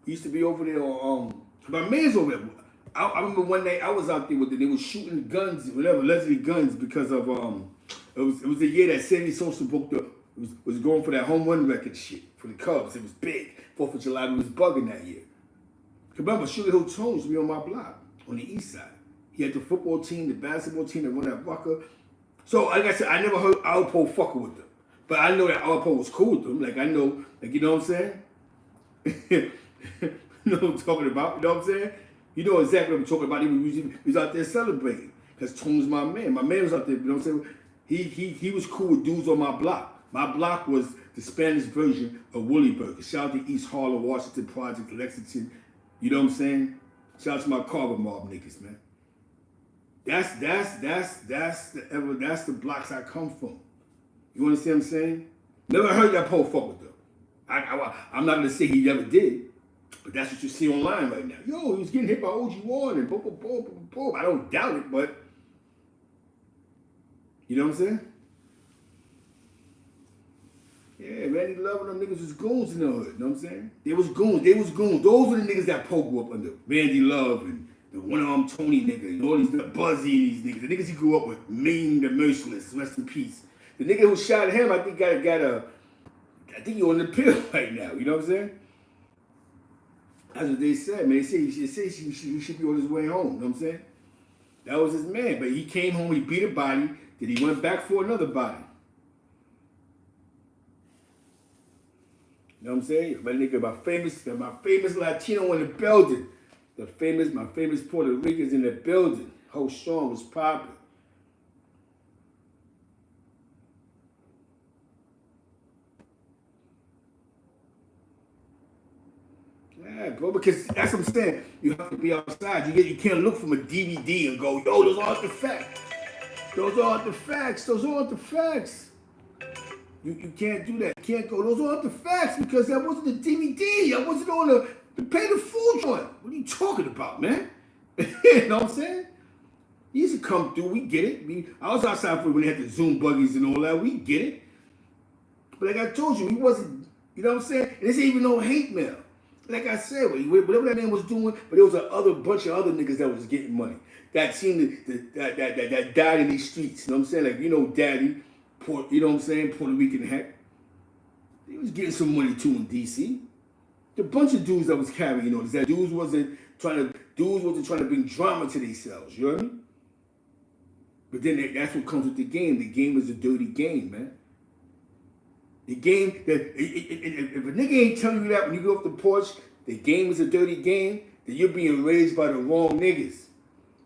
we used to be over there on my man's over there. I remember one day I was out there with it. They were shooting guns, whatever, allegedly guns, because of it was the year that Sammy Sosa booked the was going for that home run record shit for the Cubs. It was big. 4th of July, we was bugging that year. Remember, Sugar Hill Tones be on my block on the east side. He had the football team, the basketball team that run that Rucker. So like I said, I never heard Alpo fucking with them, but I know that Alpo was cool with them. Like I know, like you know what I'm saying. You know what I'm talking about? You know what I'm saying? You know exactly what I'm talking about. He was out there celebrating. Because Tone's my man. My man was out there, you know what I'm saying? He was cool with dudes on my block. My block was the Spanish version of Woolly Burger. Shout out to East Harlem, Washington Project, Lexington. You know what I'm saying? Shout out to my Carver Mob niggas, man. That's the blocks I come from. You understand what I'm saying? Never heard that Poe fuck with them. I'm not gonna say he never did. But that's what you see online right now. Yo, he was getting hit by OG1 and boom, boom, boom, boom, boom. I don't doubt it, but you know what I'm saying? Yeah, Randy Love and them niggas was goons in the hood. You know what I'm saying? They was goons. Those were the niggas that Poe grew up under. Randy Love and the one-armed Tony nigga and all these Buzzy and these niggas. The niggas he grew up with. Mean the Merciless. Rest in peace. The nigga who shot at him, I think I think he on the pill right now. You know what I'm saying? That's what they said, man. They say he should be on his way home. You know what I'm saying? That was his man. But he came home, he beat a body, then he went back for another body. You know what I'm saying? My nigga, my famous Latino in the building. My famous Puerto Ricans in the building. Whole Sean was popping. Yeah, bro, because that's what I'm saying. You have to be outside. You can't look from a DVD and go, yo, those aren't the facts. Those aren't the facts. Those aren't the facts. You can't do that. You can't go, those aren't the facts because that wasn't the DVD. I wasn't on the pay the full joint. What are you talking about, man? You know what I'm saying? He used to come through. We get it. I was outside when they had the Zoom buggies and all that. We get it. But like I told you, he wasn't, you know what I'm saying? And there's even no hate mail. Like I said, whatever that man was doing, but there was a bunch of other niggas that was getting money. That seemed that died in these streets. You know what I'm saying? Like, you know, Daddy, you know what I'm saying? Puerto Rican heck. He was getting some money too in DC. The bunch of dudes that was carrying on. That dudes wasn't trying to bring drama to themselves. You know what I mean? But then that's what comes with the game. The game is a dirty game, man. The game, if a nigga ain't telling you that when you go off the porch, the game is a dirty game, then you're being raised by the wrong niggas.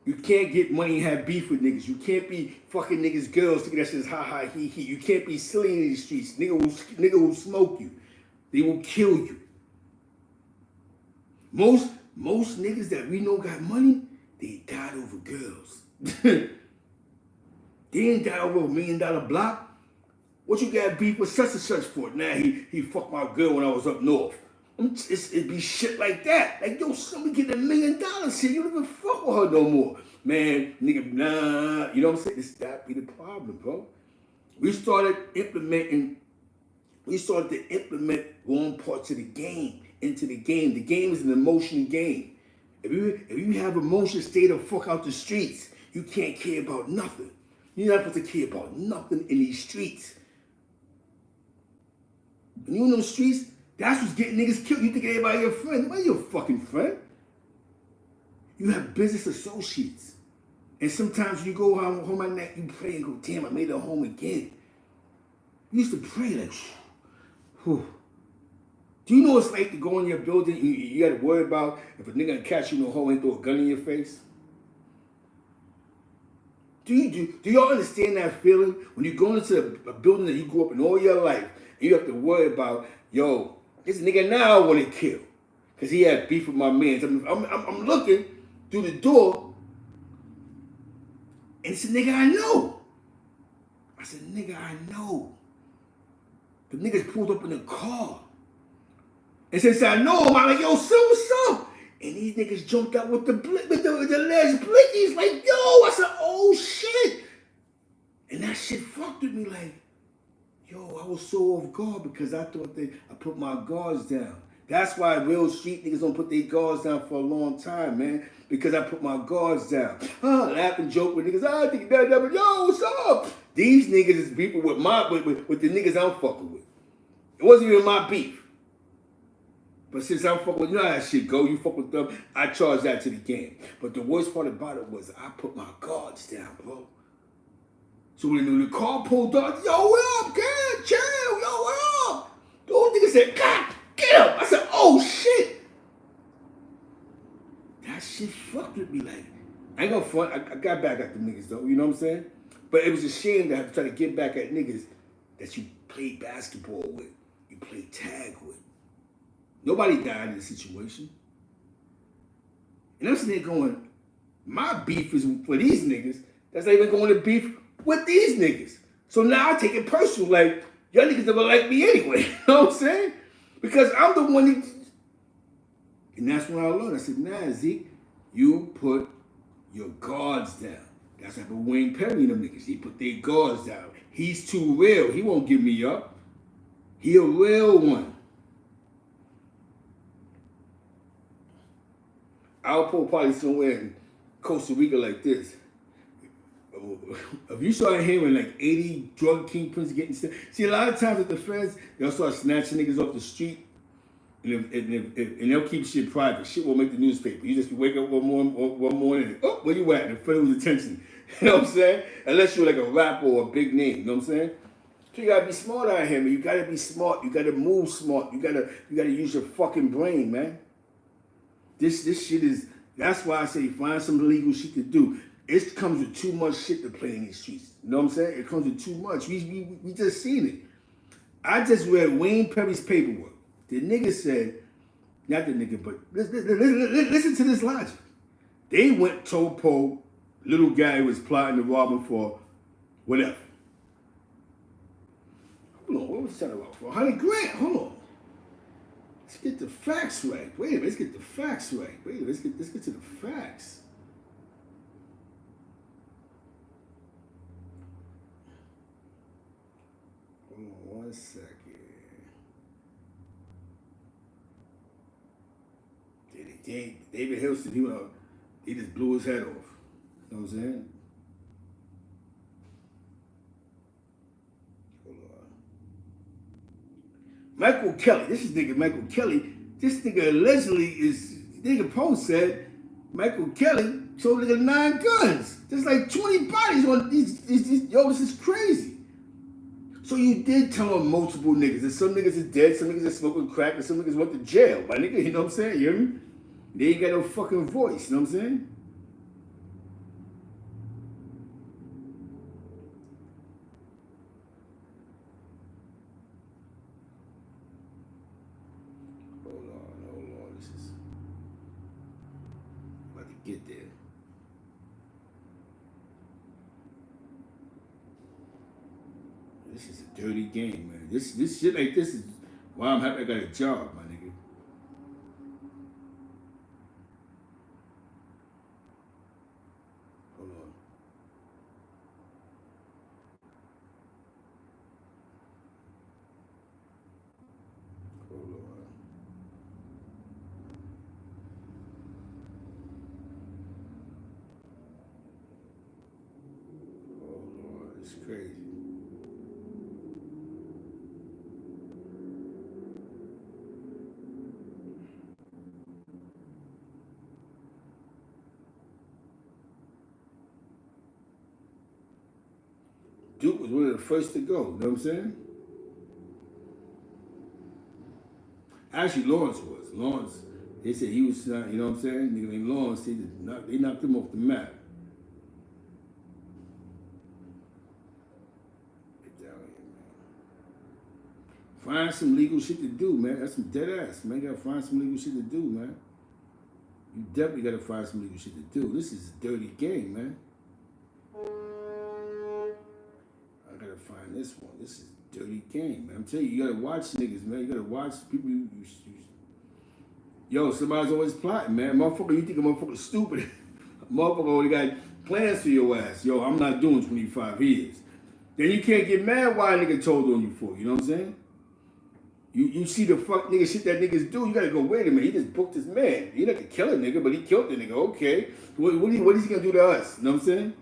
You can't get money and have beef with niggas. You can't be fucking niggas' girls thinking that shit's ha ha he he. You can't be silly in these streets. Nigga will smoke you. They will kill you. Most niggas that we know got money, they died over girls. They didn't die over $1 million block. What you got beef with such and such for? Nah, he fucked my girl when I was up north. It'd be shit like that. Like, yo, somebody getting $1 million here. You don't even fuck with her no more. Man, nigga, nah. You know what I'm saying? That be the problem, bro. We started to implement wrong parts of the game into the game. The game is an emotional game. If you have emotion, stay the fuck out the streets. You can't care about nothing. You're not supposed to care about nothing in these streets. When you in those streets, That's what's getting niggas killed. You think everybody your friend. Nobody your fucking friend. You have business associates. And sometimes you go home at night, you pray and go, damn, I made it home again. You used to pray like, whew. Do you know what it's like to go in your building, you got to worry about if a nigga catch you in the hole and throw a gun in your face? Do y'all understand that feeling? When you go into a building that you grew up in all your life, and you have to worry about, yo, this nigga now I want to kill. Because he had beef with my man. I'm looking through the door, and it's a nigga I know. I said, nigga I know. The niggas pulled up in the car. And since I know him, I'm like, yo, son, what's up? And these niggas jumped out with the alleged blickies, like, yo, I said, oh shit. And that shit fucked with me like, yo, I was so off guard because I thought I put my guards down. That's why real street niggas don't put their guards down for a long time, man. Because I put my guards down. Laugh and joke with niggas, I think that, but yo, what's up? These niggas is beefing with the niggas I'm fucking with. It wasn't even my beef. But since I'm fucking with, you know how that shit go, you fuck with them, I charge that to the game. But the worst part about it was I put my guards down, bro. So when the car pulled up, yo, what up, kid? Chill, yo, what up? The old nigga said, God, get up. I said, oh, shit. That shit fucked with me. Like, I ain't gonna front. I got back at the niggas, though. You know what I'm saying? But it was a shame to have to try to get back at niggas that you played basketball with, you played tag with. Nobody died in the situation. And I'm sitting there going, my beef is for these niggas. That's not even going to beef with these niggas. So now I take it personal. Like, y'all niggas never like me anyway. You know what I'm saying? Because I'm the one that... And that's when I learned. I said, nah, Zeke, you put your guards down. That's like Wayne Perry and them niggas. He put their guards down. He's too real. He won't give me up. He a real one. I'll pull a party somewhere in Costa Rica like this. If you start hearing like 80 drug kingpins getting... See, a lot of times at the feds, they'll start snatching niggas off the street and they'll keep shit private. Shit won't make the newspaper. You just wake up one morning and, oh, where you at? And federal attention. You know what I'm saying? Unless you're like a rapper or a big name. You know what I'm saying? So you gotta be smart out here, man. You gotta be smart. You gotta move smart. You gotta use your fucking brain, man. This shit is... That's why I say find some legal shit to do. It comes with too much shit to play in these streets. You know what I'm saying? It comes with too much. We just seen it. I just read Wayne Perry's paperwork. The nigga said, not the nigga, but listen to this logic. They went told Poe, little guy who was plotting to rob him for whatever. Hold on, what was he talking about? For 100 grand? Hold on. Let's get the facts right. Wait a minute, let's get the facts right. Wait a minute, let's get to the facts. Hold on 1 second. David Hilson, he just blew his head off. You know what I'm saying? Michael Kelly, this is nigga Michael Kelly. This nigga allegedly nigga Post said Michael Kelly sold nigga 9 guns. There's like 20 bodies on these. Yo, this is crazy. So you did tell on multiple niggas. And some niggas is dead, some niggas are smoking crack, and some niggas went to jail. My nigga, you know what I'm saying? You hear me? They ain't got no fucking voice, you know what I'm saying? Hold on. This is about to get there. This is a dirty game, man. This shit like this is why I'm happy I got a job, my nigga. Hold on. It's crazy. Duke was one of the first to go. You know what I'm saying? Actually, Lawrence was. Lawrence, they said he was not, you know what I'm saying? Nigga named Lawrence, they knocked him off the map. Get down here, man. Find some legal shit to do, man. That's some dead ass, man. You gotta find some legal shit to do, man. You definitely gotta find some legal shit to do. This is a dirty game, man. I gotta find this one. This is a dirty game, man. I'm telling you, you gotta watch niggas, man. You gotta watch people. Yo, somebody's always plotting, man. Motherfucker, you think a motherfucker stupid? Motherfucker already got plans for your ass. Yo, I'm not doing 25 years. Then you can't get mad why a nigga told on you for. You know what I'm saying? You see the fuck nigga shit that niggas do, you gotta go, wait a minute, he just booked his man. He didn't have to kill a nigga, but he killed the nigga. Okay. What is he gonna do to us? You know what I'm saying?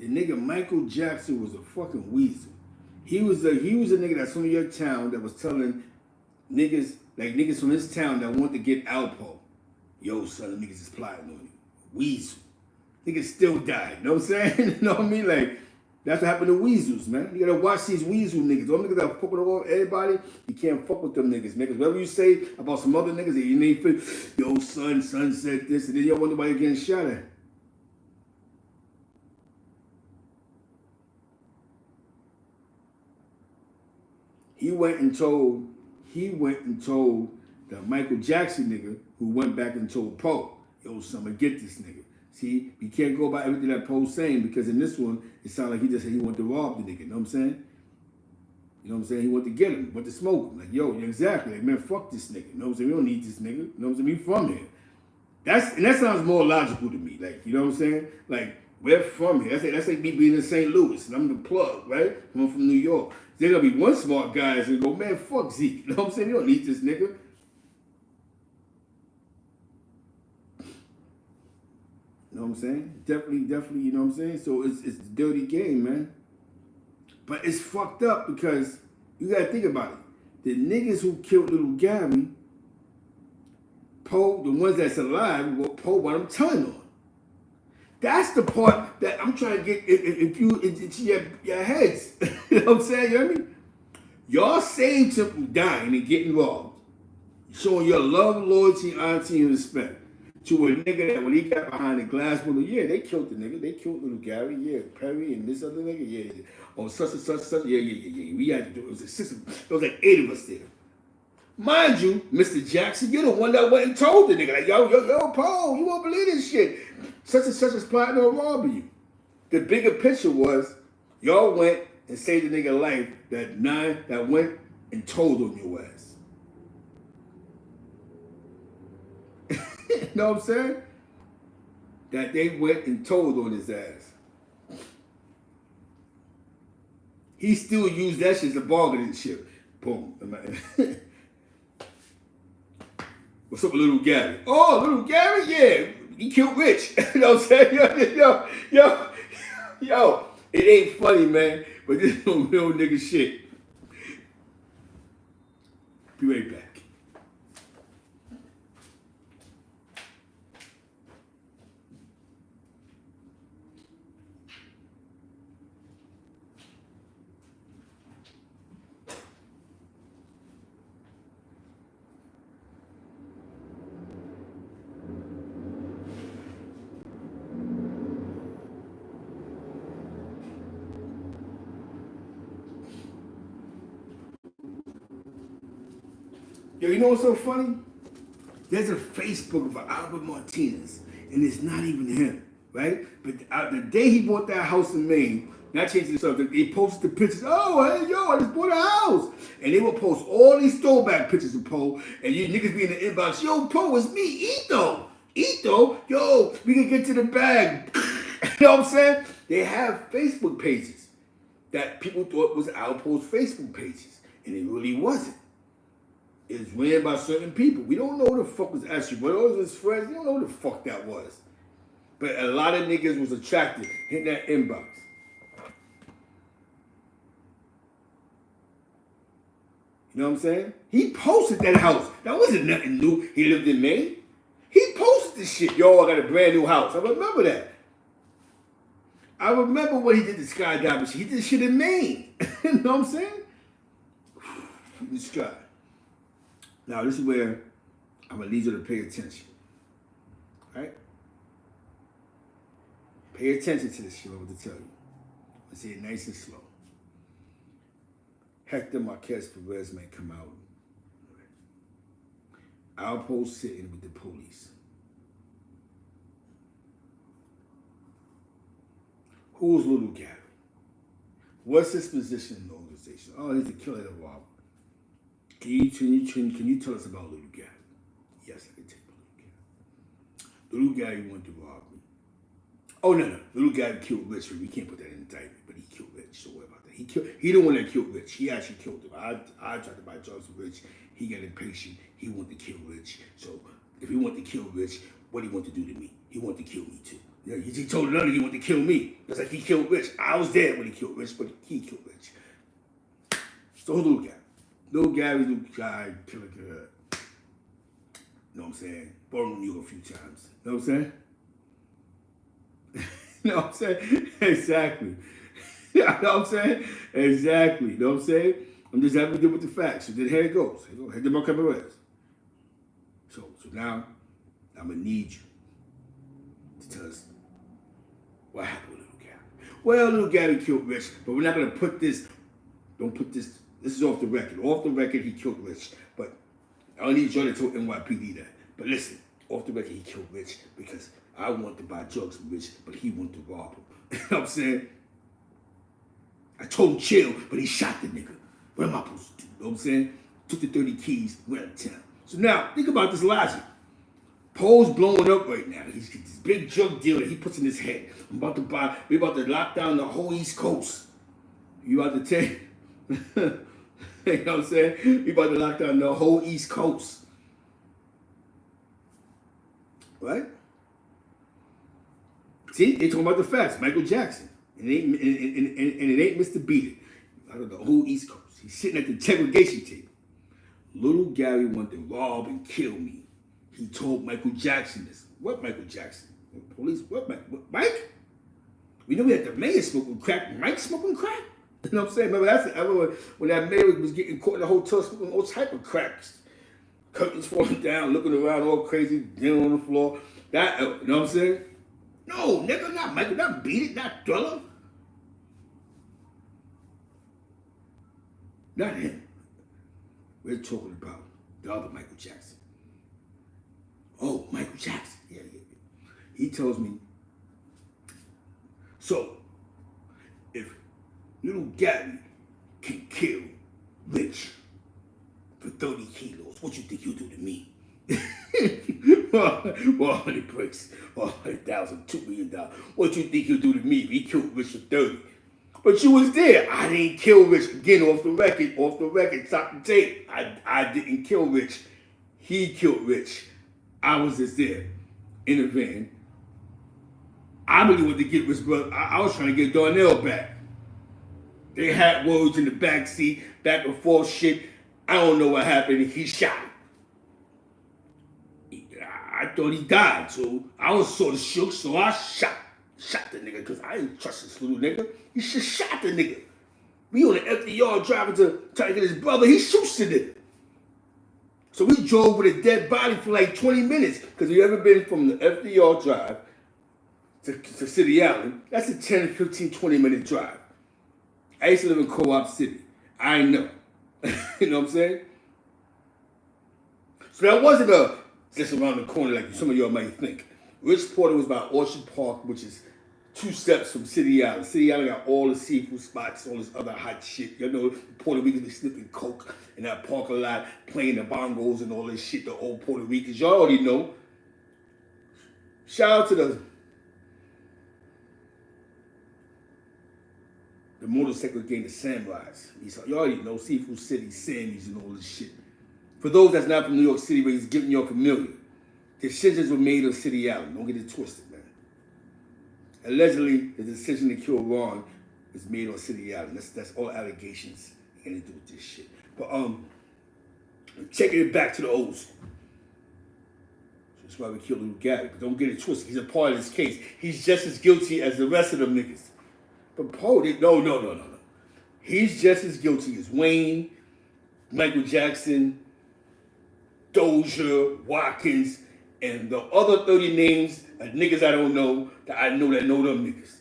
The nigga Michael Jackson was a fucking weasel. He was a nigga that's from your town that was telling niggas, like niggas from his town that want to get Alpo. Yo, son, the niggas is plotting on you. Weasel. Niggas still died. You know what I'm saying? You know what I mean? Like, that's what happened to weasels, man. You gotta watch these weasel niggas. Those niggas that fuck with everybody, you can't fuck with them niggas, man. Because whatever you say about some other niggas, you ain't fit, yo, son said this, and then you don't want nobody getting shot at. He went and told the Michael Jackson nigga who went back and told Poe, yo, son, get this nigga. See, you can't go by everything that Poe's saying because in this one, it sounded like he just said he wanted to rob the nigga. You know what I'm saying? You know what I'm saying? He wanted to get him, wanted to smoke him. Like, yo, exactly. Like, man, fuck this nigga. You know what I'm saying? We don't need this nigga. You know what I'm saying? We from here. And that sounds more logical to me. Like, you know what I'm saying? Like, we're from here. That's like me being in St. Louis, and I'm the plug, right? I'm from New York. There's gonna be one smart guy that's gonna go, man, fuck Zeke. You know what I'm saying? You don't need this nigga. You know what I'm saying? Definitely, you know what I'm saying? So it's a dirty game, man. But it's fucked up because you gotta think about it. The niggas who killed little Gary, Poe, the ones that's alive, what Poe want them telling on. That's the part that I'm trying to get into your heads. You know what I'm saying? You hear me? Y'all saying simple dying and getting robbed, showing your love, loyalty, honesty, and respect to a nigga that when he got behind the glass window, yeah, they killed the nigga. They killed little Gary, yeah, Perry and this other nigga, yeah. Oh, such and such, yeah. We had to do it. Was like 8 of us there. Mind you, Mr. Jackson, you're the one that went and told the nigga, like, yo, Paul, you won't believe this shit. Such and such is plotting on robbing you. The bigger picture was, y'all went and saved the nigga life that went and told on your ass. You know what I'm saying? That they went and told on his ass. He still used that shit as a bargaining chip. Boom. What's up with little Gary? Oh, little Gary? Yeah. He killed Rich. You know what I'm saying? Yo. It ain't funny, man. But this is some real nigga shit. Be right back. Yo, you know what's so funny? There's a Facebook of Albert Martinez, and it's not even him, right? But the day he bought that house in Maine, not changing the subject, he posted the pictures. Oh, hey, yo, I just bought a house. And they will post all these throwback pictures of Poe, and you niggas be in the inbox, yo, Poe, it's me, Ito, yo, we can get to the bag. You know what I'm saying? They have Facebook pages that people thought was Alpo's Facebook pages, and it really wasn't. is ran by certain people. We don't know who the fuck was actually, but those his friends, we don't know who the fuck that was. But a lot of niggas was attracted, hitting that inbox. You know what I'm saying? He posted that house. That wasn't nothing new. He lived in Maine. He posted this shit. Yo, I got a brand new house. I remember that. I remember when he did the skydiving shit. He did shit in Maine. You know what I'm saying? The sky. Now, this is where I'm going to need you to pay attention. Right? Pay attention to this shit I'm about to tell you. I say it nice and slow. Hector Marquez Perez may come out. Outpost sitting with the police. Who's Little Gary? What's his position in the organization? Oh, he's a killer of robber. Can you tell us about Little Gary? Yes, I can tell you Little Gary. Little Gary wanted to rob me. Oh, no. Little Gary killed Rich. We can't put that in the indictment, but he killed Rich. Don't worry about that. He the one that killed Rich. He actually killed him. I tried to buy drugs with Rich. He got impatient. He wanted to kill Rich. So if he wanted to kill Rich, what did he want to do to me? He wanted to kill me too. Yeah, he told another he wanted to kill me. It's like he killed Rich. I was there when he killed Rich, but he killed Rich. So Little Gary. Little Gary, little guy, killer. You know what I'm saying? Born in New York a few times. You know what I'm saying? You know what I'm saying? Exactly. You know what I'm saying? Exactly. You know what I'm saying? I'm just having to deal with the facts. So then here it goes. Hector Marquez Perez. So now I'm going to need you to tell us what happened with Little Gary. Well, Little Gary killed Rich, but we're not going to put this, don't put this, this is off the record. Off the record, he killed Rich, but I don't need you to tell NYPD that. But listen, off the record, he killed Rich because I wanted to buy drugs from Rich, but he wanted to rob him. You know what I'm saying? I told him chill, but he shot the nigga. What am I supposed to do? You know what I'm saying? Took the 30 keys, went out of town. So now, think about this logic. Poe's blowing up right now. He's got this big drug deal that he puts in his head. We're about to lock down the whole East Coast. You about to take, you know what I'm saying? We about to lock down the whole East Coast. Right? See, they talking about the facts. Michael Jackson. And it ain't Mr. Beat It. Out of the whole East Coast. He's sitting at the segregation table. Little Gary wanted to rob and kill me. He told Michael Jackson this. What Michael Jackson? Police, what Mike? We know we had the mayor smoking crack. Mike smoking crack? You know what I'm saying? Remember when that mayor was getting caught in the hotel smoking all type of cracks. Curtains falling down, looking around all crazy, dinner on the floor. That, you know what I'm saying? No, nigga, not Michael, not Beat It, not Thriller. Not him. We're talking about the other Michael Jackson. Oh, Michael Jackson. Yeah. He tells me, so, if Little Gary can kill Rich for 30 kilos, what you think he'll do to me? 100 bricks, 100,000, $2 million. What you think he'll do to me if he killed Rich for 30? But you was there. I didn't kill Rich. Again, off the record, stop the tape. I didn't kill Rich. He killed Rich. I was just there in the van. I really wanted to get Rich, but I was trying to get Darnell back. They had words in the back seat, back and forth shit. I don't know what happened. He shot him. I thought he died, so I was sort of shook, so I shot the nigga, because I didn't trust this little nigga. He just shot the nigga. We on an empty yard driving to try to get his brother. He shoots the nigga. So we drove with a dead body for like 20 minutes, because you ever been from the empty yard drive to City Island? That's a 10, 15, 20-minute drive. I used to live in Co-op City. I know. You know what I'm saying? So that wasn't just around the corner like some of y'all might think. Rich Porter was by Orchard Park, which is 2 steps from City Island. City Island got all the seafood spots, all this other hot shit. You know, Puerto Ricans be sniffing coke in that parking lot, playing the bongos and all this shit, the old Puerto Ricans. Y'all already know. Shout out to the motorcycle gang, the Samurais. You already know Seafood City, Sammy's and all this shit. For those that's not from New York City, but he's giving you familiar. Decisions were made on City Island. Don't get it twisted, man. Allegedly, the decision to kill Ron was made on City Island. That's all allegations. Anything to do with this shit. But taking it back to the old school. That's why we killed Little Gary. But don't get it twisted. He's a part of this case. He's just as guilty as the rest of them niggas. But Poe, no. He's just as guilty as Wayne, Michael Jackson, Dozier, Watkins, and the other 30 names of niggas I don't know that I know that know them niggas.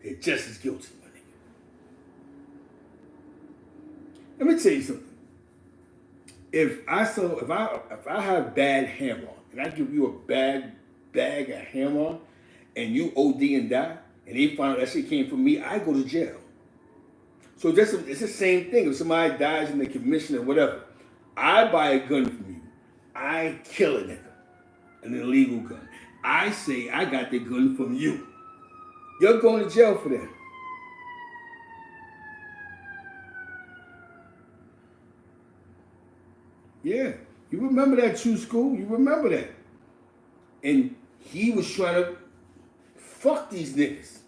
They're just as guilty, my nigga. Let me tell you something. If I have bad hair on, and I give you a bag of hair on, and you OD and die, and they find out that shit came from me, I go to jail. So it's the same thing. If somebody dies in the commission or whatever, I buy a gun from you. I kill a nigga, an illegal gun. I say I got the gun from you. You're going to jail for that. Yeah, you remember that, True School? You remember that. And he was trying to fuck these niggas.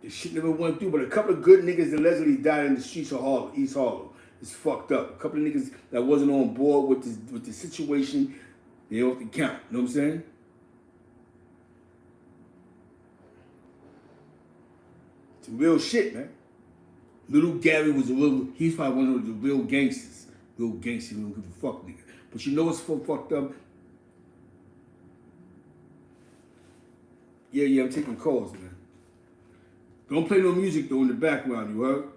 This shit never went through, but a couple of good niggas allegedly died in the streets of Harlem, East Harlem. It's fucked up. A couple of niggas that wasn't on board with the situation, they off the count. You know what I'm saying? It's real shit, man. Little Gary was he's probably one of the real gangsters. Real gangster, don't give a fuck, nigga. But you know what's fucked up? Yeah, I'm taking calls, man. Don't play no music, though, in the background, you heard?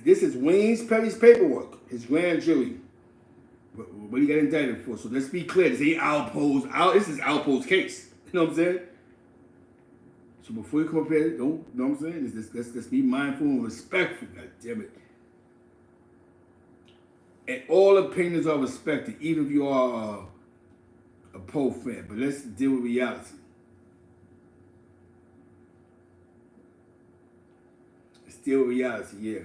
This is Wayne's Petty's paperwork, his grand jury. What he got indicted for. So let's be clear. This ain't this is Alpo's case. You know what I'm saying? So before you come up here, don't, you know what I'm saying? Let's be mindful and respectful, God damn it. And all opinions are respected, even if you are a Poe fan. But let's deal with reality. Let's deal with reality, yeah.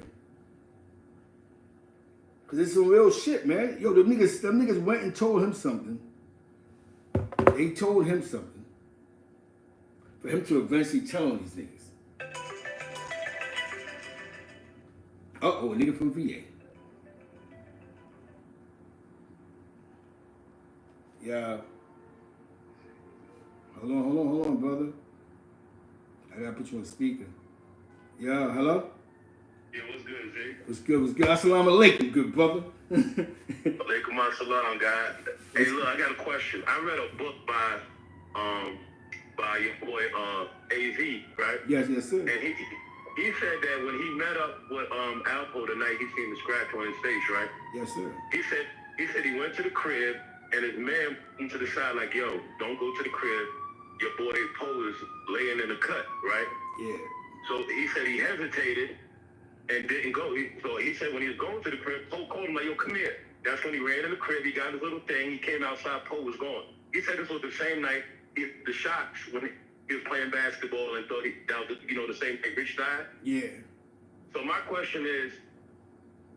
Because it's some real shit, man. Yo, them niggas went and told him something. They told him something. For him to eventually tell on these niggas. Uh-oh, a nigga from VA. Yeah. Hold on, brother. I gotta put you on speaker. Yeah, hello? Yeah, what's good, Jay? What's good? Assalamu alaikum, good brother. Alaikum assalam, God. Hey, look, I got a question. I read a book by your boy AZ, right? Yes, sir. And he said that when he met up with Alpo the night he seen the scratch on his face, right? Yes, sir. He said he went to the crib and his man went to the side like, yo, don't go to the crib. Your boy Poe is laying in the cut, right? Yeah. So he said he hesitated and didn't go. So he said when he was going to the crib, Poe called him like, yo, come here. That's when he ran in the crib. He got his little thing. He came outside. Poe was gone. He said this was the same night. The shots when he was playing basketball and thought that was, the same thing Rich died. Yeah. So my question is,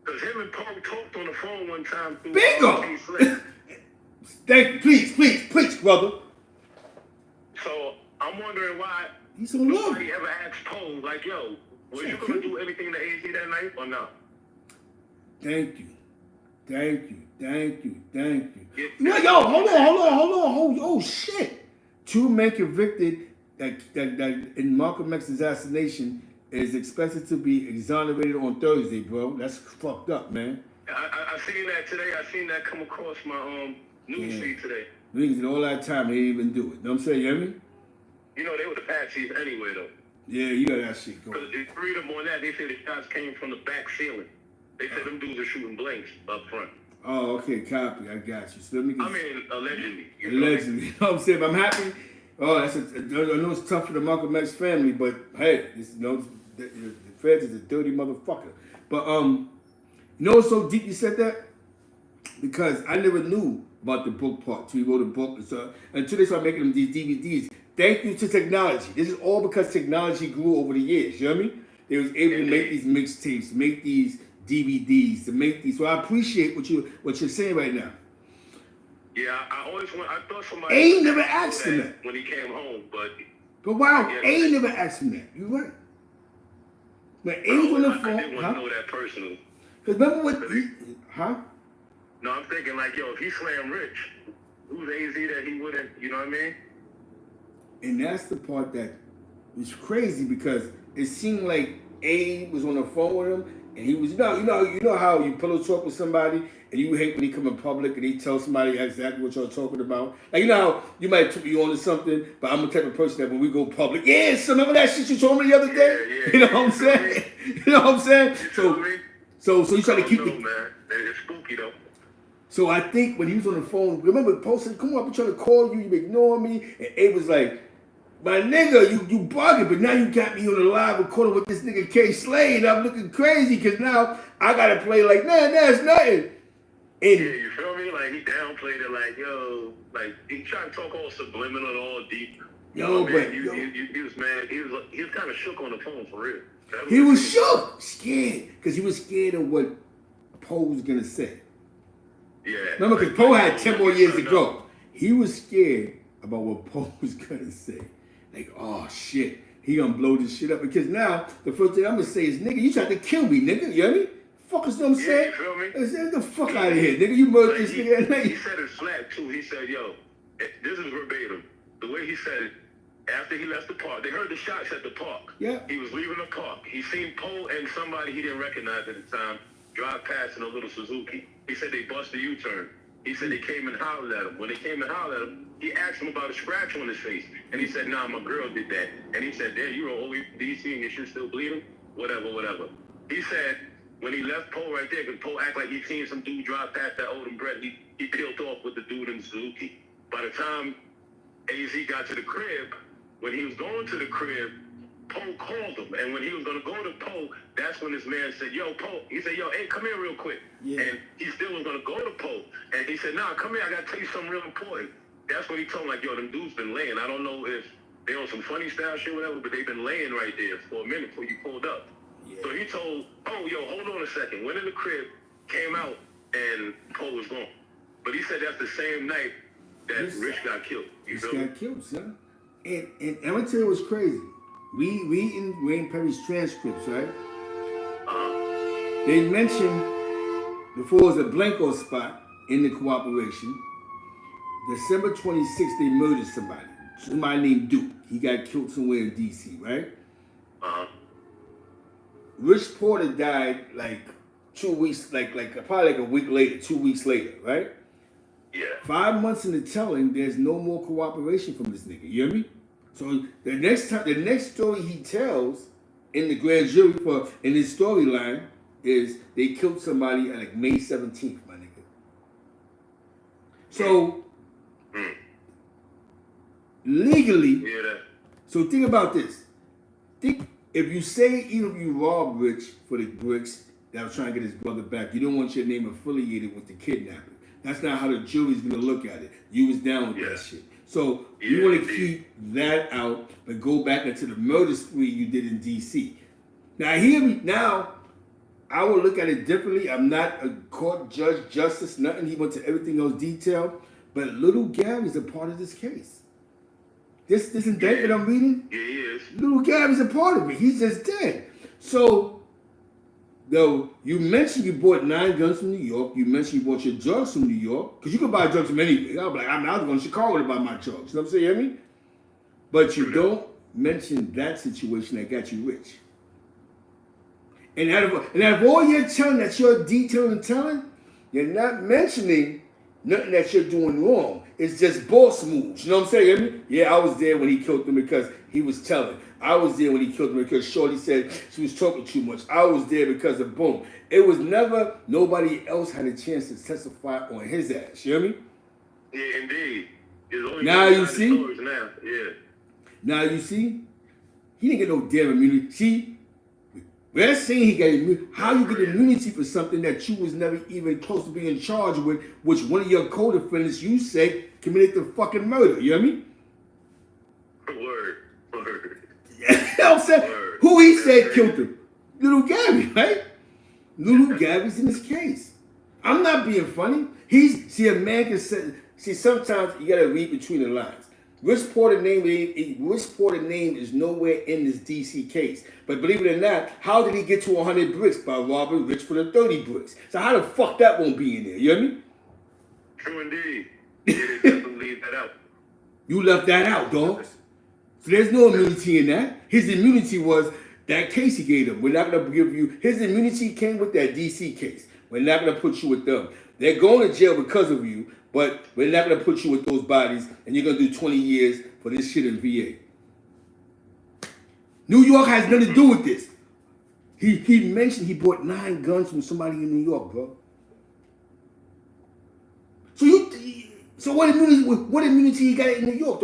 because him and Poe talked on the phone one time through Bingo! Thank you. Please, brother. So I'm wondering why nobody ever asked Poe, like, yo, was you going to do everything to AZ that night or no? Thank you. Yeah, Yo, hold on. Oh, shit. 2 men convicted that in Malcolm X's assassination is expected to be exonerated on Thursday, bro. That's fucked up, man. I seen that today. I seen that come across my news feed today. Niggas did all that time, they didn't even do it. You know what I'm saying? You hear me? They were the patsies anyway, though. Yeah, you got that shit going. Because if you read them on that, they said the shots came from the back ceiling. They said them dudes are shooting blanks up front. Oh, okay, copy. I got you. So let me get... I mean, allegedly. Allegedly. You know what I'm saying? I'm happy. Oh, I know it's tough for the Malcolm X family, but hey, the Feds is a dirty motherfucker. But you know what's so deep you said that? Because I never knew about the book part. So he wrote a book until they started making them these DVDs. Thank you to technology. This is all because technology grew over the years. You know what I mean? They was able to make these mixtapes, make these DVDs, to make these. So I appreciate what you're saying right now. Yeah, I thought somebody ain't never asked him that when he came home, but wow, ain't never asked him that. You're right. But ain't on the phone. I didn't want to know that personally. Because remember what? Huh? No, I'm thinking like, yo, if he slammed Rich, who's AZ that he wouldn't? You know what I mean? And that's the part that was crazy because it seemed like A was on the phone with him, and he was, you know how you pillow talk with somebody, and you hate when he come in public and he tell somebody exactly what y'all talking about. Like, you know how you might took me on to something, but I'm the type of person that when we go public, yeah, so remember that shit you told me the other day? Yeah, you know what I'm saying? You know what I'm saying? So you try to keep it. Man, it's spooky though. So I think when he was on the phone, remember posting, come on, I'm trying to call you, you ignore me, and A was like, my nigga, you bugging, but now you got me on the live recording with this nigga K Slade, and I'm looking crazy because now I gotta play like, man, that's nothing. And yeah, you feel me? Like he downplayed it, like yo, like he tried to talk all subliminal and all deep. Yo, man, but he was mad. He was kind of shook on the phone for real. He was shook, scared, because he was scared of what Poe was gonna say. Yeah. Remember, because Poe had 10 more years to go. He was scared about what Poe was gonna say. Like, oh shit, he gonna blow this shit up. Because now, the first thing I'm gonna say is, nigga, you tried to kill me, nigga. You hear me? Fuck is what I'm saying? You feel me? Get the fuck out of here, nigga. You murdered this nigga at night. He said it flat too. He said, yo, this is verbatim. The way he said it, after he left the park, they heard the shots at the park. Yeah. He was leaving the park. He seen Poe and somebody he didn't recognize at the time drive past in a little Suzuki. He said they bust a U-turn. He said they came and hollered at him. When they came and hollered at him, he asked him about a scratch on his face. And he said, nah, my girl did that. And he said, damn, you were only DC and your shit still bleeding? Whatever. He said, when he left Poe right there, because Poe act like he seen some dude drive past that old Brett, he peeled off with the dude in the Suzuki. By the time AZ got to the crib, when he was going to the crib, Poe called him. And when he was going to go to Poe, that's when this man said, yo, Poe. He said, yo, hey, come here real quick. Yeah. And he still was going to go to Poe. And he said, nah, come here. I got to tell you something real important. That's when he told him, like, yo, them dudes been laying. I don't know if they on some funny style shit or whatever, but they've been laying right there for a minute before you pulled up. Yeah. So he told, oh, yo, hold on a second. Went in the crib, came out, and Poe was gone. But he said that's the same night that Rich got killed. Rich got killed, son. And I'm going to tell you what's crazy. We in Wayne Perry's transcripts, right? They mentioned before it was a Blanco spot in the cooperation. December 26th, they murdered somebody. Somebody named Duke. He got killed somewhere in D.C., right? Rich Porter died like 2 weeks, like probably like a week later, 2 weeks later, right? Yeah. 5 months into telling, there's no more cooperation from this nigga. You hear me? So the next story he tells in the grand jury in his storyline is they killed somebody on like May 17th, my nigga. So legally, so think about this. Think if you say even if you robbed Rich for the bricks that was trying to get his brother back, you don't want your name affiliated with the kidnapping. That's not how the jury's gonna look at it. You was down with that shit. So you want to keep that out, but go back into the murder spree you did in D.C. Now hear me. Now I will look at it differently. I'm not a court judge, justice, nothing. He went to everything else detailed. But little Gary's a part of this case. This indictment I'm reading. Yeah, he is. Little Gary's a part of it. He's just dead. So. Though you mentioned you bought 9 guns from New York, you mentioned you bought your drugs from New York, because you could buy drugs from anywhere. I'm like, I was going to Chicago to buy my drugs. You know what I'm saying? You hear me? But you don't mention that situation that got you rich. And out of all you're telling that you're detailing and telling, you're not mentioning nothing that you're doing wrong. It's just boss moves. You know what I'm saying? You hear me? Yeah, I was there when he killed them because he was telling. I was there when he killed her because Shorty said she was talking too much. I was there because of boom. It was never nobody else had a chance to testify on his ass. You hear me? Yeah, indeed. Now you see? Now. Yeah. Now you see? He didn't get no damn immunity. See? We're saying he got immunity. How you get immunity for something that you was never even close to being charged with, which one of your co-defendants you said committed the fucking murder. You hear me? know what I'm saying? Who he said killed him? Little Gabby, right? Little Gabby's in this case. I'm not being funny. A man can say, sometimes you gotta read between the lines. Rich Porter name is nowhere in this DC case. But believe it or not, how did he get to 100 bricks? By robbing Rich for the 30 bricks. So how the fuck that won't be in there? You hear me? True indeed. Yeah, they definitely leave that out. You left that out, dog. So there's no immunity in that. His immunity was that case he gave him. We're not going to give you... His immunity came with that DC case. We're not going to put you with them. They're going to jail because of you, but we're not going to put you with those bodies, and you're going to do 20 years for this shit in VA. New York has nothing to do with this. He mentioned he bought 9 guns from somebody in New York, bro. So what immunity he got in New York?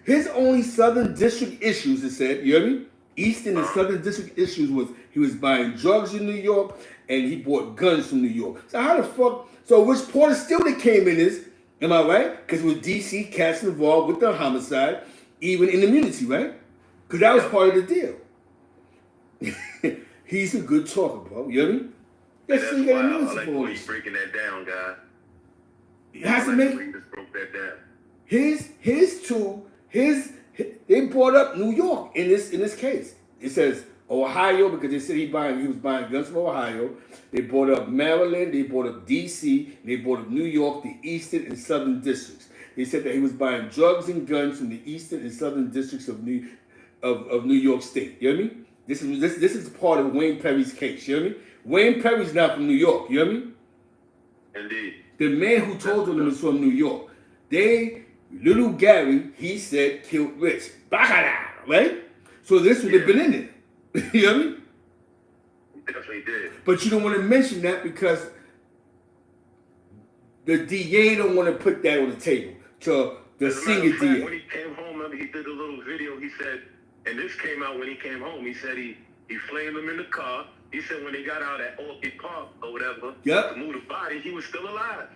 His only Southern District issues, it said, you hear me? Eastern and Southern District issues was he was buying drugs in New York and he bought guns from New York. So how the fuck? So Rich Porter still that came in this, am I right? Because it was DC cats involved with the homicide, even in immunity, right? Because that was part of the deal. He's a good talker, bro. You hear me? That's why I like the way you breaking that down, guy. It has to make just broke that down. They brought up New York in this case. It says Ohio because they said he was buying guns from Ohio. They brought up Maryland, they brought up DC, they brought up New York, the Eastern and Southern districts. They said that he was buying drugs and guns from the Eastern and Southern districts of New York State. You hear me? This is part of Wayne Perry's case. You hear me? Wayne Perry's not from New York. You hear me? Indeed. The man who told them was from New York. Little Gary, he said, killed Rich. Bacala, right? So this would have been in there. You hear me? Definitely did. But you don't want to mention that because the DA don't want to put that on the table to the senior DA. When he came home, remember he did a little video. He said, and this came out when he came home. He said he flamed him in the car. He said when they got out at Orchid Park or whatever, to move the body, he was still alive.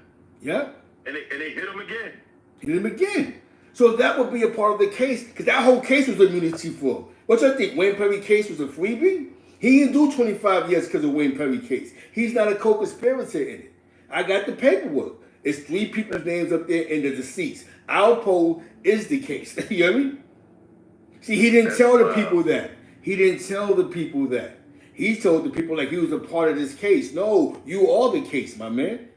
Yep. And they hit him again. Hit him again. So that would be a part of the case, because that whole case was immunity for him. What you think? Wayne Perry case was a freebie? He didn't do 25 years because of Wayne Perry case. He's not a co-conspirator in it. I got the paperwork. It's 3 people's names up there and the deceased. Alpo is the case. You hear me? See, he didn't tell the people that. He didn't tell the people that. He told the people like he was a part of this case. No, you are the case, my man.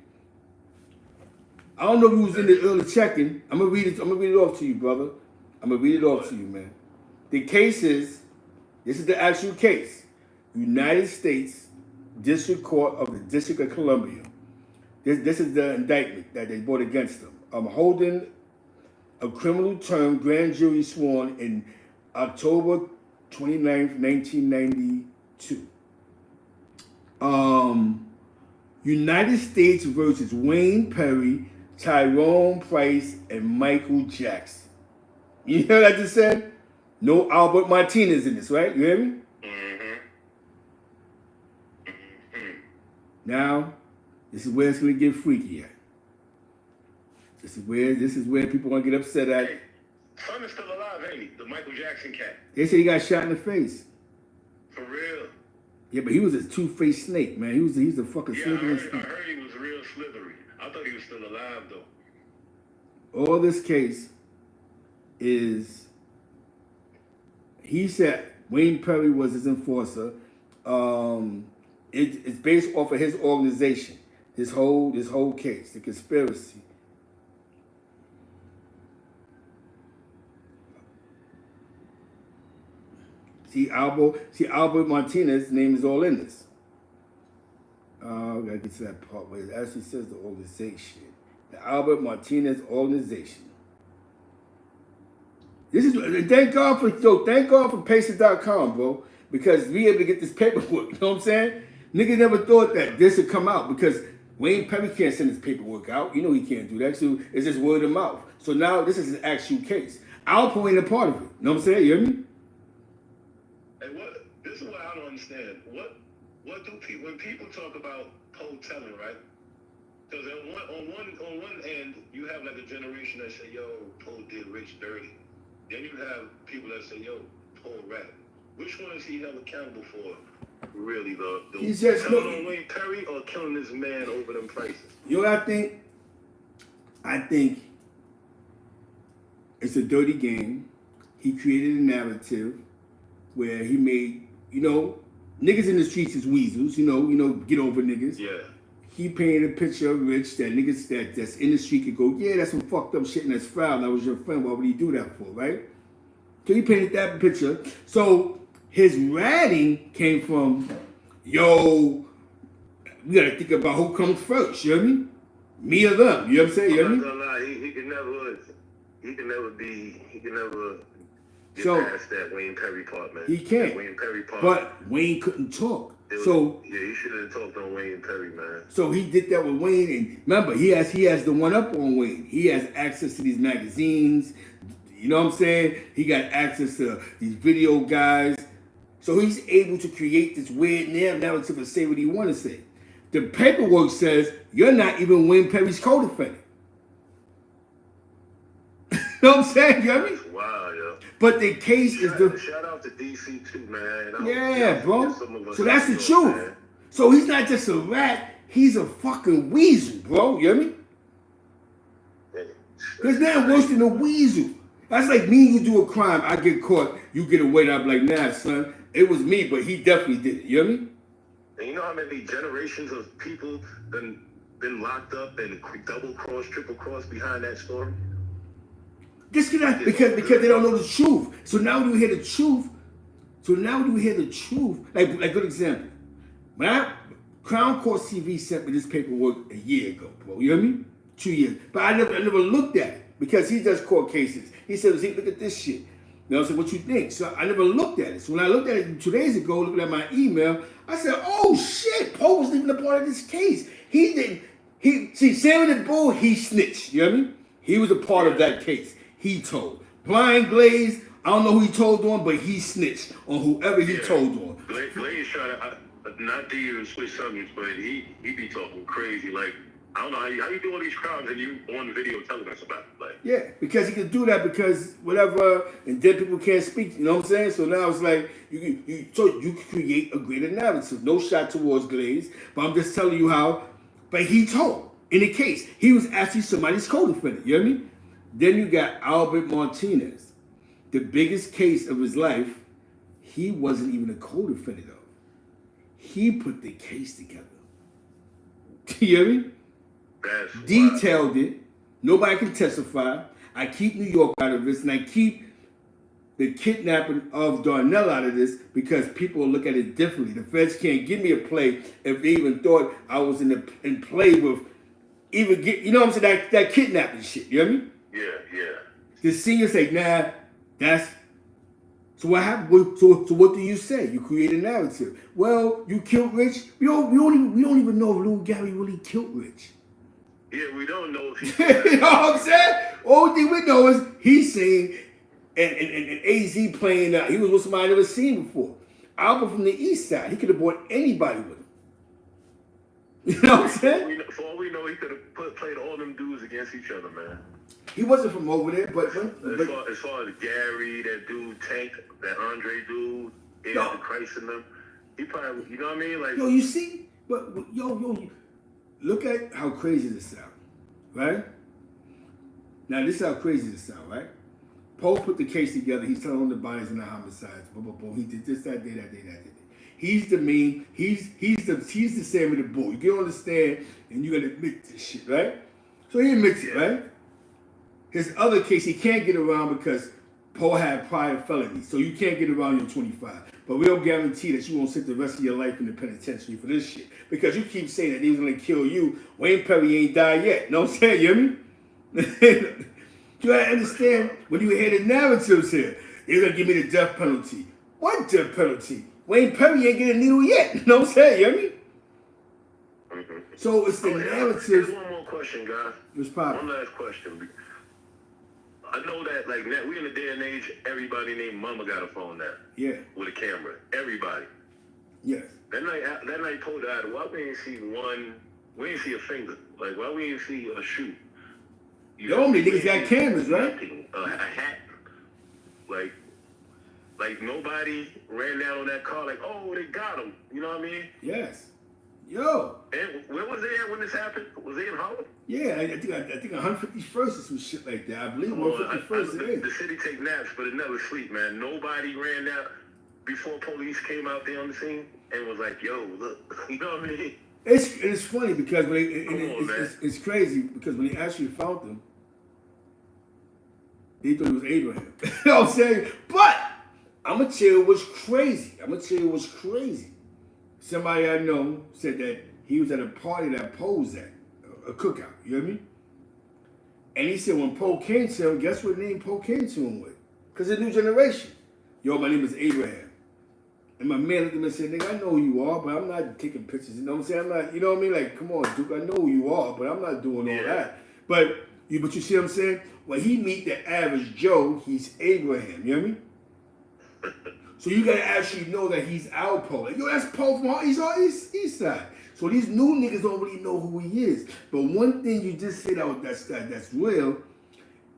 I don't know if you was in the early checking. I'm gonna read it off to you, brother. I'm gonna read it off to you, man. The case is, this is the actual case. United States District Court of the District of Columbia. This is the indictment that they brought against them. I'm holding a criminal term grand jury sworn in October 29th, 1992. United States versus Wayne Perry, Tyrone Price, and Michael Jackson. You hear what I just said? No Albert Martinez in this, right? You hear me? Now, this is where it's gonna get freaky at. This is where people are gonna get upset at. Hey, son is still alive, ain't he? The Michael Jackson cat. They say he got shot in the face. For real? Yeah, but he was a two-faced snake, man. He's a fucking slithering snake. I heard he was real slithery. I thought he was still alive though. All this case is, he said Wayne Perry was his enforcer. It's based off of his organization. This whole case, the conspiracy. See Albert Martinez's name is all in this. I gotta get to that part where it actually says the organization. The Albert Martinez organization. This is thank God for Pacer.com, bro. Because we able to get this paperwork. You know what I'm saying? Niggas never thought that this would come out because Wayne Perry can't send his paperwork out. You know he can't do that. So it's just word of mouth. So now this is an actual case. Alpo ain't a part of it. You know what I'm saying? You hear me? And this is what I don't understand. What do people, when people talk about Poe telling, right? Because on one end, you have like a generation that say, yo, Poe did Rich dirty. Then you have people that say, yo, Paul rap. Which one is he held accountable for? Really, the He's just killing on Wayne Perry or killing this man over them prices? You know what I think? I think it's a dirty game. He created a narrative where he made, niggas in the streets is weasels, get over niggas. Yeah. He painted a picture of Rich that niggas that's in the street could go, yeah, that's some fucked up shit and that's foul. That was your friend. Why would he do that for, right? So he painted that picture. So his ratting came from, yo, we gotta think about who comes first, you know what I mean? Me or them, you know what I'm saying? You know what I mean? I'm not gonna lie, he can never get So, past that Wayne Perry part, man. He can't. That Wayne Perry part. But Wayne couldn't talk. Yeah, he should have talked on Wayne Perry, man. So he did that with Wayne, and remember, he has the one up on Wayne. He has access to these magazines. You know what I'm saying? He got access to these video guys. So he's able to create this weird narrative and say what he want to say. The paperwork says you're not even Wayne Perry's co-defendant. You know what I'm saying? You know what I mean? Wow, yo. But the case is the... Shout out to DC too, man. Yeah, bro. So that's the truth. Man. So he's not just a rat. He's a fucking weasel, bro. You know what I mean? There's nothing worse than a weasel. That's like me and you do a crime. I get caught. You get away. And I'm like, nah, son. It was me, but he definitely did it. You know what I mean? And you know how many generations of people been locked up and double cross, triple cross behind that story? Just because they don't know the truth. So now when you hear the truth, like good example. When Crown Court TV sent me this paperwork a year ago, bro. You know what I mean? 2 years. But I never looked at it because he does court cases. He said, "See, look at this shit." You know, I said, "What you think?" So I never looked at it. So when I looked at it 2 days ago, looking at my email, I said, "Oh shit, Poe wasn't even a part of this case. He didn't. Sam and the Bull, he snitched. You know what I mean? He was a part of that case. He told. Blind Glaze, I don't know who he told on, but he snitched on whoever he told on. Glaze tried not to even switch subjects, but he be talking crazy. Like, I don't know how you do all these crimes and you on video telling us about it. Like, yeah, because he could do that because whatever, and dead people can't speak. You know what I'm saying? So now it's like you can create a greater narrative. No shot towards Glaze, but I'm just telling you how. But he told in the case he was actually somebody's co-defendant. You know what I mean? Then you got Albert Martinez, the biggest case of his life. He wasn't even a co-defendant of. He put the case together. You hear me? Detailed it. Nobody can testify. I keep New York out of this, and I keep the kidnapping of Darnell out of this because people look at it differently. The feds can't give me a play if they even thought I was in play with even get. You know what I'm saying? That kidnapping shit. You know what I mean? Yeah. The seniors say, nah, that's... So what happened? So what do you say? You create a narrative. Well, you killed Rich. We don't even know if Lil Gary really killed Rich. Yeah, we don't know if he... You know what I'm saying? Only thing we know is he's saying, and AZ playing out. He was with somebody I never seen before. Albert from the East Side. He could have brought anybody with him. You know what I'm saying? For all we know, he could have played all them dudes against each other, man. He wasn't from over there, but as far as Gary, that dude Tank, that Andre dude, the Christ in them, he probably, you know what I mean? Like, you see, but look at how crazy this sounds, right? Now this is how crazy this sounds, right? Poe put the case together. He's telling the bodies and the homicides. Boom, boom, boom. He did this, that day, that day, that day. He's the mean. He's the Sam and the Bull. You can understand, and you gotta admit this shit, right? So he admits it, right? His other case, he can't get around because Poe had prior felonies. So you can't get around your 25. But we don't guarantee that you won't sit the rest of your life in the penitentiary for this shit. Because you keep saying that he was going to kill you. Wayne Perry ain't died yet. You know what I'm saying? You hear me? You gotta understand, when you hear the narratives here, they're going to give me the death penalty. What death penalty? Wayne Perry ain't getting a needle yet. You know what I'm saying? You hear me? Mm-hmm. So it's the narrative. Here's one more question, guys. What's poppin'? One last question. I know that, like, we in a day and age, everybody named Mama got a phone now. Yeah. With a camera. Everybody. Yes. That night told her, why we ain't see we ain't see a finger. Like, why we ain't see a shoe? Normally niggas got cameras, right? A hat. Like, Like nobody ran down on that car like, oh, they got him. You know what I mean? Yes. Yo. And where was they at when this happened? Was they in Harlem? Yeah, I think 151st or some shit like that. I believe 151st it is. The city take naps, but it never sleep, man. Nobody ran down before police came out there on the scene and was like, yo, look. You know what I mean? It's funny because it's crazy because when they actually found him, they thought it was Abraham. You know what I'm saying? But I'm gonna tell you what's crazy. Somebody I know said that he was at a party that Poe was at, a cookout. You hear me? And he said when Poe came to him, guess what name Poe came to him with? Because it's a new generation. Yo, my name is Abraham. And my man looked at me and said, nigga, I know who you are, but I'm not taking pictures. You know what I'm saying? I'm not, you know what I mean? Like, come on, Duke, I know who you are, but I'm not doing all that. But you see what I'm saying? When he meet the average Joe, he's Abraham. You hear me? So you gotta actually know that he's our Poe. Like, yo, that's Poe from East Side. So these new niggas don't really know who he is. But one thing you just said that's real,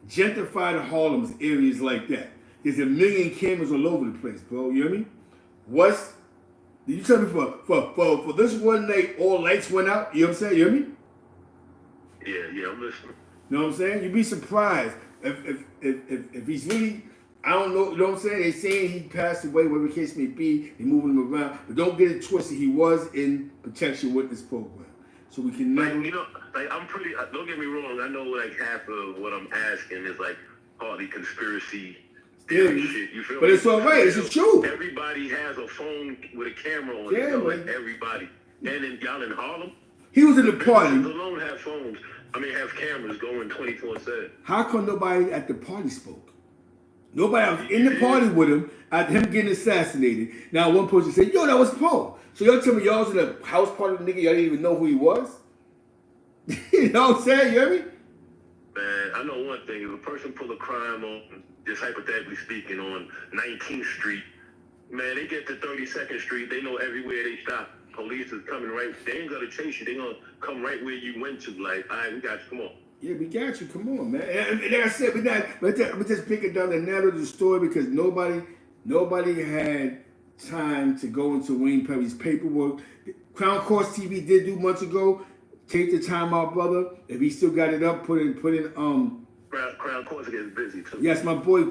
gentrified Harlem's areas like that. There's a million cameras all over the place, bro. You hear me? Did you tell me for this one night all lights went out? You know what I'm saying? You hear me? Yeah, I'm listening. You know what I'm saying? You'd be surprised if he's really, I don't know, you know what I'm saying? They're saying he passed away, whatever the case may be, they're moving him around. But don't get it twisted, he was in protection witness program. So we can never... Like, you know, like I'm pretty, don't get me wrong, I know like half of what I'm asking is like partly conspiracy theory shit, you feel me? But it's all right, it's the truth. Everybody has a phone with a camera on it, like everybody. And then y'all in Harlem? He was in the party. Businesses alone have phones. Have cameras going 24/7. How come nobody at the party spoke? Nobody was in the party with him, at him getting assassinated. Now one person said, yo, that was Poe. So y'all tell me y'all was in a house party with the nigga, y'all didn't even know who he was? You know what I'm saying? You hear me? Man, I know one thing. If a person pull a crime on, just hypothetically speaking, on 19th Street, man, they get to 32nd Street, they know everywhere they stop. Police is coming right. They ain't gonna chase you. They gonna come right where you went to. Like, all right, we got you. Come on. Yeah, we got you. Come on, man. And like I said, we're just picking down the narrative of the story because nobody had time to go into Wayne Perry's paperwork. Crown Course TV did do months ago. Take the time out, brother. If he still got it up, put in. Crown Course gets busy too. Yes, my boy.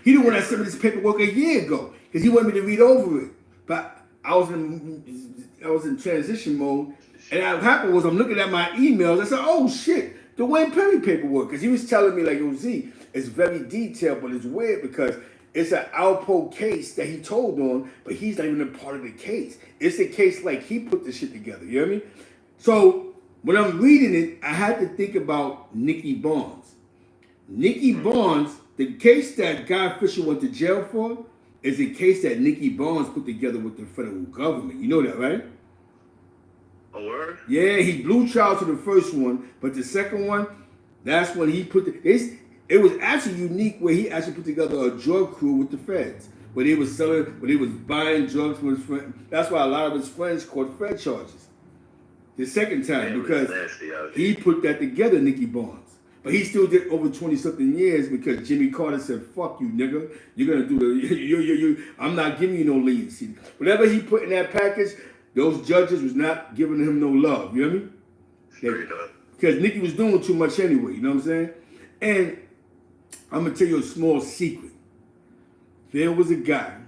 He the one that sent me this paperwork a year ago because he wanted me to read over it, but I was in transition mode, and what happened was I'm looking at my emails. I said, "Oh shit, the Wayne Perry paperwork," because he was telling me like, "Yo, Z, it's very detailed, but it's weird because it's an Alpo case that he told on, but he's not even a part of the case. It's a case like he put the shit together. You hear me? So when I'm reading it, I had to think about Nicky Barnes. Nicky Barnes, the case that Guy Fisher went to jail for, is a case that Nicky Barnes put together with the federal government. You know that, right? A word? Yeah, he blew trial to the first one, but the second one, that's when he put it was actually unique where he actually put together a drug crew with the feds. Where they was buying drugs from his friends. That's why a lot of his friends caught Fed charges. The second time, because he put that together, Nicky Barnes. But he still did over 20-something years because Jimmy Carter said, fuck you, nigga. You're going to do I'm not giving you no leniency. Whatever he put in that package, those judges was not giving him no love. You know what I mean? Because Nicky was doing too much anyway. You know what I'm saying? And I'm going to tell you a small secret. There was a guy.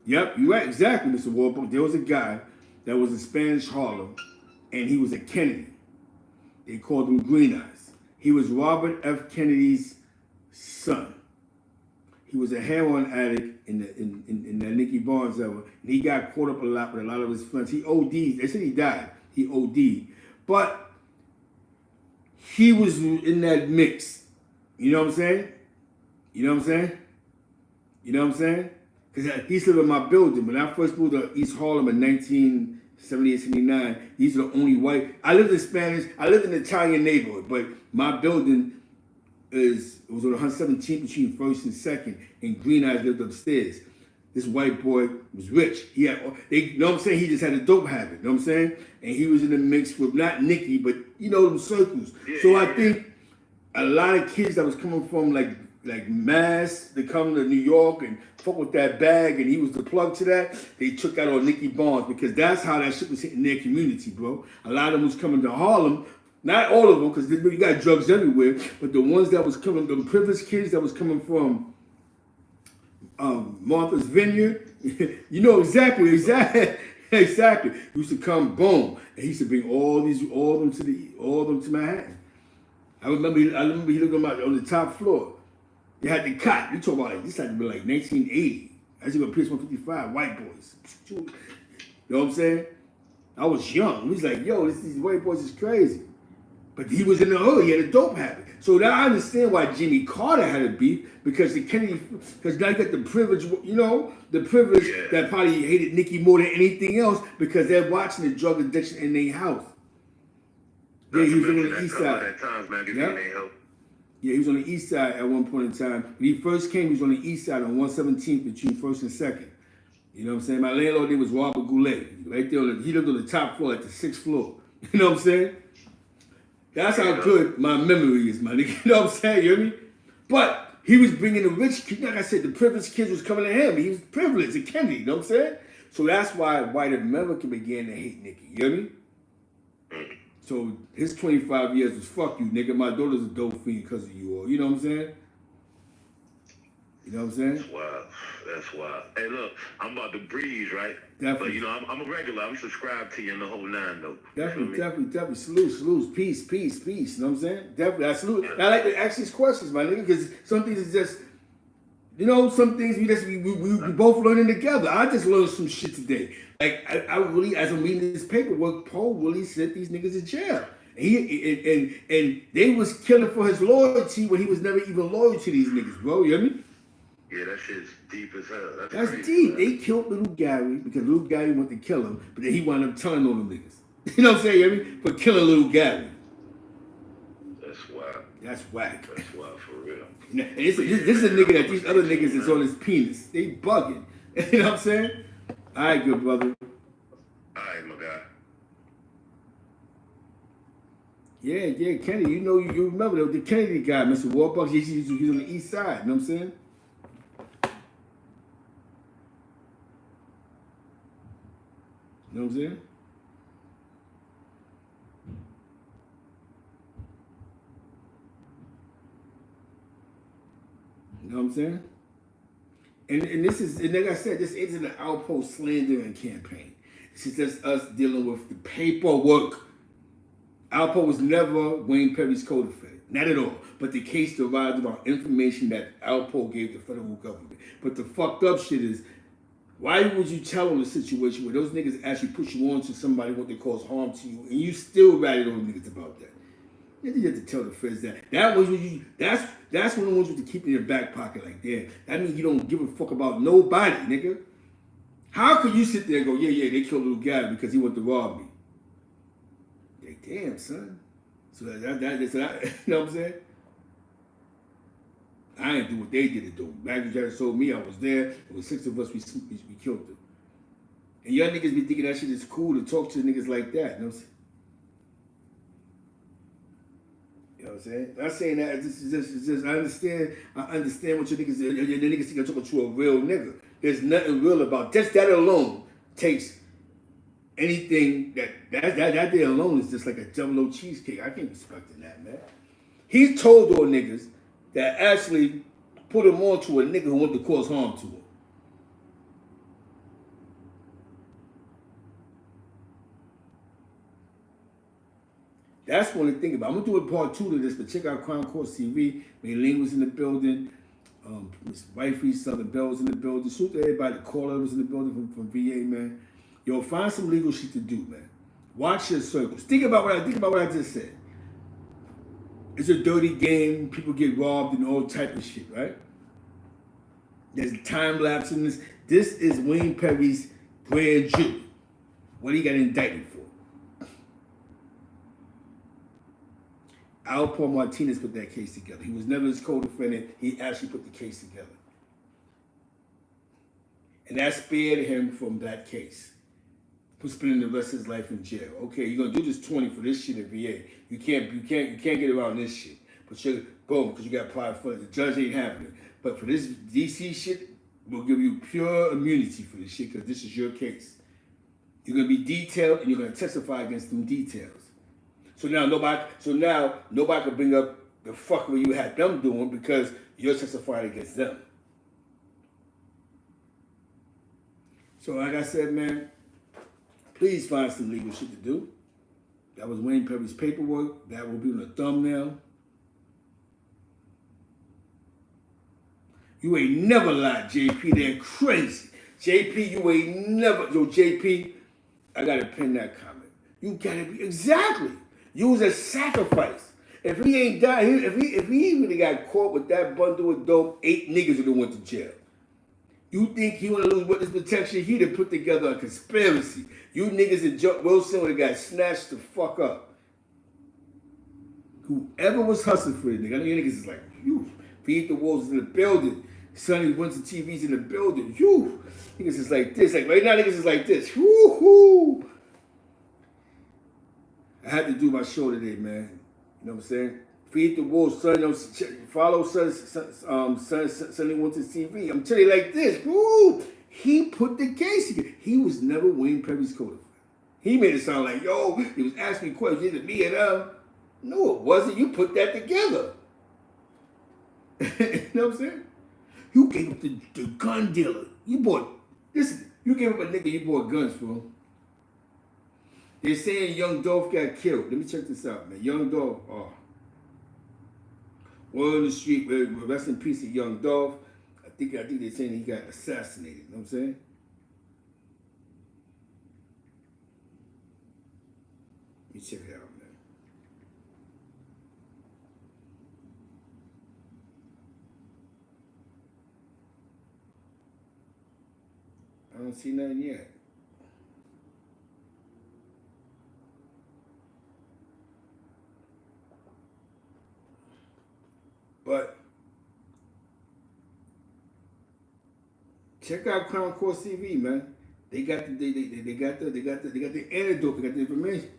Yep, you're right. Exactly, Mr. Warburg. There was a guy that was in Spanish Harlem, and he was a Kennedy. They called him Green Eyes. He was Robert F. Kennedy's son. He was a heroin addict in the Nicky Barnes era, and he got caught up a lot with a lot of his friends. He OD'd. They said he died. He OD'd. But he was in that mix. You know what I'm saying? You know what I'm saying? You know what I'm saying? Because he's living in my building. When I first moved to East Harlem in 1978, 79, these are the only white. I lived in an Italian neighborhood, but my building was on 117th between 1st and 2nd, and Green Eyes lived upstairs. This white boy was rich. You know what I'm saying? He just had a dope habit, you know what I'm saying? And he was in the mix with not Nicky, but you know them circles. So I think a lot of kids that was coming from like like mass to come to New York and fuck with that bag, and he was the plug to that. They took out on Nicky Barnes because that's how that shit was hitting their community, bro. A lot of them was coming to Harlem. Not all of them, because you got drugs everywhere, but the ones that was coming, the privileged kids that was coming from Martha's Vineyard, you know exactly. He used to come, boom, and he used to bring all of them to Manhattan. I remember he looked at them on the top floor. They had the cot. You talk about like this had to be like 1980. I used to go Pierce 155, white boys. You know what I'm saying? I was young. He was like, yo, these white boys is crazy. But he was in the hood. He had a dope habit. So now I understand why Jimmy Carter had a beef, because because now you got the privilege, that probably hated Nicki more than anything else because they're watching the drug addiction in their house. Yeah, he was on the east side. Yeah, he was on the east side at one point in time. When he first came, he was on the east side on 117th between 1st and 2nd. You know what I'm saying? My landlord name was Robert Goulet. Right there, he lived on the top floor at the 6th floor. You know what I'm saying? That's how good my memory is, my nigga. You know what I'm saying? You hear me? But he was bringing the rich kids. Like I said, the privileged kids was coming to him. He was privileged, a Kennedy. You know what I'm saying? So that's why white America began to hate Nicki. You hear me? So his 25 years was fuck you, nigga. My daughter's a dope fiend because of you all. You know what I'm saying? You know what I'm saying? That's wild. That's wild. Hey, look, I'm about to breeze, right? Definitely. But, you know, I'm a regular. I'm subscribed to you in the whole nine, though. Definitely. Salute. Peace. You know what I'm saying? Definitely. I salute. Yeah. I like to ask these questions, my nigga, because some things is just, you know, some things we both learning together. I just learned some shit today. Like, I really, as I'm reading this paperwork, Poe really sent these niggas in jail. And they was killing for his loyalty when he was never even loyal to these niggas, bro. You hear me? Yeah, that shit's deep as hell. That's crazy, deep. Man. They killed Little Gary because Little Gary wanted to kill him, but then he wound up telling on them niggas. You know what I'm saying? You hear me? For killing Little Gary. That's wild. That's whack. That's wild for real. And this is a nigga that these other niggas is on his penis. They bugging. You know what I'm saying? All right, good brother. All right, my guy. Yeah, Kennedy. You know, you remember the Kennedy guy, Mr. Warbucks. He's on the east side. You know what I'm saying? You know what I'm saying? You know what I'm saying? And this is, and like I said, this isn't an outpost slandering campaign. This is just us dealing with the paperwork. Alpo was never Wayne Perry's co-defendant, not at all. But the case derives about information that Alpo gave the federal government. But the fucked up shit is, why would you tell them a situation where those niggas actually put you on to somebody what they cause harm to you, and you still ratted on niggas about that? You have to tell the feds that. That's when the ones with to keep in your back pocket like that. That means you don't give a fuck about nobody, nigga. How could you sit there and go, yeah, they killed Little Guy because he wanted to rob me? Like, damn, son. So that's you know what I'm saying? I didn't do what they did it though. Maggie Jackson told me I was there. It was 6 of us, we killed them. And y'all niggas be thinking that shit is cool to talk to niggas like that. You know what I'm saying? You know what I'm saying? I'm saying that this is just I understand what your niggas your niggas think I'm talking to a real nigga. There's nothing real about just that alone takes anything that there alone is just like a double O cheesecake. I can't respect that, man. He told those niggas that actually put him on to a nigga who wanted to cause harm to him. That's one to think about. I'm gonna do a part 2 to this, but check out Crown Courts TV. Maylene was in the building. Miss Wifey, Southern Bell was in the building. Shoot to everybody. Caller was in the building from VA, man. Yo, find some legal shit to do, man. Watch your circles. Think about what I just said. It's a dirty game. People get robbed and all type of shit, right? There's a time lapse in this. This is Wayne Perry's grand jury. What he got indicted for? Alpo Martinez put that case together. He was never his co-defendant. He actually put the case together. And that spared him from that case. For spending the rest of his life in jail. Okay, you're gonna do this 20 for this shit at VA. You can't get around this shit. But you boom, because you got private funding. The judge ain't having it. But for this DC shit, we'll give you pure immunity for this shit because this is your case. You're gonna be detailed and you're gonna testify against them details. So now nobody can bring up the fuckery you had them doing because you're testifying against them. So like I said, man, please find some legal shit to do. That was Wayne Perry's paperwork. That will be on the thumbnail. You ain't never lied, JP. They're crazy. JP, you ain't never. Yo, JP, I gotta pin that comment. You gotta be exactly. You was a sacrifice. If he ain't died, if he really got caught with that bundle of dope, 8 niggas would have went to jail. You think he wanna lose witness protection? He'd have put together a conspiracy. You niggas and Joe Wilson would have got snatched the fuck up. Whoever was hustling for it, nigga, I know you niggas is like, you feed the wolves in the building. Sonny Winter TV's in the building. You niggas is like this. Like right now, niggas is like this. Woo-hoo. I had to do my show today, man. You know what I'm saying? Feed the wolves, son. Follow Sonny Winter TV. I'm telling you like this. Woo. He put the case together. He was never Wayne Perry's co-defendant. He made it sound like, yo, he was asking me questions to me and them. No, it wasn't. You put that together. You know what I'm saying? You gave up the gun dealer. You gave up a nigga you bought guns for. They're saying Young Dolph got killed. Let me check this out, man. Young Dolph, word on the street, rest in peace to Young Dolph. I think they're saying he got assassinated. You know what I'm saying? Let me check it out, man. I don't see nothing yet. But check out Crown Court TV, man. They got the antidote. They got the information.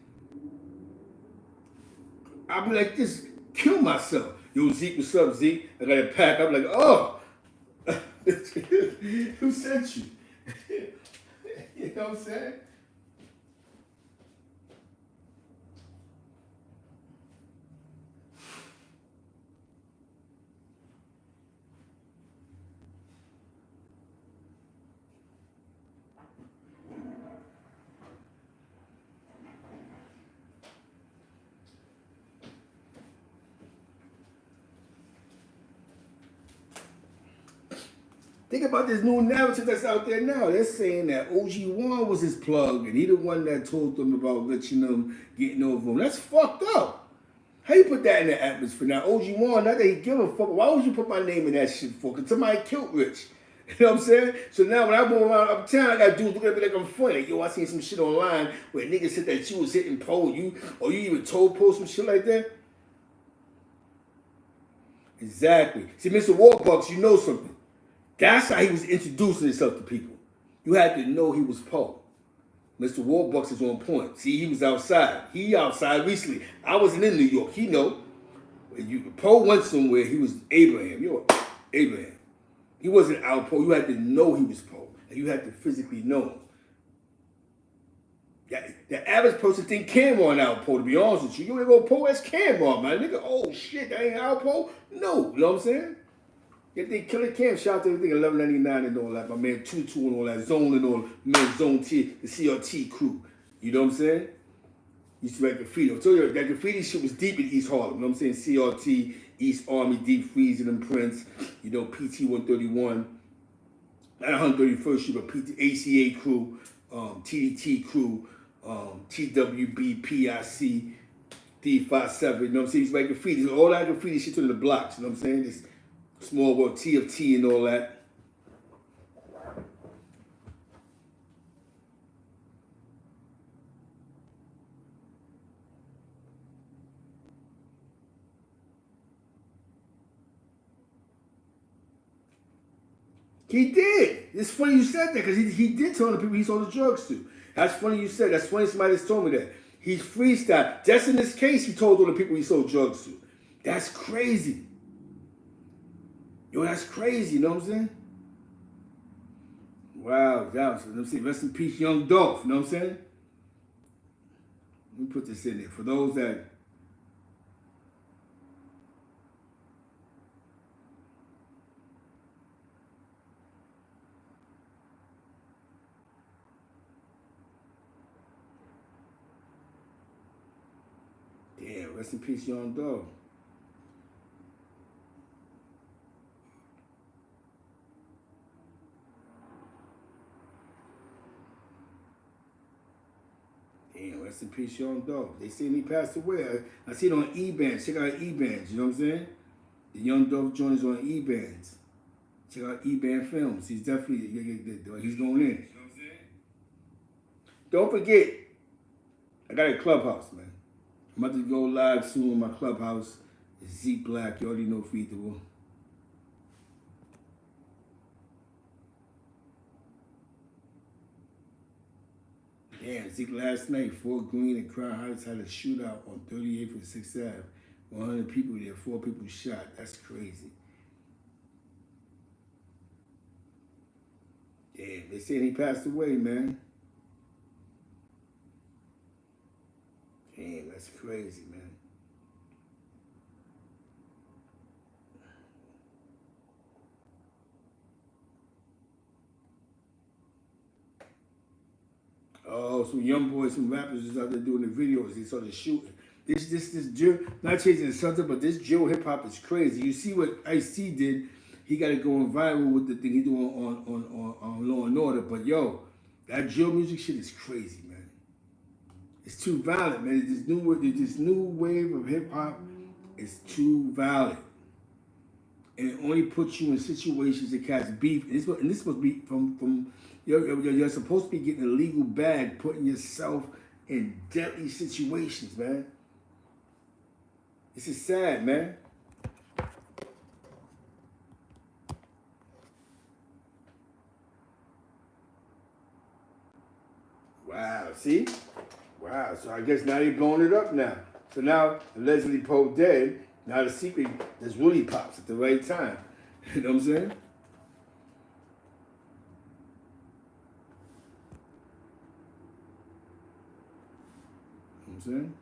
I'll be like this, kill myself. Yo, Zeke, what's up, Zeke? I got a pack. I'm like, oh, who sent you? You know what I'm saying? Think about this new narrative that's out there now. They're saying that OG1 was his plug, and he the one that told them about Rich and them getting over him. That's fucked up. How you put that in the atmosphere? Now, OG1, not that he give a fuck, why would you put my name in that shit for? Because somebody killed Rich. You know what I'm saying? So now when I go around uptown, I got dudes looking at me like I'm funny. Like, yo, I seen some shit online where niggas said that you was hitting Poe, or you even told Poe some shit like that. Exactly. See, Mr. Warbucks, you know something. That's how he was introducing himself to people. You had to know he was Poe. Mr. Warbucks is on point. See, he was outside. He outside recently. I wasn't in New York. He know. Poe went somewhere. He was Abraham. You know, Abraham. He wasn't out Poe. You had to know he was Poe. And you had to physically know him. The average person think Cameron out Poe, to be honest with you. You want to go Poe, that's Cameron, man. Nigga, oh shit, that ain't out Poe? No. You know what I'm saying? If they Killer Cam, shout out to everything 1199 and all that, my man Tutu and all that, Zone and all, man Zone T, the CRT crew. You know what I'm saying? Used to write graffiti. I told you that graffiti shit was deep in East Harlem. You know what I'm saying? CRT, East Army, Deep Freezing and Prince, you know, PT 131, not 131st Street, but ACA crew, TDT crew, TWB, PIC, D57, you know what I'm saying? Used to write graffiti. All that graffiti shit to the blocks, you know what I'm saying? This Small World TFT and all that. He did. It's funny you said that because he did tell the people he sold the drugs to. That's funny you said. That's funny somebody just told me that. He's freestyle. Just in this case, he told all the people he sold drugs to. That's crazy. Yo, that's crazy, you know what I'm saying? Wow, that was, you know what I'm saying? Rest in peace, Young Dolph, you know what I'm saying? Let me put this in there. For those that damn, rest in peace, Young Dolph. Damn, rest in peace, Young Dolph. They seen he passed away. I see it on E-Bands. Check out E-Bands, you know what I'm saying? The Young Dolph joint is on E-Bands. Check out E-Band Films. He's definitely, he's going in. Don't forget, I got a clubhouse, man. I'm about to go live soon on my clubhouse. It's Zeke Black. You already know Feed the World. Damn, Zeke last night, Fort Greene and Crown Heights had a shootout on 38th and 6th Ave. 100 people there, 4 people shot. That's crazy. Damn, they said he passed away, man. Damn, that's crazy, man. Oh, some young boys, some rappers is out there doing the videos. They started shooting. This drill, not chasing the subject, but this drill hip hop is crazy. You see what Ice-T did? He got it going viral with the thing he doing on Law and Order. But yo, that drill music shit is crazy, man. It's too violent, man. This new wave of hip hop is too violent, and it only puts you in situations that catch beef. And this must be from you're supposed to be getting a legal bag, putting yourself in deadly situations, man. This is sad, man. Wow, see? Wow, so I guess now they're blowing it up now. So now, allegedly Poe dead, now the secret just really pops at the right time. You know what I'm saying? You know what I'm saying?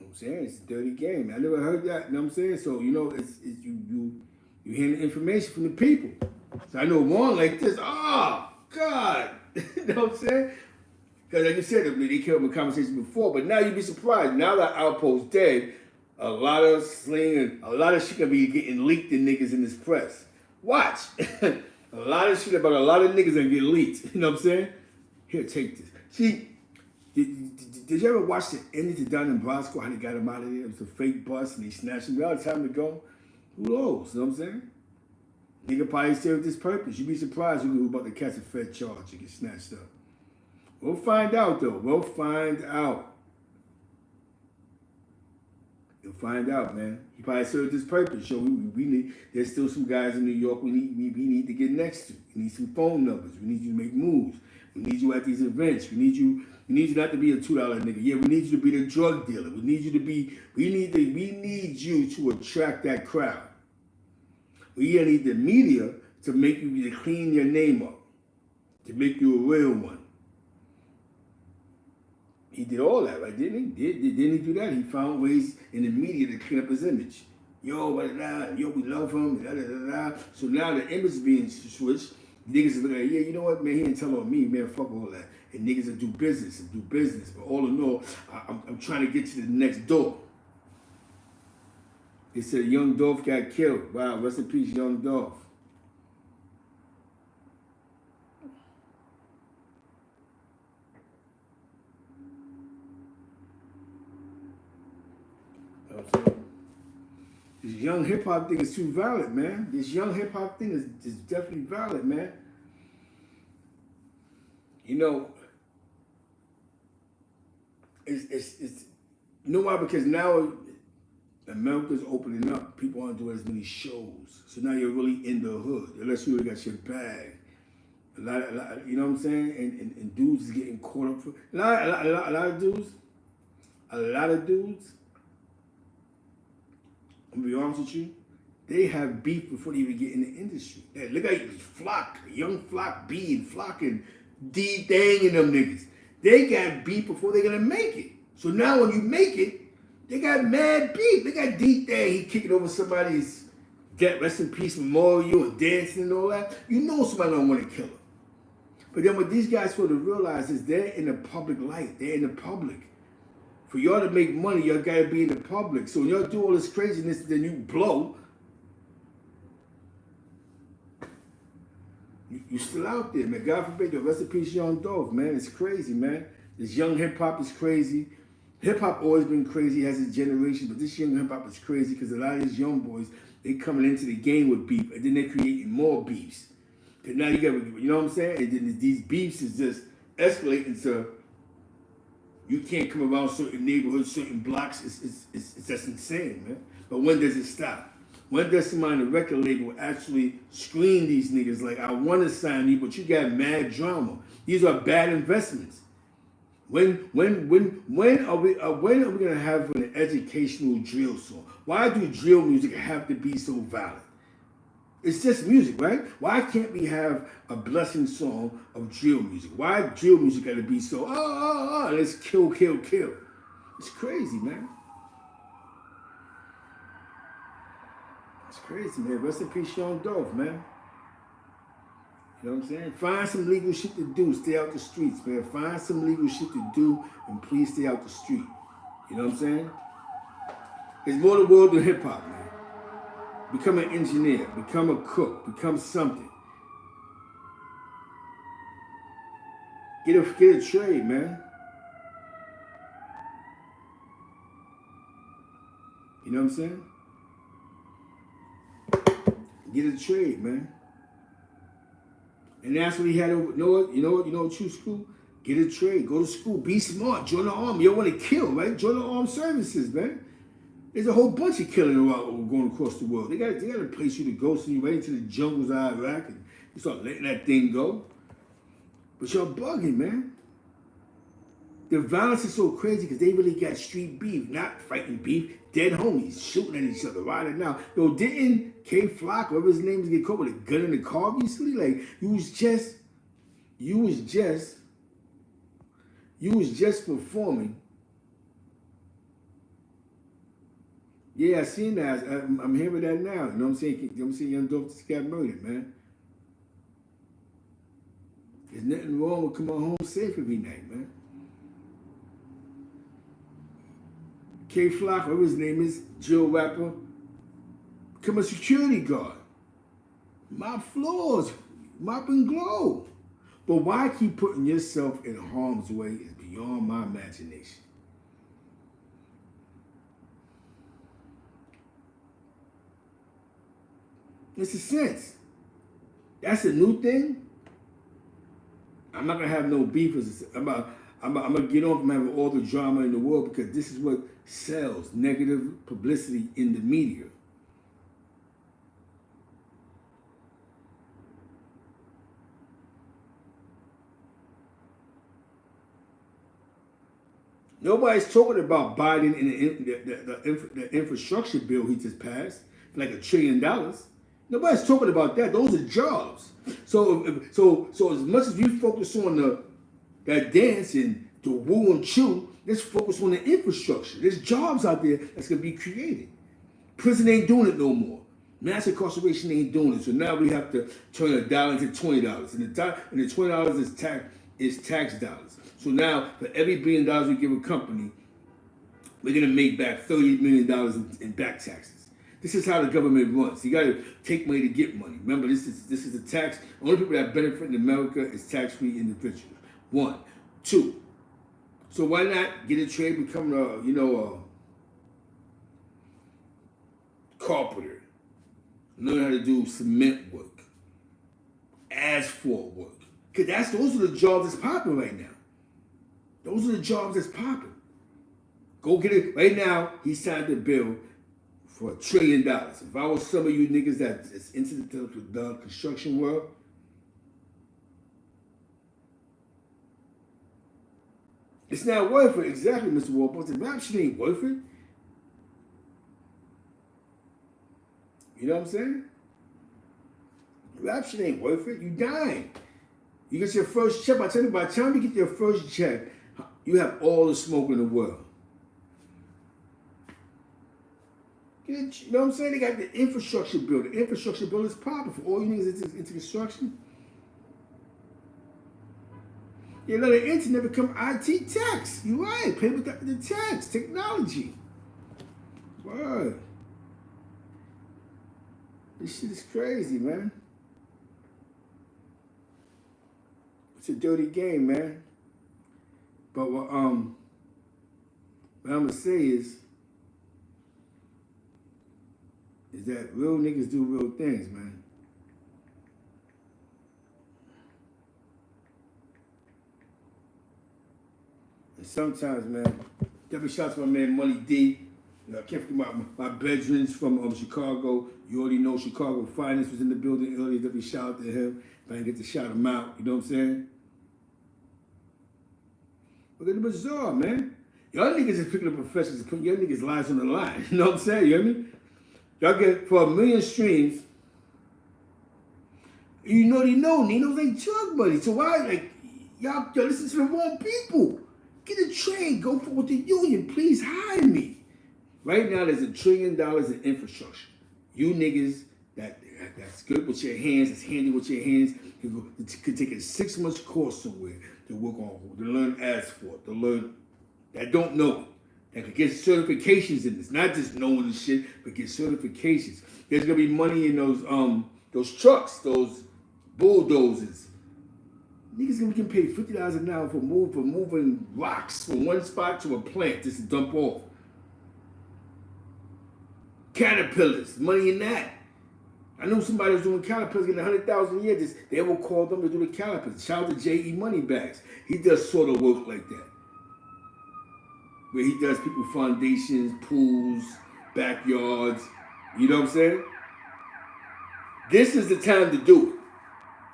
I'm saying it's a dirty game. I never heard that. You know what I'm saying? So you know, it's you hear the information from the people. So I know one like this. Oh God, you know what I'm saying? Because like you said, they killed my conversation before, but now you'd be surprised. Now that Outpost dead, a lot of sling and a lot of shit gonna be getting leaked in niggas in this press. Watch, a lot of shit about a lot of niggas gonna get leaked. You know what I'm saying? Here, take this. See. Did you ever watch the ending to Don and Brasco, how they got him out of there? It was a fake bus and they snatched him. All the time to go. Who knows? You know what I'm saying? Nigga probably served this purpose. You'd be surprised who about to catch a Fed charge and get snatched up. We'll find out though. We'll find out. You'll find out, man. He probably served this purpose. Yo, we need. There's still some guys in New York we need to get next to. We need some phone numbers. We need you to make moves. We need you at these events. We need you not to be a $2 nigga. Yeah, we need you to be the drug dealer. We need you to attract that crowd. We need the media to make you, to clean your name up, to make you a real one. He did all that, right? Didn't he? Didn't he do that? He found ways in the media to clean up his image. Yo, we love him, da, da, da, da. So now the image is being switched. Niggas is looking at, yeah, you know what, man, he didn't tell on me, man, fuck all that. And niggas will do business. But all in all, I'm trying to get to the next door. They said Young Dolph got killed. Wow, rest in peace, Young Dolph. You know what I'm saying? This young hip hop thing is too violent, man. This young hip hop thing is definitely violent, man. You know, it's you know why? Because now America's opening up. People aren't doing as many shows. So now you're really in the hood. Unless you already got your bag. you know what I'm saying? And dudes is getting caught up for a lot of dudes. A lot of dudes. I'm gonna be honest with you. They have beef before they even get in the industry. Hey, look at Flock, young Flock B and Flock and D Thang and them niggas. They got beef before they're gonna make it. So now when you make it, they got mad beef. They got D Thang, he kicking over somebody's death, rest in peace memorial and dancing and all that. You know somebody don't want to kill him. But then what these guys sort of realize is they're in the public light. They're in the public. For y'all to make money, y'all gotta be in the public. So when y'all do all this craziness, then you blow. You still out there, man. God forbid, the rest in peace, Young Dolph, man. It's crazy, man. This young hip hop is crazy. Hip hop always been crazy as a generation, but this young hip hop is crazy because a lot of these young boys, they coming into the game with beef, and then they're creating more beefs. Cause now you got, you know what I'm saying? And then these beefs is just escalating to you can't come around certain neighborhoods, certain blocks. It's just insane, man. But when does it stop? When does somebody on the record label actually screen these niggas like, I want to sign you, but you got mad drama. These are bad investments. When are we gonna have an educational drill song? Why do drill music have to be so violent? It's just music, right? Why can't we have a blessing song of drill music? Why drill music gotta be so let's kill? It's crazy, man. It's crazy, man. Rest in peace, Young Dolph, man. You know what I'm saying? Find some legal shit to do. Stay out the streets, man. Find some legal shit to do, and please stay out the street. You know what I'm saying? There's more to the world than hip hop, man. Become an engineer. Become a cook. Become something. Get a trade, man. You know what I'm saying? Get a trade, man. And that's what he had over. You know what, true school? Get a trade. Go to school. Be smart. Join the army. You don't want to kill, right? Join the armed services, man. There's a whole bunch of killing going across the world. They got a place you to go, send you right into the jungles of Iraq, and you start letting that thing go. But y'all bugging, man. The violence is so crazy because they really got street beef, not fighting beef. Dead homies shooting at each other right now. Yo, didn't K Flock, whatever his name is, get caught with a gun in the car recently? Like, you was just performing. Yeah, I seen that. I'm hearing that now. You know what I'm saying? I'm saying Young Dolph just got murdered, man. There's nothing wrong with coming home safe every night, man. K Flock, whatever his name is, drill rapper, become a security guard. Mop floors, mop and glow. But why keep putting yourself in harm's way is beyond my imagination. It's a sense. That's a new thing. I'm not gonna have no beef. I'm gonna get on from having all the drama in the world because this is what sells, negative publicity in the media. Nobody's talking about Biden and the infrastructure bill he just passed, like $1 trillion. Nobody's talking about that. Those are jobs. So as much as you focus on that dance and the woo and chew, let's focus on the infrastructure. There's jobs out there that's gonna be created. Prison ain't doing it no more. Mass incarceration ain't doing it. So now we have to turn $1 into $20, and the $20 is tax dollars. So now for every $1 billion we give a company, we're gonna make back $30 million in back taxes. This is how the government runs. You got to take money to get money. Remember, this is a tax. Only people that benefit in America is tax-free individuals. 1, 2. So why not get a trade, become a carpenter, learn how to do cement work, asphalt work. Because those are the jobs that's popping right now. Those are the jobs that's popping. Go get it. Right now, he signed the bill for $1 trillion. If I was some of you niggas that's into the construction world, It's not worth it. Exactly, Mr. Warbucks. The rap shit ain't worth it. You know what I'm saying? Rap shit ain't worth it. You dying. You get your first check. I tell you, by the time you get your first check, you have all the smoke in the world. You know what I'm saying? They got the infrastructure bill. The infrastructure bill is popping for all you niggas into construction. You let the internet become IT tax. You're right. Pay with the tax, technology. Word. This shit is crazy, man. It's a dirty game, man. But what I'm gonna say is that real niggas do real things, man. And sometimes, man, definitely shout out to my man Money D. You know, I can't forget my veterans from Chicago. You already know Chicago Finance was in the building earlier. Definitely shout out to him. If I didn't get to shout him out, you know what I'm saying? Look at the bazaar, man. Y'all niggas is picking up professions and putting your niggas' lives on the line. You know what I'm saying? You hear me? Y'all get for 1 million streams. You know they know Nino's ain't drug money. So why, like, y'all listen to the wrong people. Get a train, go for with the union. Please hire me. Right now, there's $1 trillion in infrastructure. You niggas that's good with your hands, that's handy with your hands, could take a 6 month course somewhere to work on, to learn asphalt, to learn that don't know it. That could get certifications in this, not just knowing the shit, but get certifications. There's gonna be money in those trucks, those bulldozers. Niggas gonna get paid $50 an hour for moving rocks from one spot to a plant just to dump off. Caterpillars, money in that. I know somebody was doing Caterpillars getting $100,000 a year. They will call them to do the Caterpillars. Shout out to J.E. Moneybags. He does sort of work like that, where he does people foundations, pools, backyards. You know what I'm saying? This is the time to do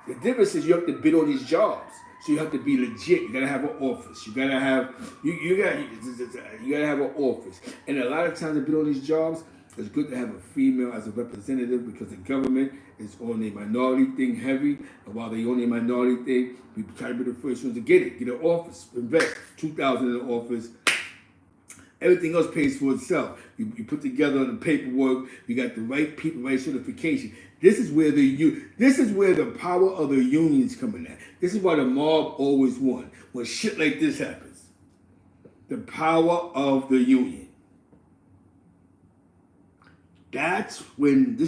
it. The difference is you have to bid on these jobs, so you have to be legit. You gotta have an office. You gotta have you gotta have an office. And a lot of times to bid on these jobs, it's good to have a female as a representative because the government is on a minority thing heavy. And while they on a minority thing, we try to be the first ones to get it. Get an office, invest $2,000 in an office. Everything else pays for itself. You put together the paperwork. You got the right people, right certification. This is where the power of the unions coming at. This is why the mob always won when shit like this happens. The power of the union. This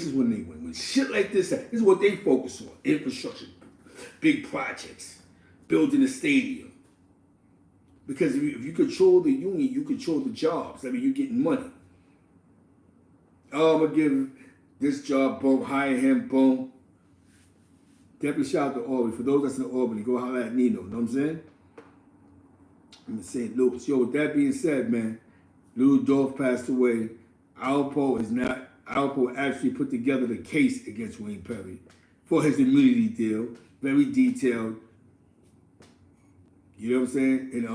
is when they win. When shit like this happens, this is what they focus on. Infrastructure, big projects, building a stadium. Because if you control the union, you control the jobs. I mean, you're getting money. Oh, I'm going to give this job, boom, hire him, boom. Definitely shout out to Albany. For those that's in Albany, go holler at Nino. You know what I'm saying? I'm in St. Louis. Yo, with that being said, man, Little Dolph passed away. Alpo actually put together the case against Wayne Perry for his immunity deal. Very detailed. You know what I'm saying? And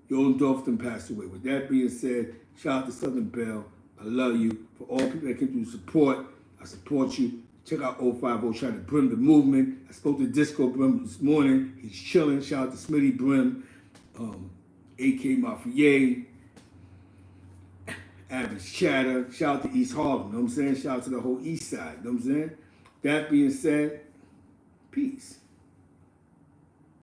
Yolan Dolphin passed away. With that being said, shout out to Southern Belle. I love you. For all people that came through support, I support you. Check out 050 trying to brim the movement. I spoke to Disco Brim this morning. He's chilling. Shout out to Smitty Brim, AK Mafia, Average Chatter. Shout out to East Harlem. You know what I'm saying? Shout out to the whole East Side. You know what I'm saying? That being said, peace.